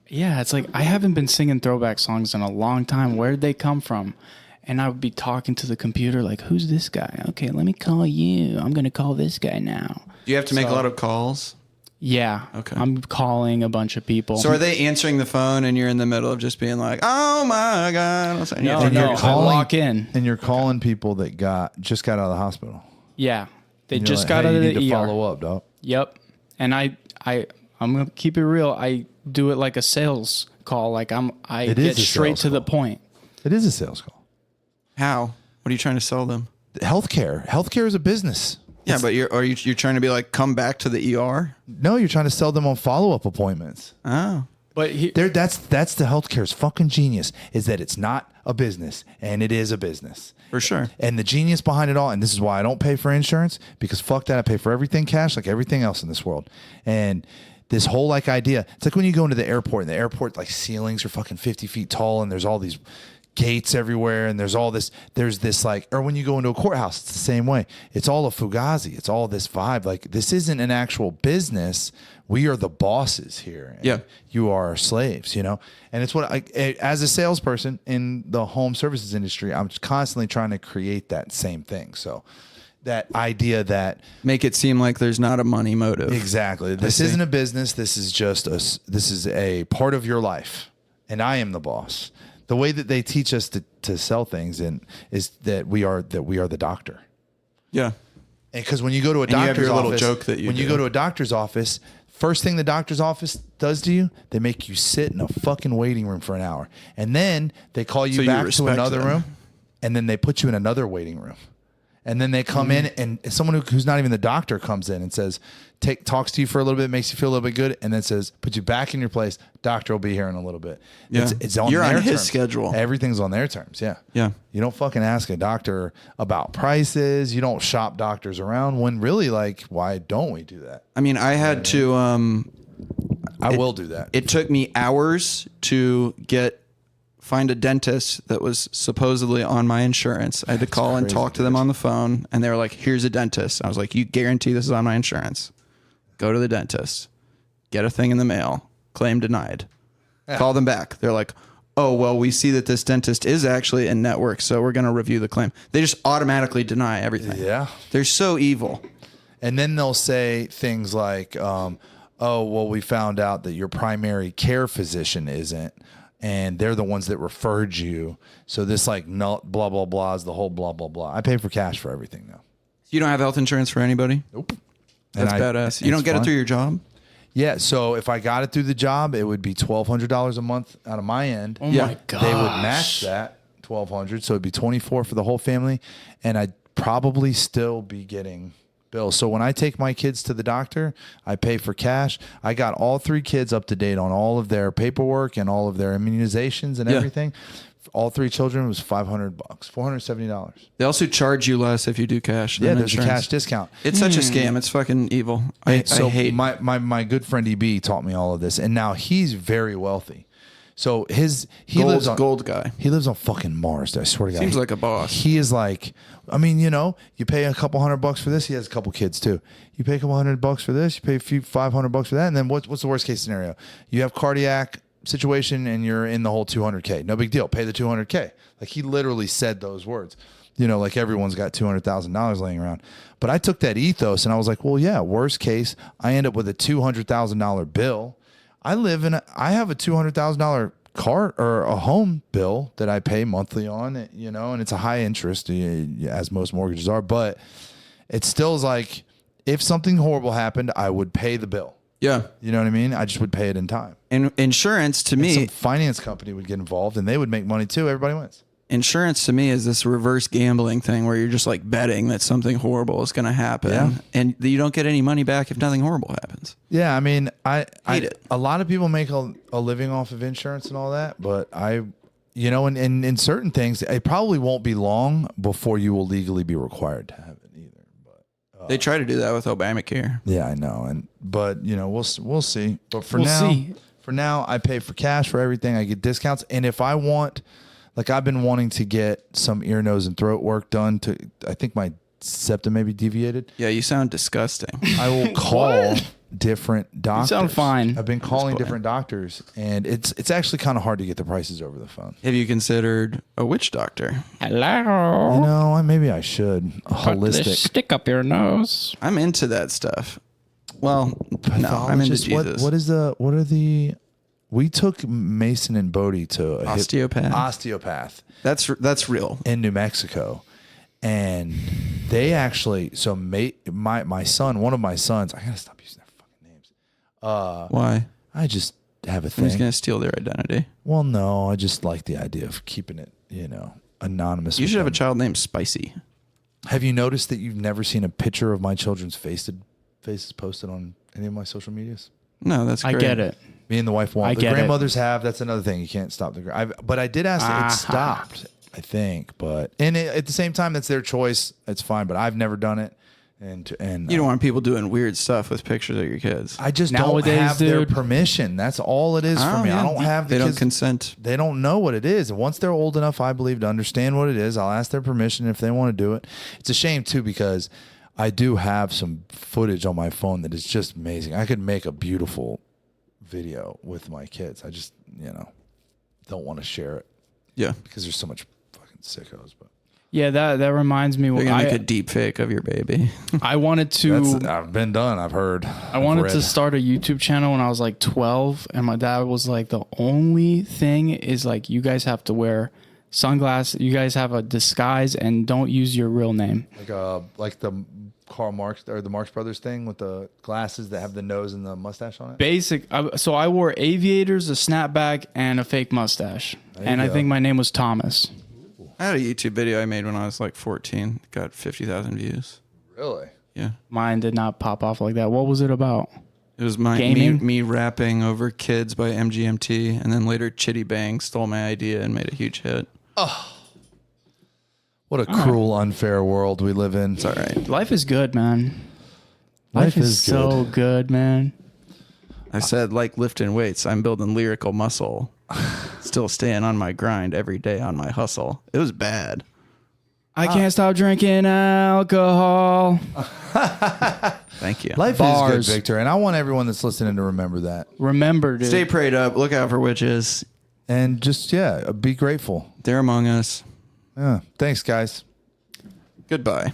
Yeah, it's I haven't been singing throwback songs in a long time. Where did they come from? And I would be talking to the computer who's this guy? Okay, let me call you. I'm going to call this guy now. Do you have to make a lot of calls? Yeah. Okay. I'm calling a bunch of people. So are they answering the phone and you're in the middle of just being "Oh my God." And No, you're I walk in. And you're calling people that just got out of the hospital. Yeah. They And you're just like, got "Hey, out of you the need to ER. follow up, dog." Yep. And I'm going to keep it real. I do it like a sales call. I It is get a straight sales to the call. point. It is a sales call. How? What are you trying to sell them? Healthcare is a business. Yeah, but you're trying to be come back to the ER? No, you're trying to sell them on follow-up appointments. Oh. But That's the healthcare's fucking genius, is that it's not a business, and it is a business. For sure. And the genius behind it all, and this is why I don't pay for insurance, because fuck that, I pay for everything cash like everything else in this world. And this whole idea, it's like when you go into the airport, and the airport ceilings are fucking 50 feet tall, and there's all these gates everywhere, and there's this like, or when you go into a courthouse, it's the same way. It's all a fugazi. It's all this vibe. Like, this isn't an actual business. We are the bosses here. And you are our slaves, And it's what as a salesperson in the home services industry, I'm constantly trying to create that same thing. So that idea that make it seem like there's not a money motive. Exactly. This isn't a business. This is just this is a part of your life, and I am the boss. The way that they teach us to sell things is that we are the doctor. Yeah. And because when you go to a and you have doctor's your little office, joke that you go to a doctor's office, first thing the doctor's office does to you, they make you sit in a fucking waiting room for an hour, and then they call you back to another room, and then they put you in another waiting room. And then they come in, and someone who's not even the doctor comes in and says, talks to you for a little bit, makes you feel a little bit good, and then says, put you back in your place. Doctor will be here in a little bit. Yeah. It's on You're their on his terms. schedule. Everything's on their terms. Yeah. Yeah. You don't fucking ask a doctor about prices. You don't shop doctors around when really, like, why don't we do that? I mean, I had to. I will do that. It took me hours to find a dentist that was supposedly on my insurance. I had to call and talk to them on the phone, and they were like, here's a dentist. I was like, you guarantee this is on my insurance? Go to the dentist, get a thing in the mail, claim denied. Call them back. They're like, oh, well, we see that this dentist is actually in network, so we're going to review the claim. They just automatically deny everything. Yeah. They're so evil. And then they'll say things like, oh, well, we found out that your primary care physician isn't. And they're the ones that referred you. So this like no, blah, blah, blah is the whole blah, blah, blah. I pay for cash for everything now. You don't have health insurance for anybody? Nope. That's badass. You don't get it through your job? Yeah. So if I got it through the job, it would be $1,200 a month out of my end. Oh my God. They would match that $1,200. So it'd be $2,400 for the whole family. And I'd probably still be getting bills. So when I take my kids to the doctor, I pay for cash. I got all 3 kids up to date on all of their paperwork and all of their immunizations and everything. All 3 children was $500, $470. They also charge you less if you do cash. Yeah, than there's insurance. a cash discount. It's such a scam. It's fucking evil. I hate. My good friend EB taught me all of this, and now he's very wealthy. So he lives on gold guy. He lives on fucking Mars. I swear to God. Seems like a boss. He is like, I mean, you pay a couple $100 for this. He has a couple kids too. You pay a couple $100 for this. You pay a few $500 for that, and then what's the worst case scenario? You have cardiac situation and you're in the whole $200K. No big deal. Pay the $200K. Like, he literally said those words. Like everyone's got $200,000 laying around. But I took that ethos and I was like, well, yeah, worst case, I end up with a $200,000 bill. I have a $200,000 car or a home bill that I pay monthly on, and it's a high interest, as most mortgages are, but it still is like, if something horrible happened, I would pay the bill. Yeah. You know what I mean? I just would pay it in time. And insurance to And me, some finance company would get involved and they would make money too. Everybody wins. insurance to me is this reverse gambling thing where you're just like betting that something horrible is going to happen, Yeah. and you don't get any money back if nothing horrible happens. Yeah, I mean, Hate it. A lot of people make a living off of insurance and all that, but in certain things, it probably won't be long before you will legally be required to have it either. But They try to do that with Obamacare. yeah, I know, but we'll see. But We'll see. For now, I pay for cash for everything. I get discounts, and if I want, like, I've been wanting to get some ear, nose, and throat work done. I think my septum may be deviated. Yeah, you sound disgusting. I will call different doctors. sound fine. I've been calling different doctors, and it's actually kind of hard to get the prices over the phone. Have you considered a witch doctor? Hello. Maybe I should. Put this Holistic. stick up your nose. I'm into that stuff. Well, no, I'm into Pathologist. Jesus. We took Mason and Bodie to a osteopath That's real. in New Mexico, and they actually. So my son, one of my sons, I gotta stop using their fucking names. Why? I just have a Who's thing. going to steal their identity? Well, no, I just like the idea of keeping it, anonymous. You with should have a them. child named Spicy. Have you noticed that you've never seen a picture of my children's faces posted on any of my social medias? No, that's great. I get it. Me and the wife won't. I The get it. grandmothers have. That's another thing. You can't stop but I did ask that it stopped, I think. But at the same time, that's their choice. It's fine. But I've never done it. And You don't want people doing weird stuff with pictures of your kids. I just Nowadays, don't have their dude. permission. That's all it is for me. yeah. I don't have the They don't kids. consent. They don't know what it is. And once they're old enough, I believe, to understand what it is, I'll ask their permission if they want to do it. It's a shame, too, because I do have some footage on my phone that is just amazing. I could make a beautiful video with my kids. I just, don't want to share it Yeah. because there's so much fucking sickos. But Yeah, that reminds me. They're gonna make a deep fake of your baby. I wanted to. I've been done. I've heard. I wanted to start a YouTube channel when I was like 12, and my dad was like, "The only thing is like you guys have to wear sunglasses. You guys have a disguise, and don't use your real name." Like the Karl Marx or the Marx Brothers thing with the glasses that have the nose and the mustache on it. So I wore aviators, a snapback, and a fake mustache, and I think my name was Thomas. I had a YouTube video I made when I was like 14. Got 50,000 views. Really? Yeah. Mine did not pop off like that. What was it about? It was Gaming? me rapping over Kids by MGMT, and then later Chitty Bang stole my idea and made a huge hit. What a cruel, unfair world we live in. It's all right. Life is good, man. Life is so good, man. I said, like lifting weights, I'm building lyrical muscle. Still staying on my grind every day on my hustle. It was bad. I can't stop drinking alcohol. Thank you. Life Bars. is good, Victor, and I want everyone that's listening to remember that. Remember, dude. Stay prayed up. Look out for witches. And just, be grateful. They're among us. Yeah. Thanks, guys. Goodbye.